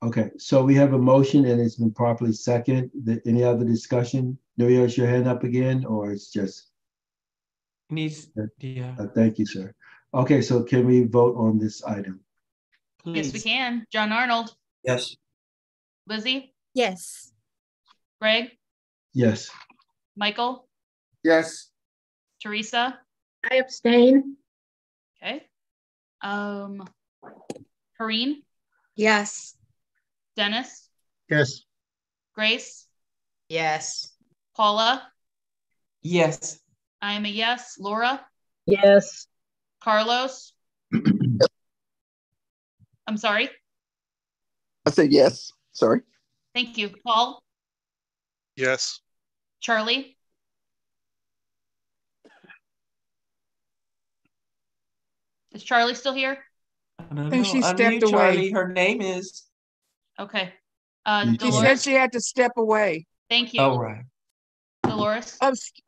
Okay, so we have a motion and it's been properly seconded. Any other discussion? Nuria, is your hand up again, or it's just? Yeah. Thank you, sir. Okay, so can we vote on this item? Please. Yes, we can. John Arnold. Yes. Lizzie. Yes. Greg. Yes. Michael. Yes. Teresa. I abstain. Okay. Karine. Yes. Dennis. Yes. Grace. Yes. Paula. Yes. I am a yes. Laura. Yes. Carlos. I'm sorry. I said yes. Sorry. Thank you. Paul. Yes. Charlie. Is Charlie still here? I think she stepped away. Charlie, her name is. Okay. She Dolores. said she had to step away. Thank you. Oh, right. Dolores.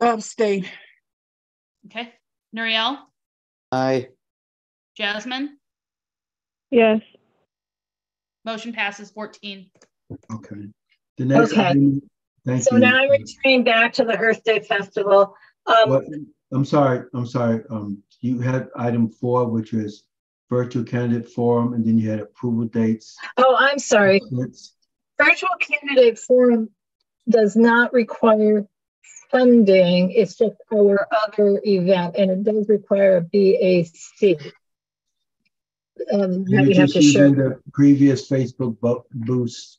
Abstain. Okay. Nuriel. Aye. Jasmine. Yes. Motion passes 14. Okay. The next item, thank you. So now I'm returning back to the Earth Day Festival. I'm sorry. You had item 4, which was virtual candidate forum, and then you had approval dates. Oh, I'm sorry. Virtual candidate forum does not require funding. It's just our other event, and it does require a BAC that You're we have just to show. using the previous Facebook boost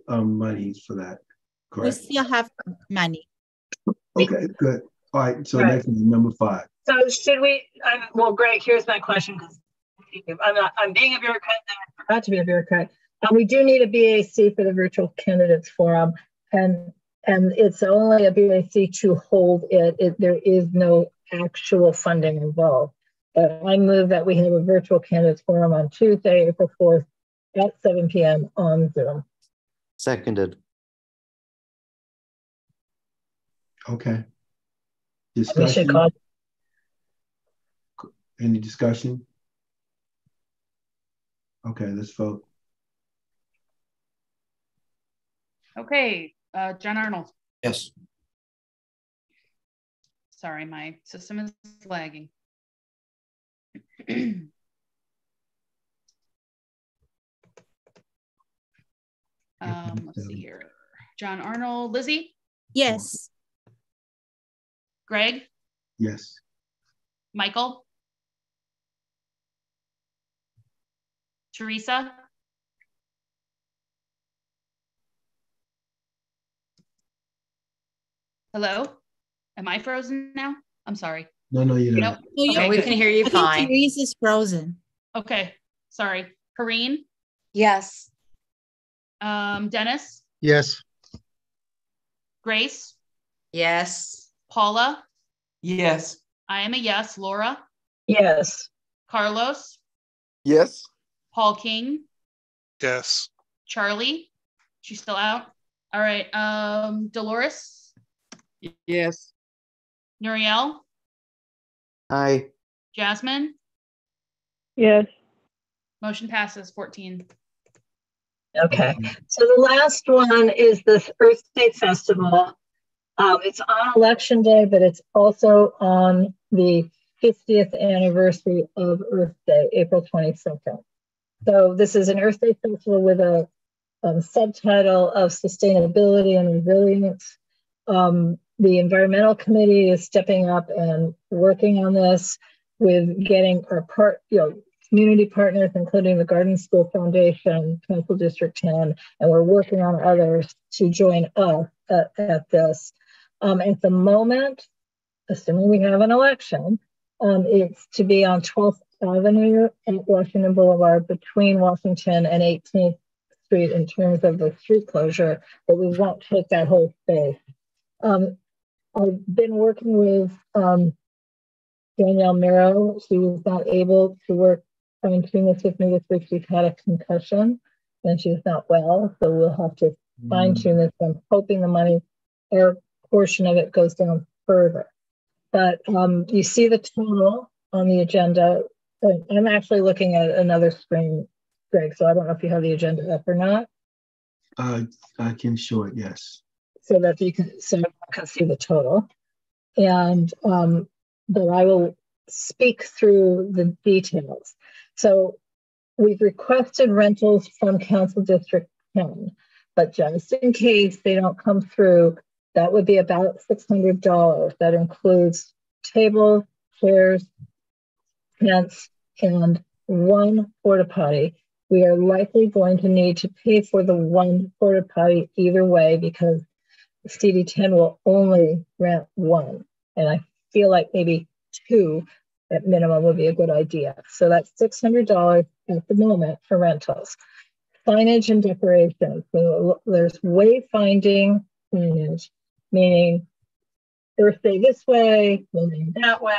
monies for that, We correct? still have money. Okay, good. All right, so Right. next is number 5. So should we, well, Greg, here's my question, because I'm being a bureaucrat, and I forgot to be a bureaucrat. We do need a BAC for the virtual candidates forum, and it's only a BAC to hold it. There is no actual funding involved. But I move that we have a virtual candidates forum on Tuesday, April 4th at 7 p.m. on Zoom. Seconded. Okay. We should Discussion? call. Any discussion? Okay, let's vote. Okay, John Arnold. Yes. Sorry, my system is lagging. Let's see here. John Arnold, Lizzie? Yes. Greg? Yes. Michael? Teresa? Hello? Am I frozen now? I'm sorry. No, you're not. Okay, we can hear you fine. Teresa's frozen. Okay, sorry. Kareen? Yes. Dennis? Yes. Grace? Yes. Paula? Yes. I am a yes. Laura? Yes. Carlos? Yes. Paul King? Yes. Charlie? She's still out. All right. Dolores? Yes. Nuriel? Aye. Jasmine? Yes. Motion passes 14. Okay. So the last one is this Earth Day Festival. It's on Election Day, but it's also on the 50th anniversary of Earth Day, April 22nd. So this is an Earth Day Festival with a subtitle of sustainability and resilience. The environmental committee is stepping up and working on this with getting our community partners, including the Garden School Foundation, Council District 10, and we're working on others to join us at this. At the moment, assuming we have an election, it's to be on 12th Avenue and Washington Boulevard between Washington and 18th Street in terms of the street closure, but we won't take that whole space. I've been working with Danielle Miro. She was not able to work fine-tune this with me this week. She's had a concussion and she's not well, so we'll have to fine-tune this. I'm hoping the money, or portion of it, goes down further. But you see the total on the agenda. I'm actually looking at another screen, Greg, so I don't know if you have the agenda up or not. I can show it, yes. So that you can, so everyone can see the total. And but I will speak through the details. So we've requested rentals from Council District 10, but just in case they don't come through, that would be about $600. That includes tables, chairs, tents, and one porta potty. We are likely going to need to pay for the one porta potty either way because CD10 will only rent one. And I feel like maybe two at minimum would be a good idea. So that's $600 at the moment for rentals. Signage and decoration. So there's wayfinding signage, meaning Earth Day this way, moving that way,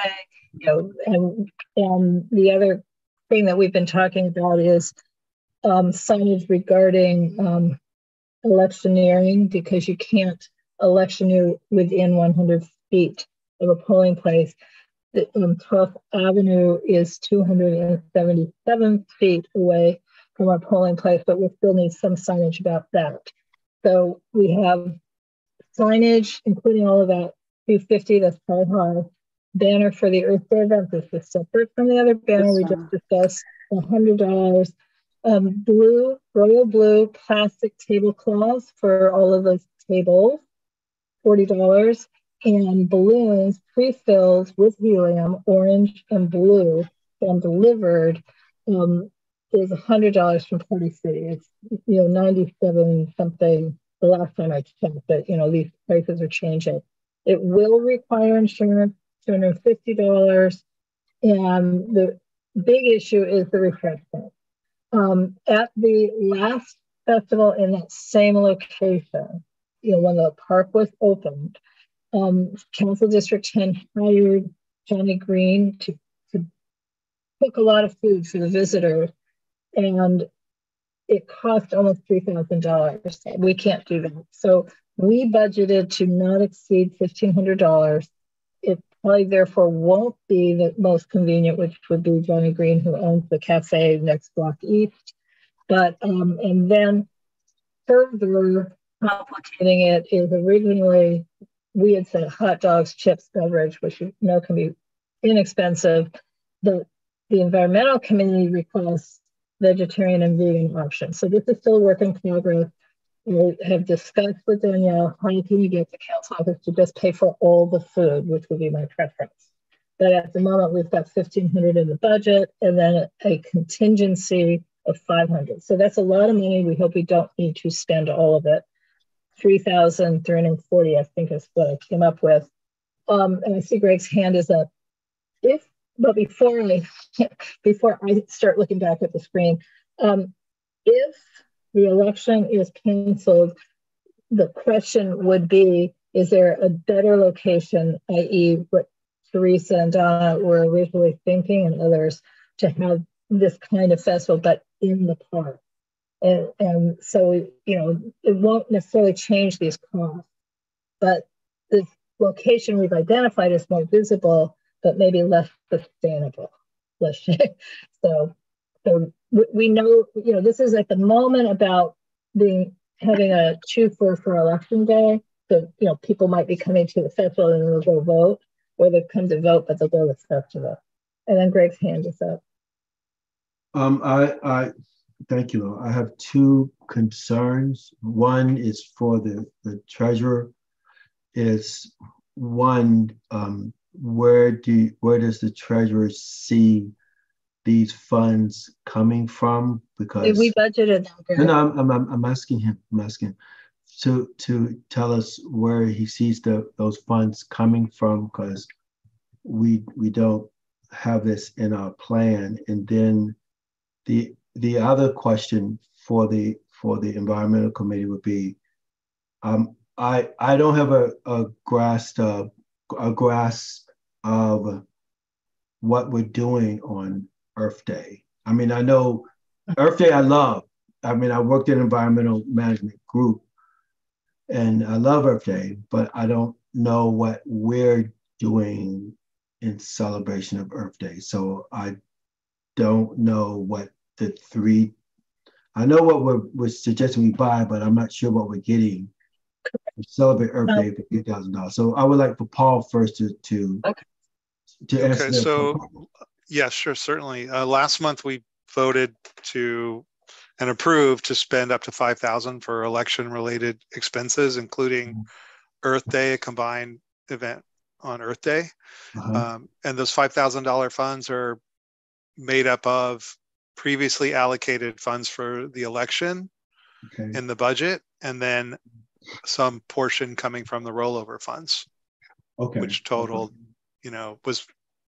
and the other thing that we've been talking about is signage regarding electioneering, because you can't electioneer within 100 feet of a polling place. The 12th Avenue is 277 feet away from our polling place, but we still need some signage about that. So we have signage, including all of that, 250, that's probably high. Banner for the Earth Day event, this is separate from the other banner we just discussed, $100. Royal blue plastic tablecloths for all of those tables, $40. and balloons pre-filled with helium, orange and blue, and delivered is $100 from Party City. It's 97 something the last time I checked, but these prices are changing. It will require insurance, $250, and the big issue is the refreshment. At the last festival in that same location, when the park was opened, Council District 10 hired Johnny Green to cook a lot of food for the visitors, and it cost almost $3,000. We can't do that. So we budgeted to not exceed $1,500. It probably therefore won't be the most convenient, which would be Johnny Green, who owns the cafe next block east. But and then further complicating it is originally we had said hot dogs, chips, beverage, which can be inexpensive. The environmental committee requests vegetarian and vegan options. So this is still a work in progress. We have discussed with Danielle how can you get the council office to just pay for all the food, which would be my preference. But at the moment, we've got $1,500 in the budget and then a contingency of $500. So that's a lot of money. We hope we don't need to spend all of it. $3,340, I think, is what I came up with. And I see Greg's hand is up. But before I start looking back at the screen, if the election is canceled, the question would be, is there a better location, i.e. what Teresa and Donna were originally thinking and others, to have this kind of festival, but in the park? And so, it won't necessarily change these costs, but the location we've identified is more visible, but maybe less sustainable. So we know, this is at the moment about having a choose for election day. So, people might be coming to the festival and they'll go vote, or they'll come to vote, but they'll go to the festival. And then Greg's hand is up. I thank you, Laura. I have two concerns. One is for the treasurer. Is one, where does the treasurer see these funds coming from? Because we budgeted them. Greg. No, I'm asking him. I'm asking him to tell us where he sees those funds coming from, because we don't have this in our plan. And then the other question for the environmental committee would be, I don't have a grasp of what we're doing on Earth Day. I mean, I know Earth Day I love. I mean, I worked in environmental management group and I love Earth Day, but I don't know what we're doing in celebration of Earth Day. So I don't know what I know what we're suggesting we buy, but I'm not sure what we're getting to celebrate Earth Day for $3,000. So I would like for Paul first to answer. Okay, so yeah, sure, certainly. Last month we voted to and approved to spend up to $5,000 for election-related expenses, including Earth Day, a combined event on Earth Day. And those $5,000 funds are made up of previously allocated funds for the election in the budget, and then some portion coming from the rollover funds, which totaled, was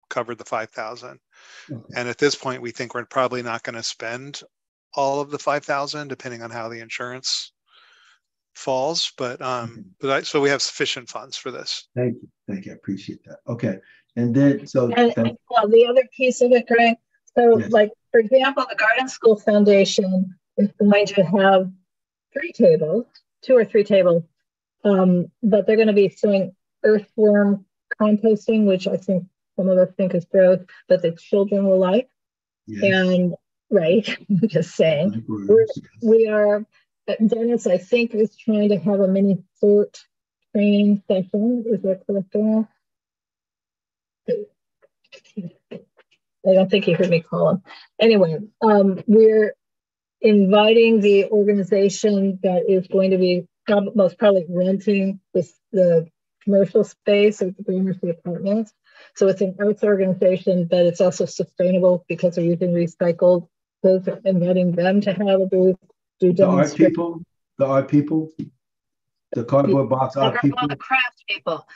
covered the 5,000. And at this point, we think we're probably not going to spend all of the 5,000, depending on how the insurance falls. But so we have sufficient funds for this. Thank you. I appreciate that. Okay, and then the other piece of it, Greg. So, like for example, the Garden School Foundation is going to have 2 or 3 tables, but they're going to be doing earthworm composting, which I think some of us think is gross, but the children will like. And I'm just saying, we are. Dennis, I think, is trying to have a mini fort training session. Is that correct? I don't think he heard me call him. Anyway, we're inviting the organization that is going to be most probably renting the commercial space at the Gramercy Apartments. So it's an arts organization, but it's also sustainable because they're using recycled goods and letting them to have a booth, do demonstrations. The art people, the cardboard box art people. The craft people.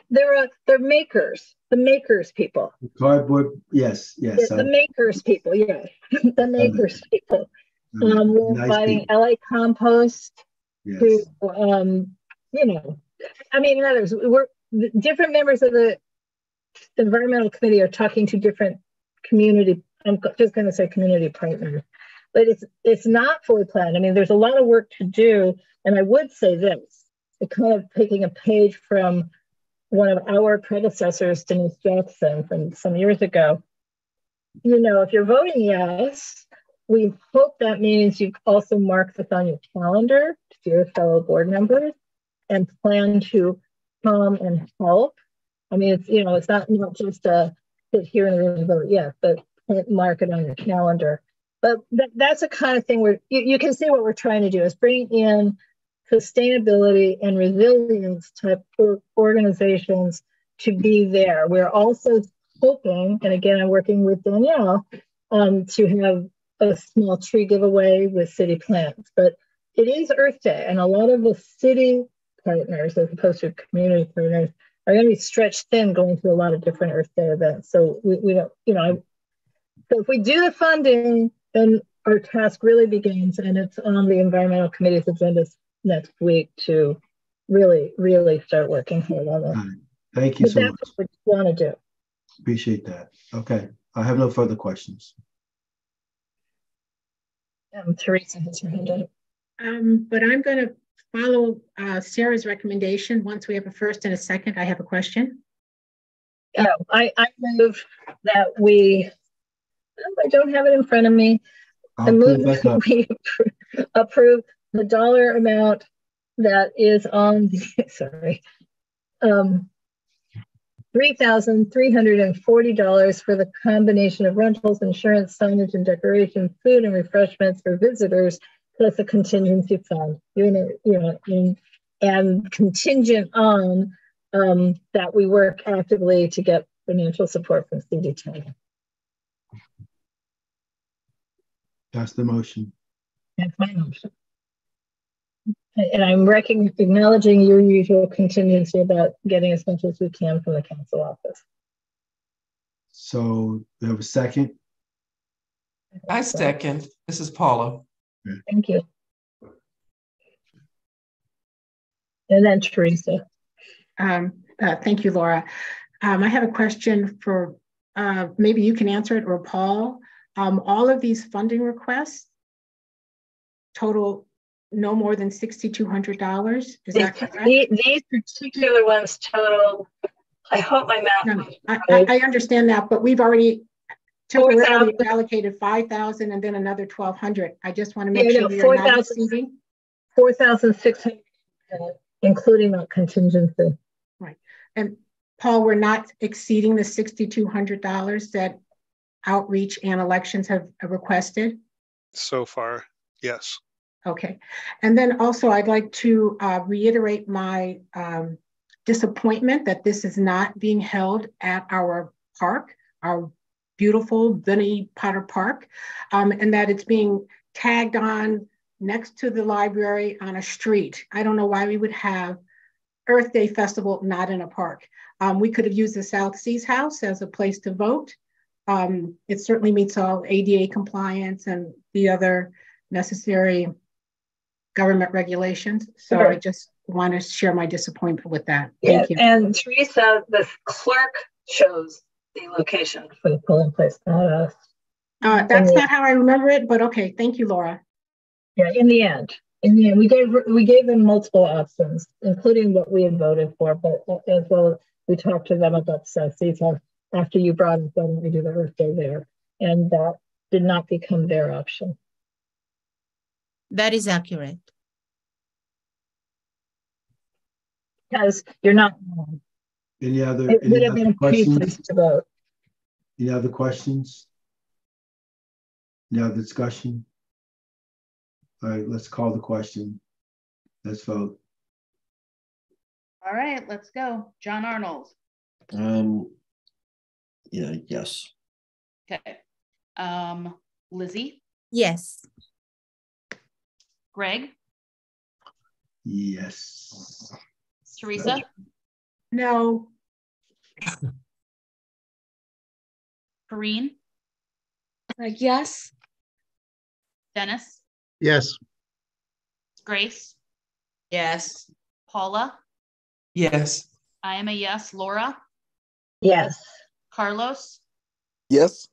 They're makers. The makers people. The cardboard, yes. The makers people, yes. The makers people. We're Nice inviting people. LA Compost to, in others, different members of the environmental committee are talking to different community, I'm just going to say community partners, but it's not fully planned. I mean, there's a lot of work to do. And I would say this, kind of taking a page from one of our predecessors, Denise Jackson, from some years ago. If you're voting yes, we hope that means you also mark this on your calendar to your fellow board members and plan to come and help. I mean, it's not just a sit here and really vote yes, but mark it on your calendar. But that's the kind of thing where you can see what we're trying to do is bring in sustainability and resilience type organizations to be there. We're also hoping, and again, I'm working with Danielle, to have a small tree giveaway with city plants. But it is Earth Day, and a lot of the city partners, as opposed to community partners, are going to be stretched thin going to a lot of different Earth Day events. So we don't, so if we do the funding, then our task really begins, and it's on the environmental committee's agenda next week to really, really start working hard on it. Thank you so much. That's what we want to do. Appreciate that. Okay, I have no further questions. Teresa has her hand up. But I'm going to follow Sarah's recommendation. Once we have a first and a second, I have a question. I move that I don't have it in front of me. I move that we approve the dollar amount that is on the, $3,340 for the combination of rentals, insurance, signage, and decoration, food and refreshments for visitors, plus a contingency fund. And contingent on that we work actively to get financial support from CD10. That's the motion. That's my motion. And I'm acknowledging your usual contingency about getting as much as we can from the council office. So we have a second. I second. This is Paula. Thank you. And then Teresa. Thank you, Laura. I have a question for, maybe you can answer it, or Paul. All of these funding requests total no more than $6,200. Is that correct? These particular ones total, I hope my math. I understand that, but we've already temporarily allocated 5,000 and then another 1,200. I just want to make sure we're not exceeding. 4,600, including that contingency. Right. And Paul, we're not exceeding the $6,200 that outreach and elections have requested? So far, yes. Okay. And then also I'd like to reiterate my disappointment that this is not being held at our park, our beautiful Vinnie Potter Park, and that it's being tagged on next to the library on a street. I don't know why we would have Earth Day Festival not in a park. We could have used the South Seas House as a place to vote. It certainly meets all ADA compliance and the other necessary government regulations. So I just want to share my disappointment with that. Thank you. And Teresa, the clerk chose the location for the polling place, not us. That's not how I remember it, but okay. Thank you, Laura. Yeah, in the end, we gave them multiple options, including what we had voted for, but as well, we talked to them about South Seas House after you brought us, why don't we do the Earth Day there? And that did not become their option. That is accurate. Because you're not wrong. Any other questions? Any other questions? Any other discussion? All right, let's call the question. Let's vote. All right, let's go. John Arnold. Yeah, yes. Okay. Lizzie. Yes. Greg. Yes. Teresa. No. Corrine. Yes. Dennis. Yes. Grace. Yes. Paula. Yes. I am a yes. Laura. Yes. Carlos. Yes.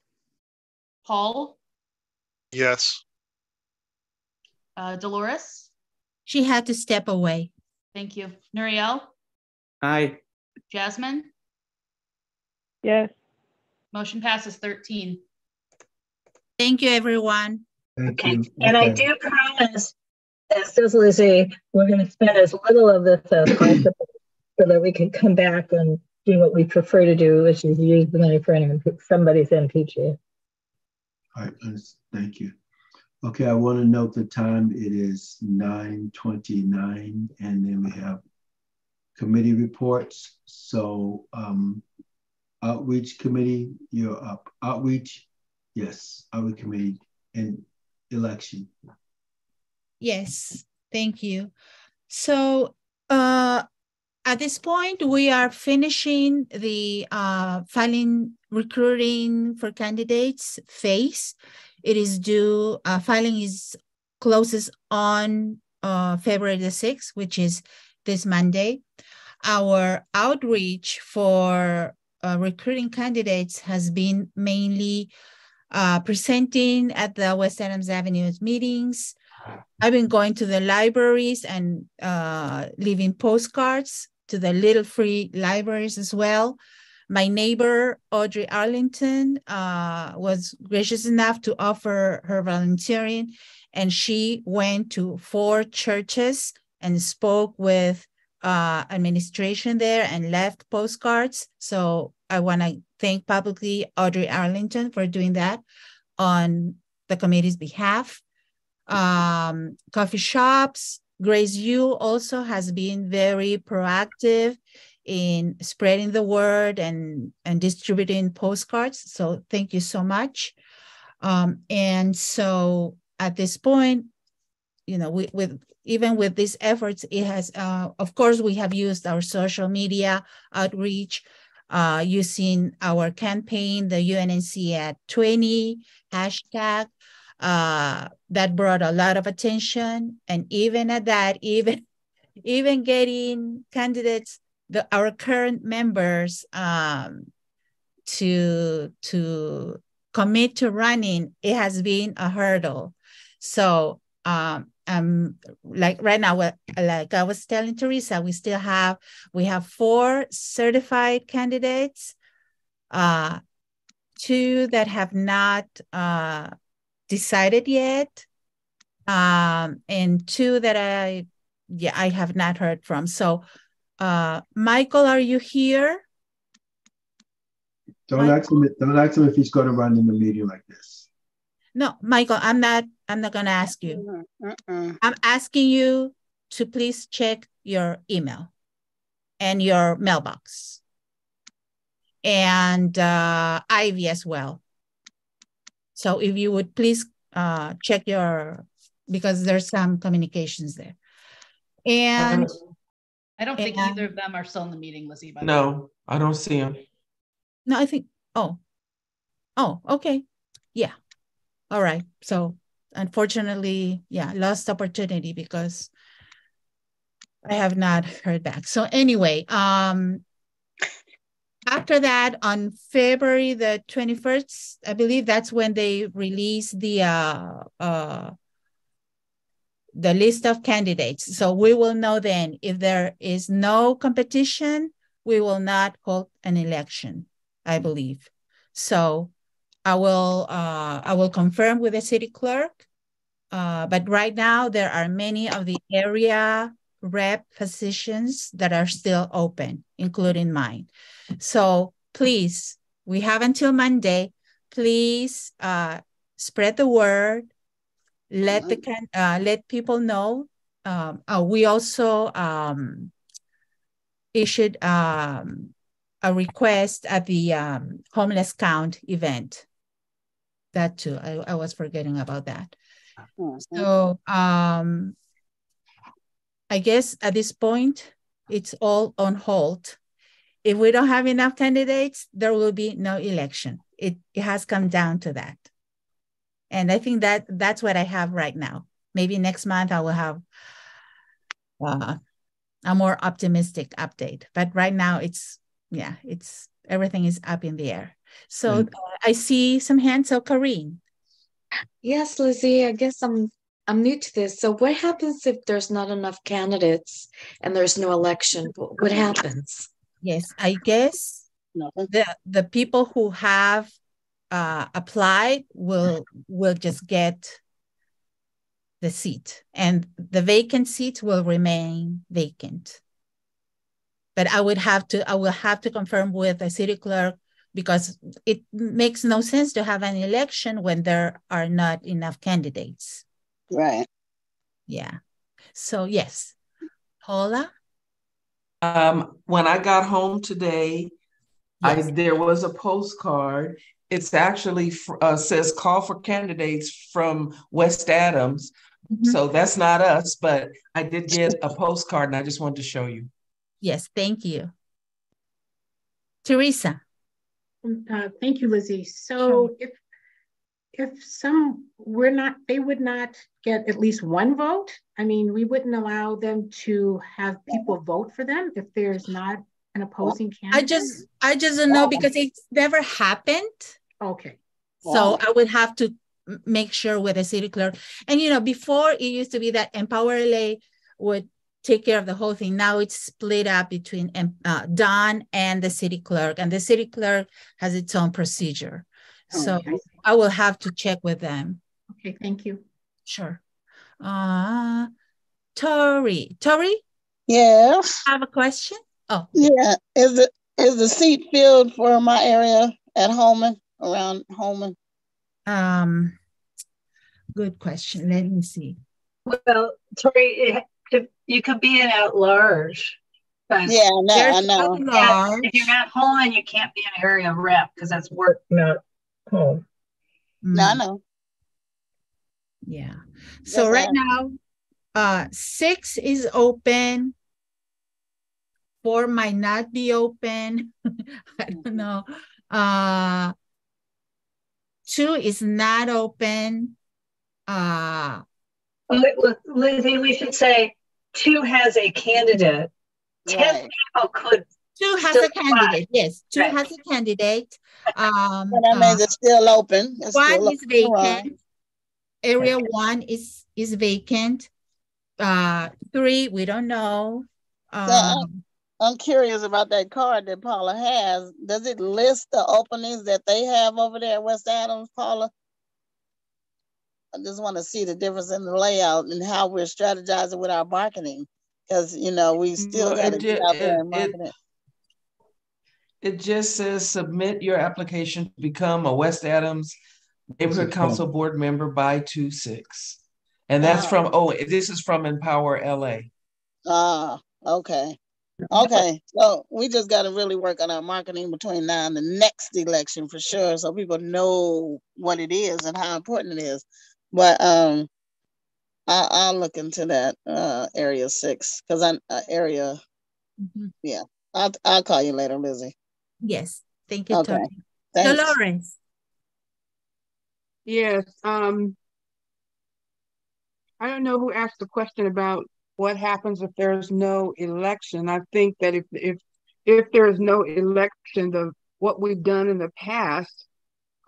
Paul. Yes. Dolores. She had to step away. Thank you. Nuriel. Aye. Jasmine. Yes. Motion passes 13. Thank you, everyone. Thank you. And I do promise, as does Lizzie, we're going to spend as little of this as possible so that we can come back and do what we prefer to do, which is use the money for somebody's MPG. All right, thank you. Okay, I want to note the time. It is 9:29, and then we have committee reports. So outreach committee, you're up. Outreach, yes, outreach committee and election. Yes, thank you. So at this point, we are finishing the filing recruiting for candidates phase. It is due, filing is closes on February the 6th, which is this Monday. Our outreach for recruiting candidates has been mainly presenting at the West Adams Avenue meetings. I've been going to the libraries and leaving postcards to the little free libraries as well. My neighbor, Audrey Arlington, was gracious enough to offer her volunteering, and she went to 4 churches and spoke with administration there and left postcards. So I want to thank publicly Audrey Arlington for doing that on the committee's behalf. Coffee shops. Grace Yu also has been very proactive in spreading the word and distributing postcards. So thank you so much. And so at this point, you know, even with these efforts, it has, of course, we have used our social media outreach, using our campaign, the UNNC at 20 hashtag. That brought a lot of attention, and even at that, even getting candidates, our current members, to commit to running, it has been a hurdle. So like right now, like I was telling Teresa, we have 4 certified candidates, 2 that have not decided yet, and 2 that I have not heard from. So Michael, are you here? Don't ask him if he's going to run in the meeting like this. No, Michael, I'm not going to ask you. I'm asking you to please check your email and your mailbox, and Ivy as well. So if you would please check because there's some communications there. And I don't think either of them are still in the meeting, Lizzie. No, I don't see them. No, I think, oh, okay. Yeah. All right. So unfortunately, lost opportunity because I have not heard back. So anyway, after that, on February the 21st, I believe that's when they release the list of candidates. So we will know then if there is no competition, we will not hold an election, I believe. So I will confirm with the city clerk. But right now there are many of the area rep positions that are still open, including mine. So please, we have until Monday. Please spread the word. Let people know. We also issued a request at the homeless count event. That too, I was forgetting about that. So I guess at this point, it's all on hold. If we don't have enough candidates, there will be no election. It has come down to that. And I think that's what I have right now. Maybe next month I will have a more optimistic update. But right now it's everything is up in the air. So I see some hands. So Karine. Yes, Lizzie, I guess I'm new to this. So what happens if there's not enough candidates and there's no election? What happens? Yes, I guess the people who have applied will just get the seat, and the vacant seats will remain vacant. But I will have to confirm with the city clerk, because it makes no sense to have an election when there are not enough candidates. Right. Yeah. So yes. Paula? When I got home today, there was a postcard. It's actually says call for candidates from West Adams. So that's not us, but I did get a postcard and I just wanted to show you. Yes, thank you. Teresa. Thank you, Lizzie. So if they would not get at least one vote. I mean, we wouldn't allow them to have people vote for them if there's not an opposing candidate. I just don't know, because it's never happened. Okay. So I would have to make sure with the city clerk. And before it used to be that Empower LA would take care of the whole thing. Now it's split up between Don and the city clerk, and the city clerk has its own procedure. So I will have to check with them. Okay, thank you. Sure. Tori. Yes. I have a question. Oh. Yeah. Is the seat filled for my area at Holman, around Holman? Good question. Let me see. Well, Tori, you could be an at large. Yeah, I know. If you're not Holman, you can't be an area rep, because that's work, not home. No, I know. Yeah. So right now, 6 is open. 4 might not be open. I don't know. 2 is not open. Lizzie, we should say 2 has a candidate. 10 people could. 2 has a candidate. Yes, 2 has a candidate. But that means it's still open. 1 is vacant. Area 1 is vacant. 3, we don't know. I'm curious about that card that Paula has. Does it list the openings that they have over there at West Adams, Paula? I just want to see the difference in the layout and how we're strategizing with our marketing, because we still got to get out there and market it. It just says submit your application to become a West Adams Neighborhood Council Board member by 2/6. And that's this is from Empower LA. Okay. Okay, so we just got to really work on our marketing between now and the next election for sure, so people know what it is and how important it is. But I'll look into that area 6, because I'm area. Yeah, I'll call you later, Lizzie. Yes, thank you. Okay, Dolores. Yes. I don't know who asked the question about what happens if there's no election. I think that if there's no election, what we've done in the past,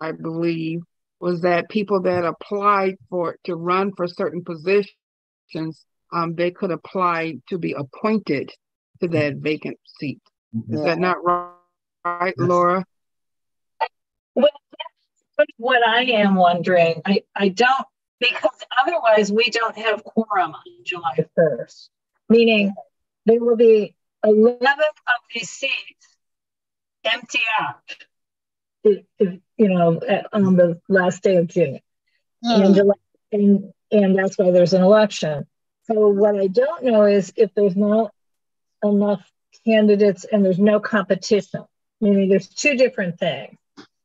I believe, was that people that applied to run for certain positions, they could apply to be appointed to that vacant seat. Is that not right, Laura? Well, that's what I am wondering. I don't, because otherwise we don't have quorum on July 1st, meaning there will be 11 of these seats empty out, on the last day of June. And that's why there's an election. So what I don't know is if there's not enough candidates and there's no competition. Meaning there's two different things.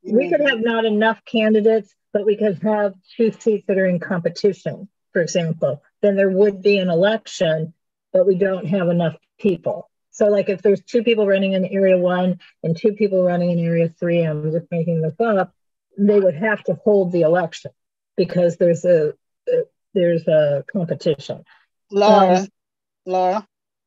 We could have not enough candidates, but we could have two seats that are in competition, for example. Then there would be an election, but we don't have enough people. So like if there's two people running in area 1 and two people running in area 3, I'm just making this up, they would have to hold the election because there's a competition. Laura,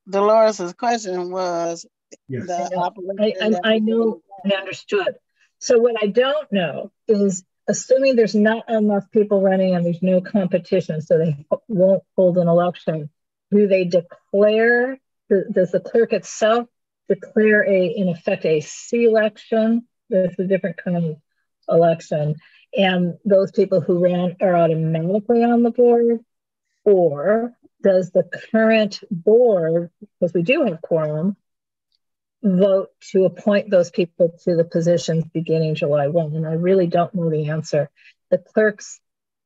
Dolores's question was yes. the I know, I understood. So what I don't know is, assuming there's not enough people running and there's no competition, so they won't hold an election, do they declare, does the clerk itself declare in effect, a C-election? That's a different kind of election. And those people who ran are automatically on the board? Or does the current board, because we do have quorum, vote to appoint those people to the positions beginning July 1? And I really don't know the answer. The clerks.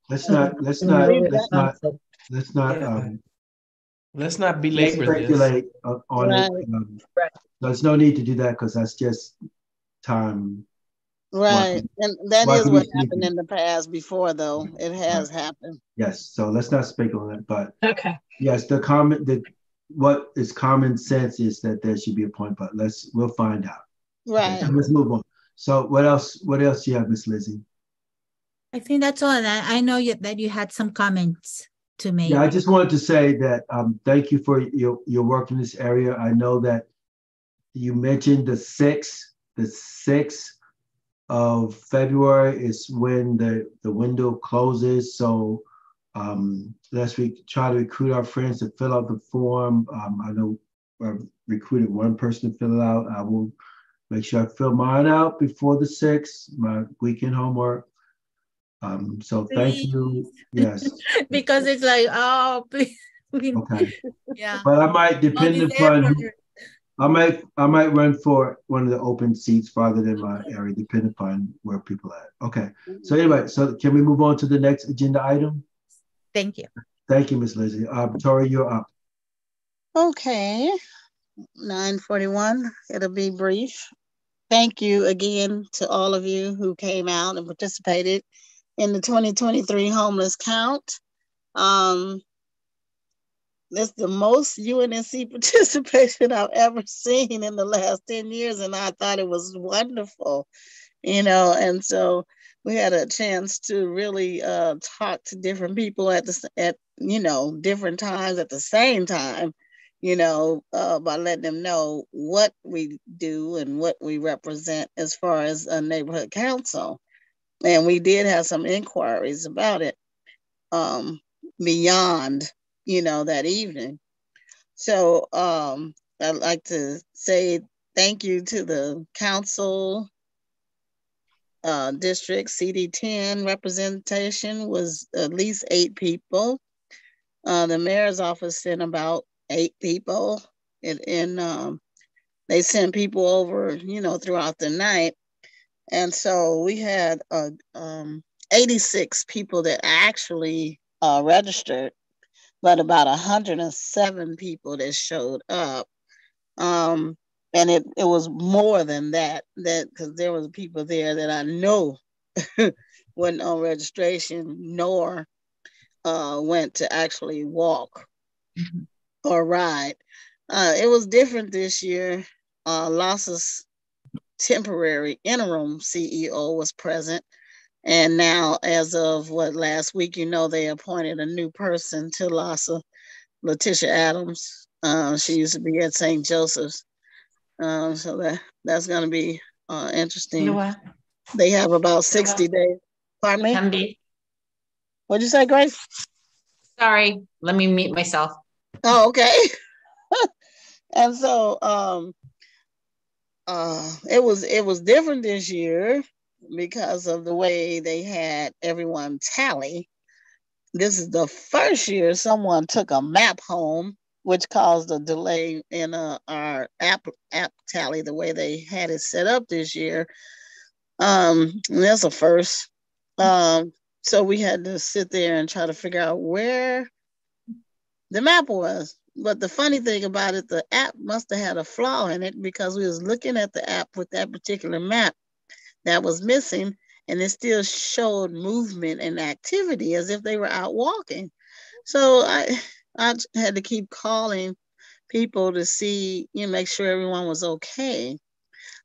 Let's not belabor speculate this. on right. it. There's no need to do that because that's just time. Right. And that is what happened in the past before, though. It has happened. Yes. So let's not speculate on it. But okay. Yes, what is common sense is that there should be a point, but we'll find out. Right. Okay, so let's move on. So what else do you have, Miss Lizzie? I think that's all. I know that you had some comments to make. Yeah, I just wanted to say that thank you for your work in this area. I know that you mentioned the 6th of February is when the window closes. So let's try to recruit our friends to fill out the form. I know I've recruited one person to fill it out. I will make sure I fill mine out before the 6th, my weekend homework. So thank you. Yes. Because it's like, oh, please. Okay. Yeah. But I might, depending upon, I might run for one of the open seats farther than my area, depending upon where people are at. Okay. So anyway, so can we move on to the next agenda item? Thank you. Thank you, Ms. Lizzie. Tori, you're up. Okay. 9:41. It'll be brief. Thank you again to all of you who came out and participated in the 2023 homeless count. That's the most UNC participation I've ever seen in the last 10 years, and I thought it was wonderful, and so we had a chance to really talk to different people at different times at the same time, by letting them know what we do and what we represent as far as a neighborhood council. And we did have some inquiries about it beyond, that evening. So I'd like to say thank you to the council, district CD10 representation was at least 8 people. The mayor's office sent about 8 people, and they sent people over, throughout the night. And so we had 86 people that actually registered, but about 107 people that showed up. And it was more than that because there was people there that I know wasn't on registration nor went to actually walk or ride. It was different this year. LASA's temporary interim CEO was present. And now, as of last week, they appointed a new person to LASA, Letitia Adams. She used to be at St. Joseph's. So that's going to be interesting. They have about 60 days. Pardon me? What'd you say, Grace? Sorry, let me mute myself. Oh, okay. And so it was different this year because of the way they had everyone tally. This is the first year someone took a map home, which caused a delay in our app tally, the way they had it set up this year. And that's a first. So we had to sit there and try to figure out where the map was. But the funny thing about it, the app must have had a flaw in it because we was looking at the app with that particular map that was missing, and it still showed movement and activity as if they were out walking. So I had to keep calling people to see, make sure everyone was okay.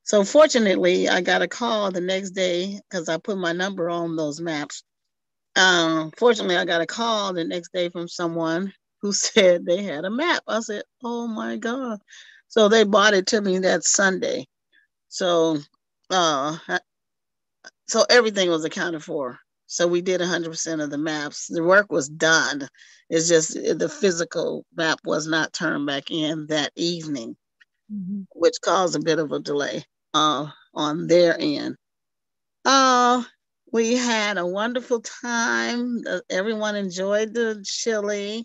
So fortunately, I got a call the next day because I put my number on those maps. Fortunately, I got a call the next day from someone who said they had a map. I said, "Oh my God!" So they bought it to me that Sunday. So, so everything was accounted for. So we did 100% of the maps. The work was done. It's just the physical map was not turned back in that evening, which caused a bit of a delay on their end. We had a wonderful time. Everyone enjoyed the chili.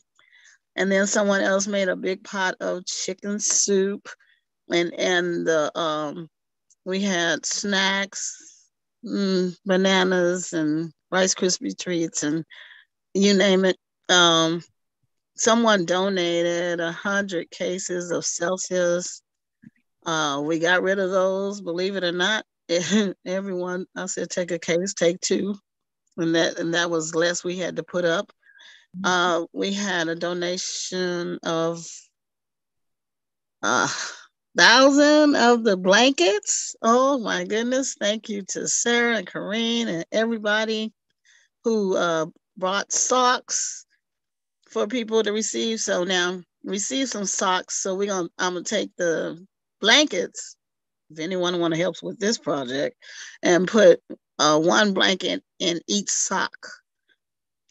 And then someone else made a big pot of chicken soup. And we had snacks, bananas and Rice Krispie treats and you name it. Someone donated 100 cases of Celsius. We got rid of those, believe it or not. Everyone, I said, take a case, take two. And that was less we had to put up. We had a donation of 1,000 of the blankets. Oh my goodness. Thank you to Sarah and Corrine and everybody who brought socks for people to receive. So now receive some socks. So I'm gonna take the blankets, if anyone want to help with this project, and put one blanket in each sock,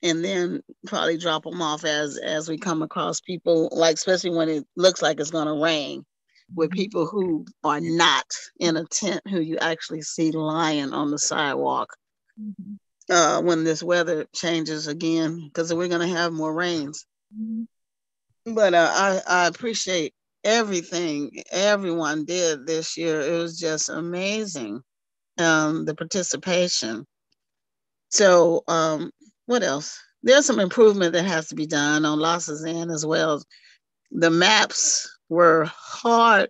and then probably drop them off as we come across people, like especially when it looks like it's gonna rain, with people who are not in a tent, who you actually see lying on the sidewalk. When this weather changes again, because we're going to have more rains. But I appreciate everything everyone did this year. It was just amazing, the participation. So what else? There's some improvement that has to be done on Losses End as well. The maps were hard.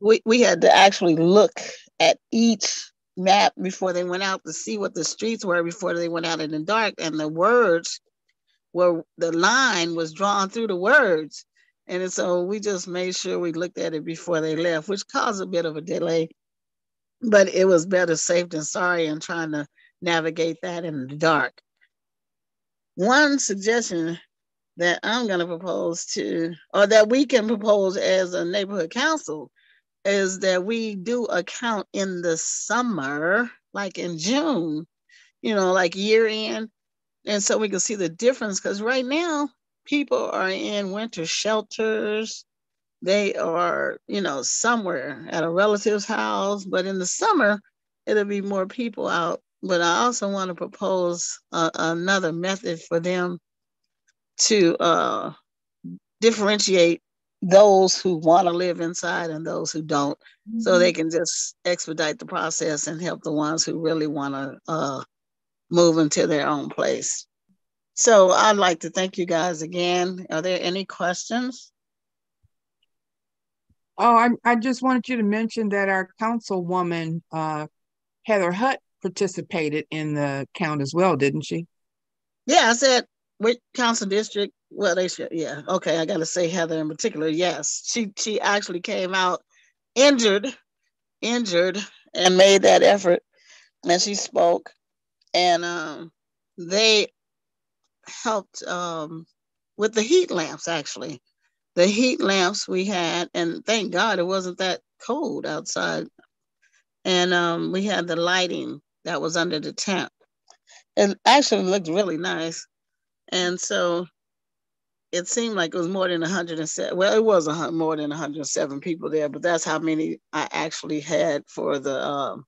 We had to actually look at each map before they went out to see what the streets were before they went out in the dark, and the words were, the line was drawn through the words, and so we just made sure we looked at it before they left, which caused a bit of a delay, but it was better safe than sorry in trying to navigate that in the dark. One suggestion that I'm going to propose to, or that we can propose as a neighborhood council, is that we do a count in the summer, like in June, like year end. And so we can see the difference, because right now people are in winter shelters. They are, somewhere at a relative's house, but in the summer, it'll be more people out. But I also want to propose another method for them to differentiate those who want to live inside and those who don't, so they can just expedite the process and help the ones who really want to move into their own place. So I'd like to thank you guys again. Are there any questions? Oh, I just wanted you to mention that our councilwoman, Heather Hutt, participated in the count as well, didn't she? Yeah, I said which council district. Well, they should. Yeah, okay. I got to say Heather in particular. Yes, she actually came out injured, and made that effort, and she spoke, and they helped with the heat lamps. Actually, the heat lamps we had, and thank God it wasn't that cold outside, and we had the lighting that was under the tent. It actually looked really nice, and so it seemed like it was more than 107. Well, it was more than 107 people there, but that's how many I actually had for the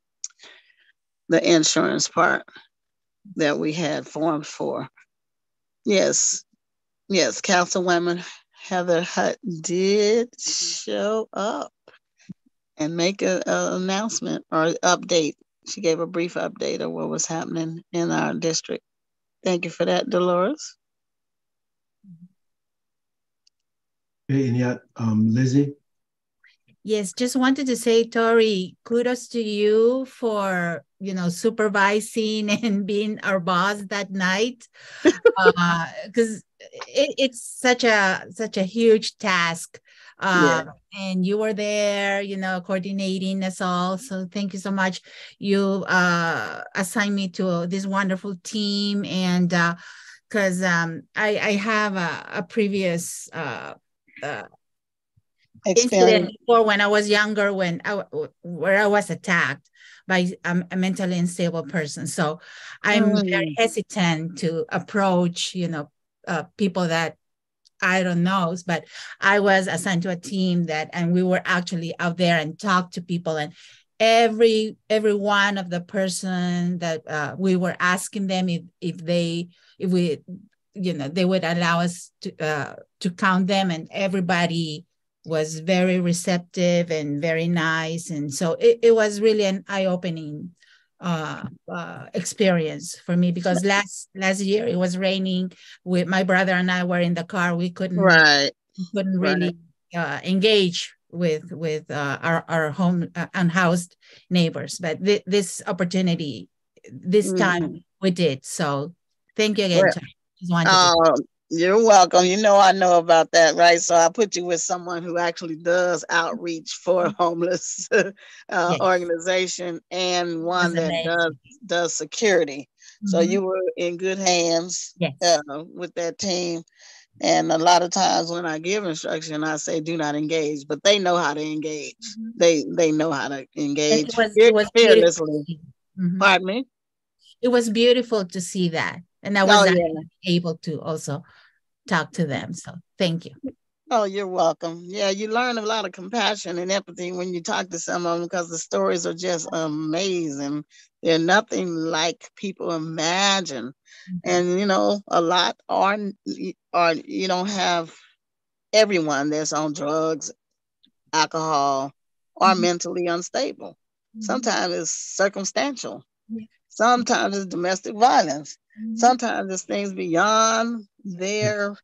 insurance part that we had formed for. Yes, Councilwoman Heather Hutt did show up and make an announcement or update. She gave a brief update of what was happening in our district. Thank you for that, Dolores. Lizzie? Yes, just wanted to say, Tori, kudos to you for, supervising and being our boss that night. Because it's such a huge task. Yeah. And you were there, coordinating us all. So thank you so much. You assigned me to this wonderful team, and because I have a previous incident Experience. before when I was younger, where I was attacked by a mentally unstable person. So I'm very hesitant to approach, people that I don't know, but I was assigned to a team and we were actually out there and talked to people, and every one of the person that we were asking them if we they would allow us to count them, and everybody was very receptive and very nice. And so it was really an eye-opening experience for me, because last year it was raining. With my brother and I were in the car. We couldn't really engage with our home unhoused neighbors. But this opportunity, this time we did. So thank you again, Charlie. Just wanted to You're welcome. I know about that, right? So I put you with someone who actually does outreach for a homeless organization, and one that does security. So you were in good hands with that team. And a lot of times when I give instruction, I say, do not engage, but they know how to engage. They know how to engage it was fearlessly. Pardon me? It was beautiful to see that. And I was able to also talk to them. So thank you. Oh, you're welcome. Yeah, you learn a lot of compassion and empathy when you talk to some of them, because the stories are just amazing. They're nothing like people imagine. And, a lot are you don't have everyone that's on drugs, alcohol, or mentally unstable. Sometimes it's circumstantial. Sometimes it's domestic violence. Sometimes it's things beyond their,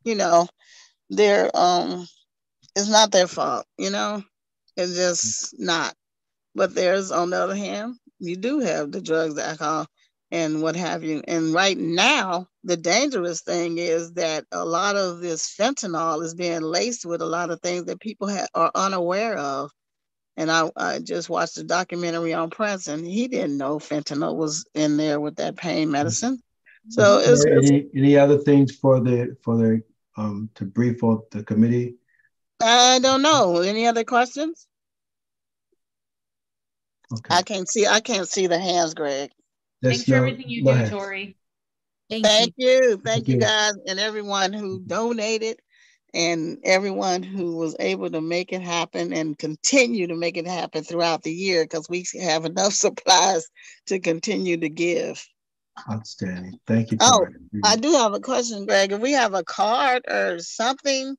their it's not their fault, it's just not. But there's, on the other hand, you do have the drugs, the alcohol, and what have you. And right now, the dangerous thing is that a lot of this fentanyl is being laced with a lot of things that people are unaware of. And I just watched a documentary on Prince, and he didn't know fentanyl was in there with that pain medicine. So any other things for the to brief on the committee? I don't know. Any other questions? Okay. I can't see the hands, Greg. Thanks for everything you do, Tori. Thank you guys, and everyone who donated, and everyone who was able to make it happen and continue to make it happen throughout the year, because we have enough supplies to continue to give. Outstanding. Thank you, Tori. Oh, I do have a question, Greg. If we have a card or something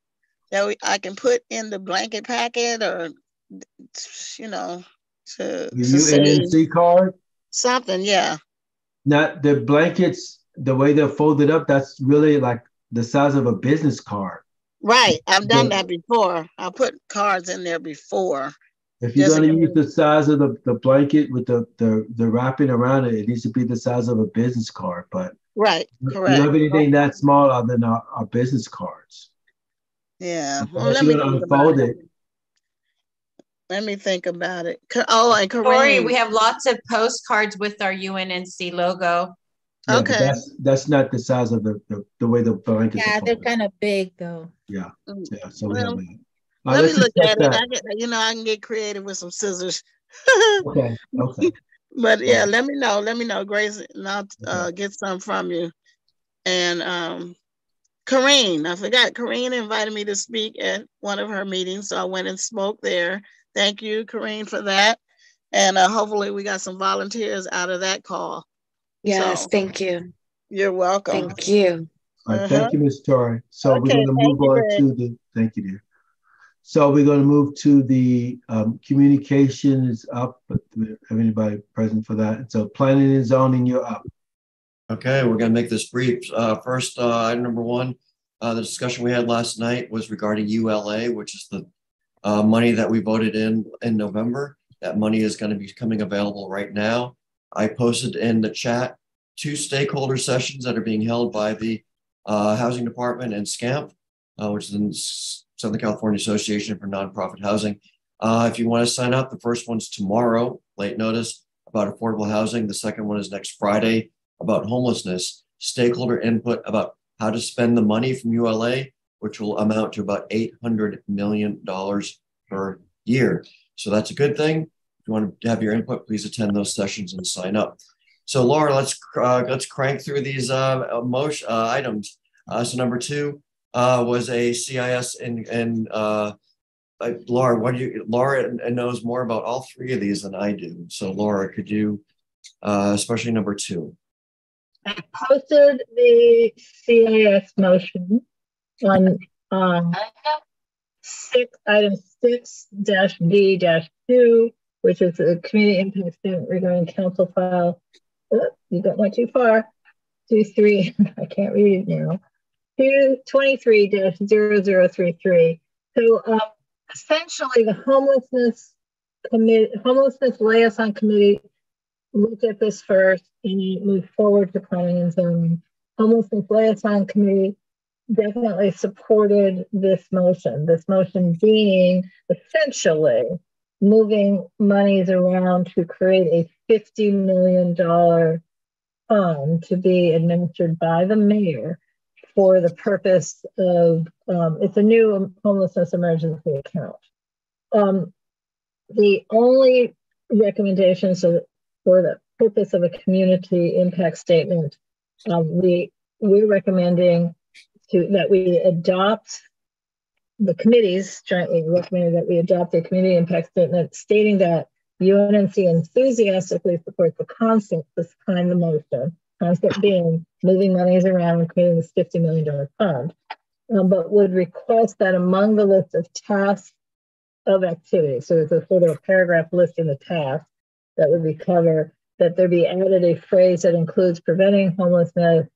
that I can put in the blanket packet, or, to Unnc card? Something, yeah. Not the blankets, the way they're folded up, that's really like the size of a business card. Right. I've done that before. I put cards in there before. If you're going to use the size of the blanket with the wrapping around it, it needs to be the size of a business card. But correct. You don't have anything that small other than our business cards. Yeah. Well, let me unfold it. Let me think about it. Oh, and Tori, we have lots of postcards with our UNNC logo. Yeah, okay. That's not the size of the way the blankets are. Yeah, they're kind of big though. Yeah. Yeah. So we have that. Let me look at it. I can get creative with some scissors. Okay. But yeah, let me know, Grace, and I'll get some from you. And Corrine, I forgot. Corrine invited me to speak at one of her meetings, so I went and spoke there. Thank you, Corrine, for that. And hopefully we got some volunteers out of that call. Yes, thank you. You're welcome. Thank you. All right, thank you, Ms. Tori. So we're going to move on to the, thank you, dear. So we're going to move to the communication is up, but do we have anybody present for that? So planning and zoning, you're up. Okay, we're going to make this brief. First, item number one, The discussion we had last night was regarding ULA, which is the money that we voted in November. That money is going to be becoming available right now. I posted in the chat 2 stakeholder sessions that are being held by the Housing Department and SCAMP, which is the Southern California Association for Nonprofit Housing. If you want to sign up, the first one's tomorrow, late notice, about affordable housing. The second one is next Friday about homelessness. Stakeholder input about how to spend the money from ULA, which will amount to about $800 million per year. So that's a good thing. If you want to have your input, please attend those sessions and sign up. So Laura, let's crank through these items. So number 2 was a CIS and Laura, Laura knows more about all 3 of these than I do. So Laura, could you, especially number 2? I posted the CIS motion on item 6-D-2, which is a community impact statement regarding council file. You got one too far. 23, I can't read it now. 223-0033. So essentially, the homelessness liaison committee looked at this first and moved forward to planning and zoning. Homelessness liaison committee definitely supported this motion. This motion being essentially moving monies around to create a $50 million fund to be administered by the mayor for the purpose of, it's a new homelessness emergency account. The only recommendation, so for the purpose of a community impact statement, we're recommending that we adopt, the committees jointly recommended that we adopt a community impact statement stating that UNC enthusiastically supports the concept behind the motion, concept being moving monies around and creating this $50 million fund, but would request that among the list of tasks of activities, so there's a sort of a paragraph listing the tasks that would be covered, that there be added a phrase that includes preventing homelessness,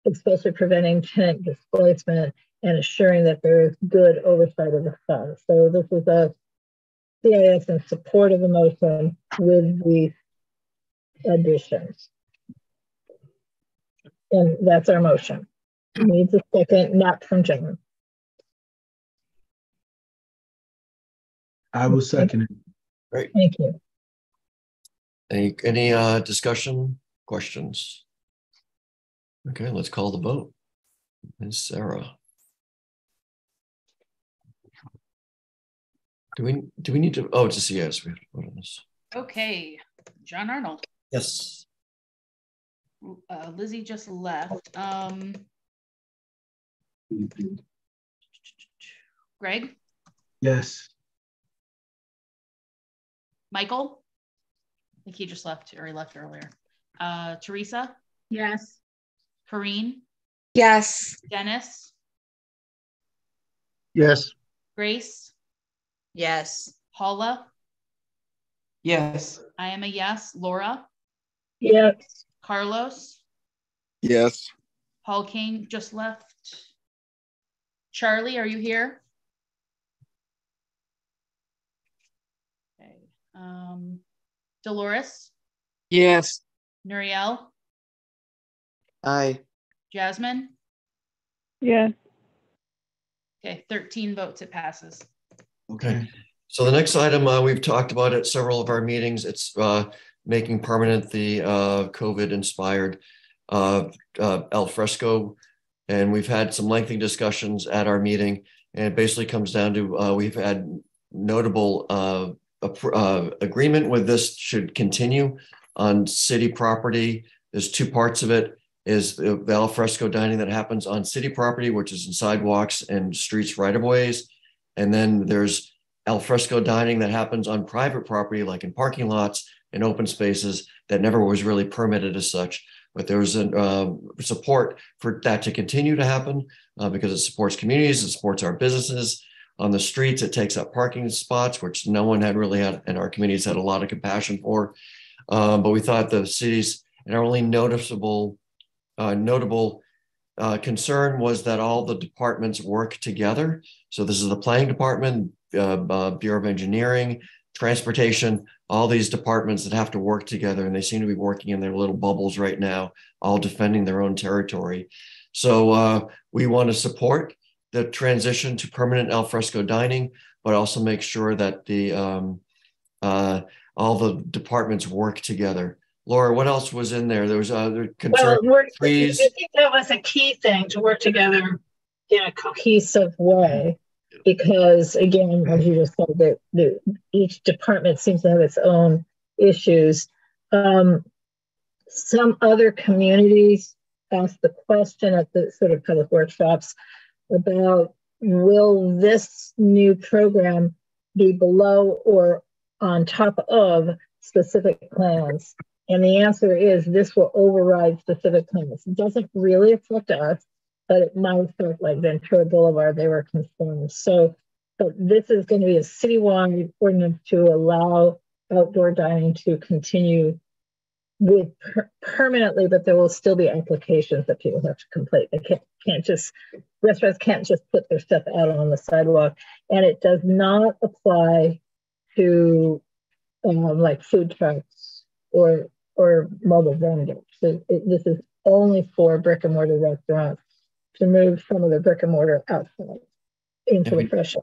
especially preventing tenant displacement, and assuring that there is good oversight of the fund. So this is a CIS in support of the motion with these additions. And that's our motion. It needs a second, not from John. I will second it. Great. Thank you. Any discussion, questions? Okay, let's call the vote. Ms. Sarah. Do we need to, oh, it's a CS, we have to vote on this. Okay, John Arnold. Yes. Lizzie just left. Greg? Yes. Michael? I think he just left, or he left earlier. Teresa? Yes. Corrine? Yes. Dennis? Yes. Grace? Yes. Paula? Yes. I am a yes. Laura? Yes. Carlos? Yes. Paul King just left. Charlie, are you here? Okay. Dolores? Yes. Nuriel? Aye. Jasmine? Yes. Okay, 13 votes, it passes. Okay. So the next item we've talked about at several of our meetings, it's making permanent the COVID-inspired al fresco. And we've had some lengthy discussions at our meeting. And it basically comes down to we've had notable agreement with this should continue on city property. There's 2 parts of it. Is the al fresco dining that happens on city property, which is in sidewalks and streets right of ways. And then there's al fresco dining that happens on private property, like in parking lots and open spaces that never was really permitted as such. But there was a support for that to continue to happen because it supports communities, it supports our businesses on the streets. It takes up parking spots, which no one had really had, and our communities had a lot of compassion for. But we thought the cities, and our only notable concern was that all the departments work together. So this is the planning department, Bureau of Engineering, transportation, all these departments that have to work together, and they seem to be working in their little bubbles right now, all defending their own territory. So we want to support the transition to permanent alfresco dining, but also make sure that the all the departments work together. Laura, what else was in there? There was concern. Well, I think that was a key thing, to work together in a cohesive way, because again, as you just said, that each department seems to have its own issues. Some other communities asked the question at the sort of public workshops about, will this new program be below or on top of specific plans? And the answer is, this will override specific plans. It doesn't really affect us, but it might affect, like Ventura Boulevard, they were concerned. So, but this is going to be a citywide ordinance to allow outdoor dining to continue with permanently, but there will still be applications that people have to complete. They can't just, restaurants can't just put their stuff out on the sidewalk. And it does not apply to like food trucks or mobile vendors. So this is only for brick and mortar restaurants to move some of the brick and mortar outside into the fresh air.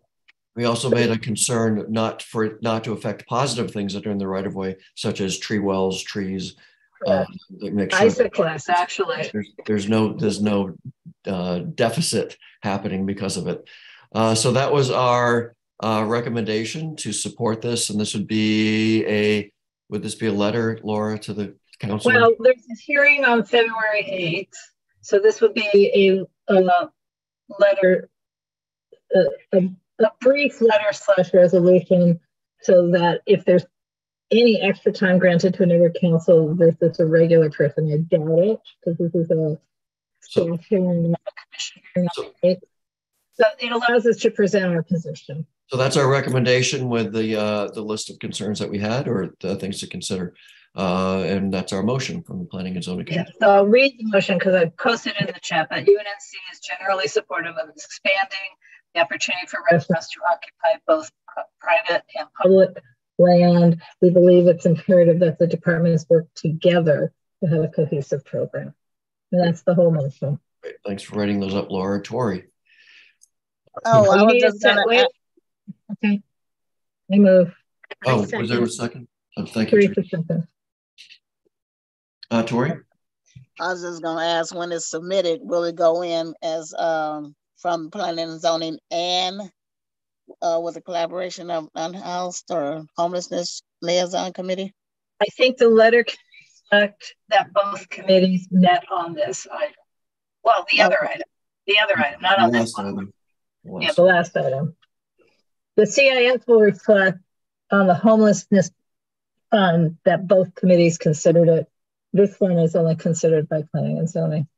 We also made a concern not to affect positive things that are in the right of way, such as tree wells, trees. Make sure Isoclass, actually. There's no deficit happening because of it. So that was our recommendation to support this, and this would be would this be a letter, Laura, to the council? Well, there's a hearing on February 8th, so this would be a letter, a brief letter / resolution, so that if there's any extra time granted to a neighborhood council versus a regular person, I doubt it, because this is a staff hearing, not a commission hearing. So it allows us to present our position. So that's our recommendation with the list of concerns that we had, or the things to consider. And that's our motion from the Planning and Zoning Committee. Yeah, so I'll read the motion because I posted in the chat that UNNC is generally supportive of expanding the opportunity for restaurants to occupy both private and public land. We believe it's imperative that the departments work together to have a cohesive program. And that's the whole motion. Great. Thanks for writing those up, Laura. Tori. Oh, I was just gonna wait. Okay. I move. Oh, was there a second? Oh, thank you. Tori? I was just gonna ask, when it's submitted, will it go in as from Planning and Zoning and with a collaboration of Unhoused or Homelessness Liaison Committee? I think the letter can reflect that both committees met on this item. Well, the other item, not on this one. Yeah, the last item. The CIS will reflect on the homelessness fund that both committees considered it. This one is only considered by Planning and Zoning.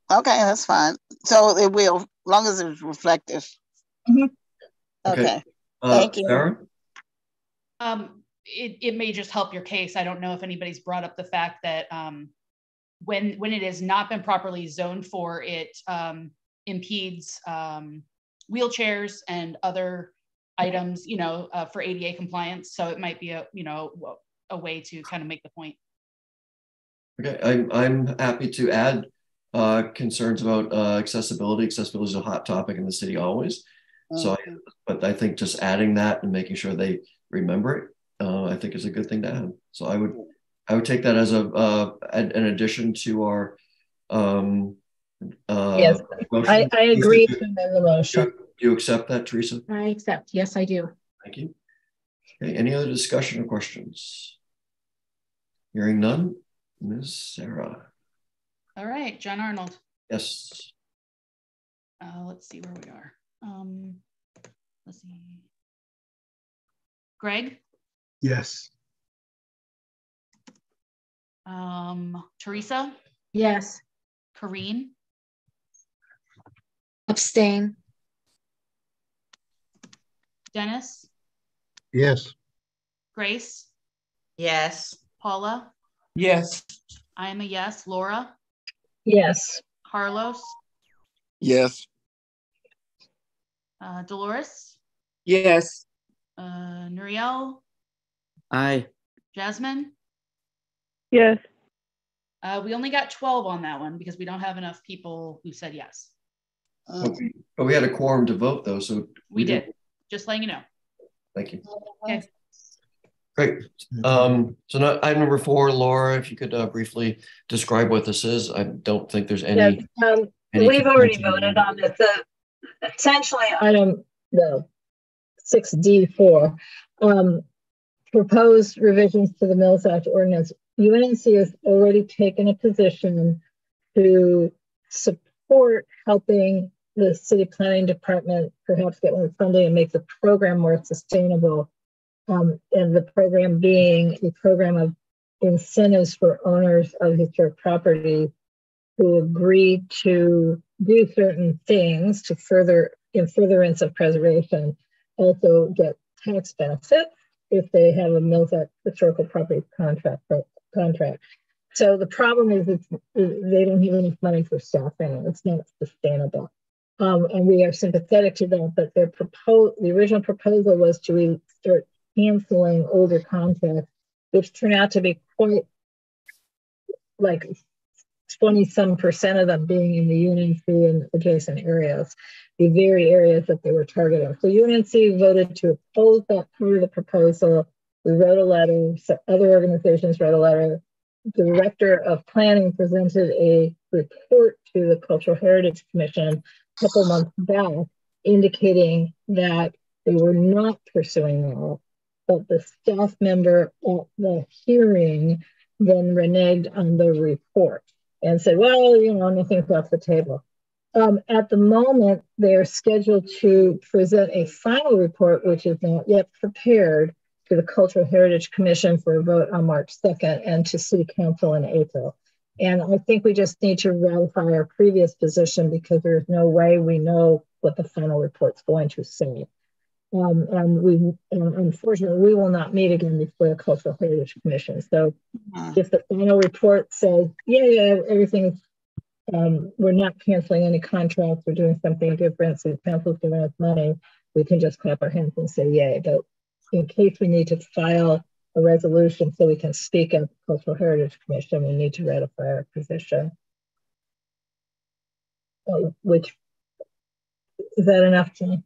Okay, that's fine. So it will, as long as it's reflective. Mm-hmm. Okay. Thank you. Sarah? It may just help your case. I don't know if anybody's brought up the fact that when it has not been properly zoned for, it impedes wheelchairs and other items, for ADA compliance. So it might be a way to kind of make the point. Okay, I'm happy to add concerns about accessibility. Accessibility is a hot topic in the city always. So, but I think just adding that and making sure they remember it, I think is a good thing to add. So I would take that as an addition to our. Yes, I agree to the motion. Do you accept that, Teresa? I accept. Yes, I do. Thank you. Okay, any other discussion or questions? Hearing none, Ms. Sarah. All right, John Arnold. Yes. Let's see where we are. Let's see. Greg? Yes. Teresa? Yes. Corrine? Abstain. Dennis? Yes. Grace? Yes. Paula? Yes. I am a yes. Laura? Yes. Carlos, Yes. Dolores, Yes. Nuriel, Aye. Jasmine. Yes. We only got 12 on that one because we don't have enough people who said yes. But we had a quorum to vote though, so We did. Just letting you know. Thank you. Okay. Great. So now item number 4, Laura, if you could briefly describe what this is. I don't think there's any. Yes, we've already voted on this. Essentially, item 6D4, proposed revisions to the Mills Act ordinance. UNC has already taken a position to support helping the city planning department perhaps get more funding and make the program more sustainable. And the program being a program of incentives for owners of historic property who agree to do certain things to in furtherance of preservation, also get tax benefits if they have a Mills Act historical property contract. So the problem is they don't have enough money for staffing. It's not sustainable. And we are sympathetic to that, but the original proposal was to start canceling older contracts, which turn out to be quite like 20-some% of them being in the UNC and adjacent areas, the very areas that they were targeting. So UNC voted to oppose that part of the proposal. We wrote a letter, so other organizations wrote a letter. The director of planning presented a report to the Cultural Heritage Commission a couple months back, indicating that they were not pursuing that. But the staff member at the hearing then reneged on the report and said, well, nothing's off the table. At the moment, they're scheduled to present a final report, which is not yet prepared, to the Cultural Heritage Commission for a vote on March 2nd and to City Council in April. And I think we just need to ratify our previous position because there's no way we know what the final report's going to say. And unfortunately, we will not meet again before the Cultural Heritage Commission. So if the final report says, yeah, everything's, we're not canceling any contracts, we're doing something different, so the council's giving us money, we can just clap our hands and say yay. But in case we need to file a resolution so we can speak at the Cultural Heritage Commission, we need to ratify our position. Which, is that enough, John?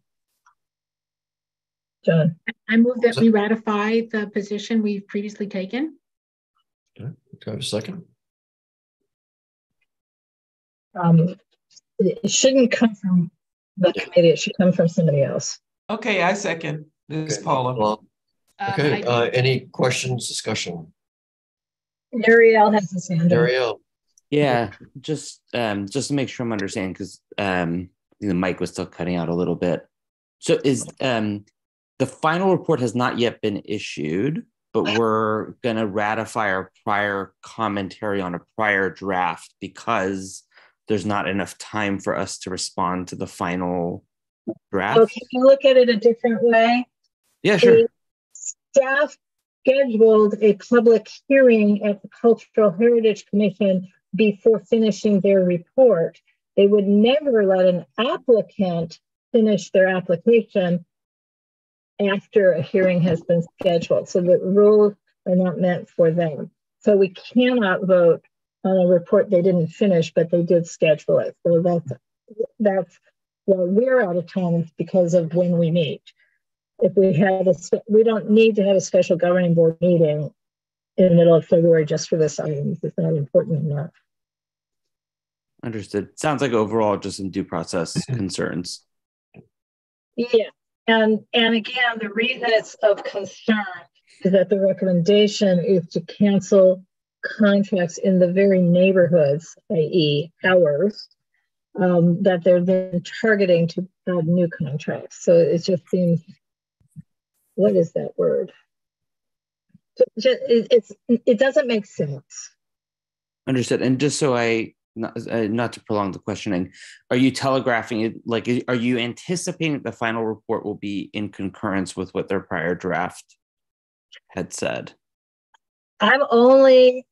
I move that we ratify the position we've previously taken. Okay. Do I have a second? It shouldn't come from the committee, it should come from somebody else. Okay, I second this, Paula. Okay, any questions, discussion? Nuriel has his hand up. Nuriel. Yeah, just to make sure I'm understanding, because the mic was still cutting out a little bit. So is the final report has not yet been issued, but we're going to ratify our prior commentary on a prior draft because there's not enough time for us to respond to the final draft. Well, can you look at it a different way? Yeah, sure. The staff scheduled a public hearing at the Cultural Heritage Commission before finishing their report. They would never let an applicant finish their application after a hearing has been scheduled. So the rules are not meant for them. So we cannot vote on a report they didn't finish, but they did schedule it. So that's well, we're out of time because of when we meet. If we have we don't need to have a special governing board meeting in the middle of February just for this item. It's not important enough. Understood. Sounds like overall just some due process concerns. Yeah, and again, the reason it's of concern is that the recommendation is to cancel contracts in the very neighborhoods, i.e. ours, that they're then targeting to add new contracts. So it just seems, what is that word? It doesn't make sense. Understood. And just so not to prolong the questioning, are you telegraphing it? Like, are you anticipating that the final report will be in concurrence with what their prior draft had said? I'm only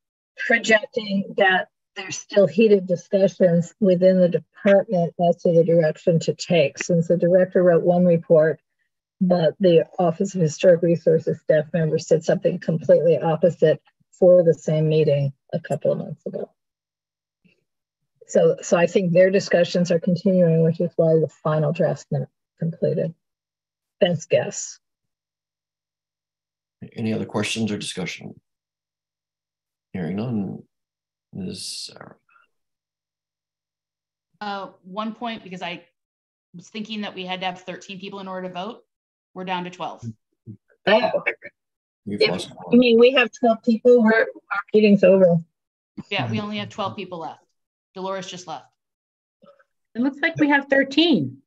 projecting that there's still heated discussions within the department as to the direction to take, since the director wrote one report, but the Office of Historic Resources staff member said something completely opposite for the same meeting a couple of months ago. So I think their discussions are continuing, which is why the final draft's been completed. Best guess. Any other questions or discussion? Hearing none. Ms. Sarah. One point, because I was thinking that we had to have 13 people in order to vote. We're down to 12. Oh. I mean, we have 12 people. Our meeting's over. Yeah, we only have 12 people left. Dolores just left. It looks like we have 13.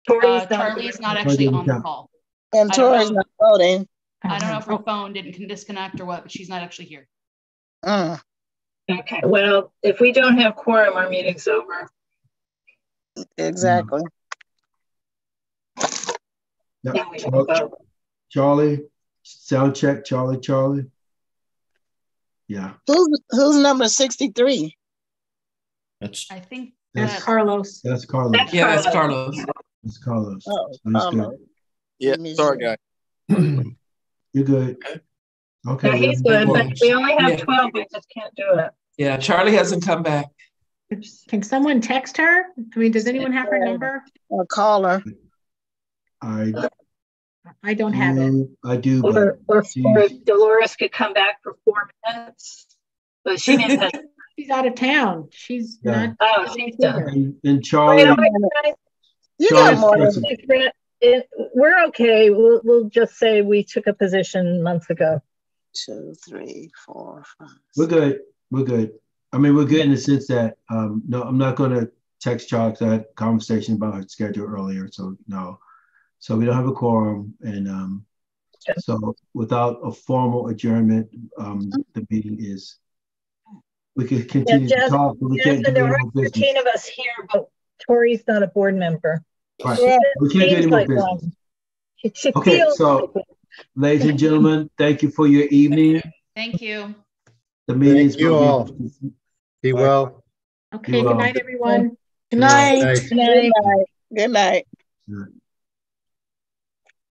Charlie's not actually on the call. And Tori's not voting. I don't know if her phone didn't disconnect or what, but she's not actually here. Okay, well, if we don't have quorum, our meeting's over. Exactly. Yeah. Charlie, sound check, Charlie. Yeah. Who's number 63? I think that's Carlos. That's Carlos. That's Carlos. It's Carlos. Oh, Carlos. Yeah, sorry, guys. You're good. Okay. Yeah, he's good, but we only have 12. We just can't do it. Yeah, Charlie hasn't come back. Can someone text her? I mean, does anyone have her number? Or call her? I don't have it. I do. Or Dolores could come back for 4 minutes. But she didn't. She's out of town. She's not. Oh, she's done. And Charlie. You got more than we're okay. We'll just say we took a position months ago. 2, 3, 4, 5. We're good. I mean, we're good in the sense that no, I'm not going to text Charlie because I had a conversation about her schedule earlier. So no, so we don't have a quorum, and so without a formal adjournment, the meeting is. We could continue to talk, but we can't do there any are more business. 13 of us here, but Tori's not a board member. Right. We can't do any more business. Okay, so ladies and gentlemen, thank you for your evening. Thank you. The meeting is you all. Be well. Okay, good night, everyone. Good night. Good night. Good night.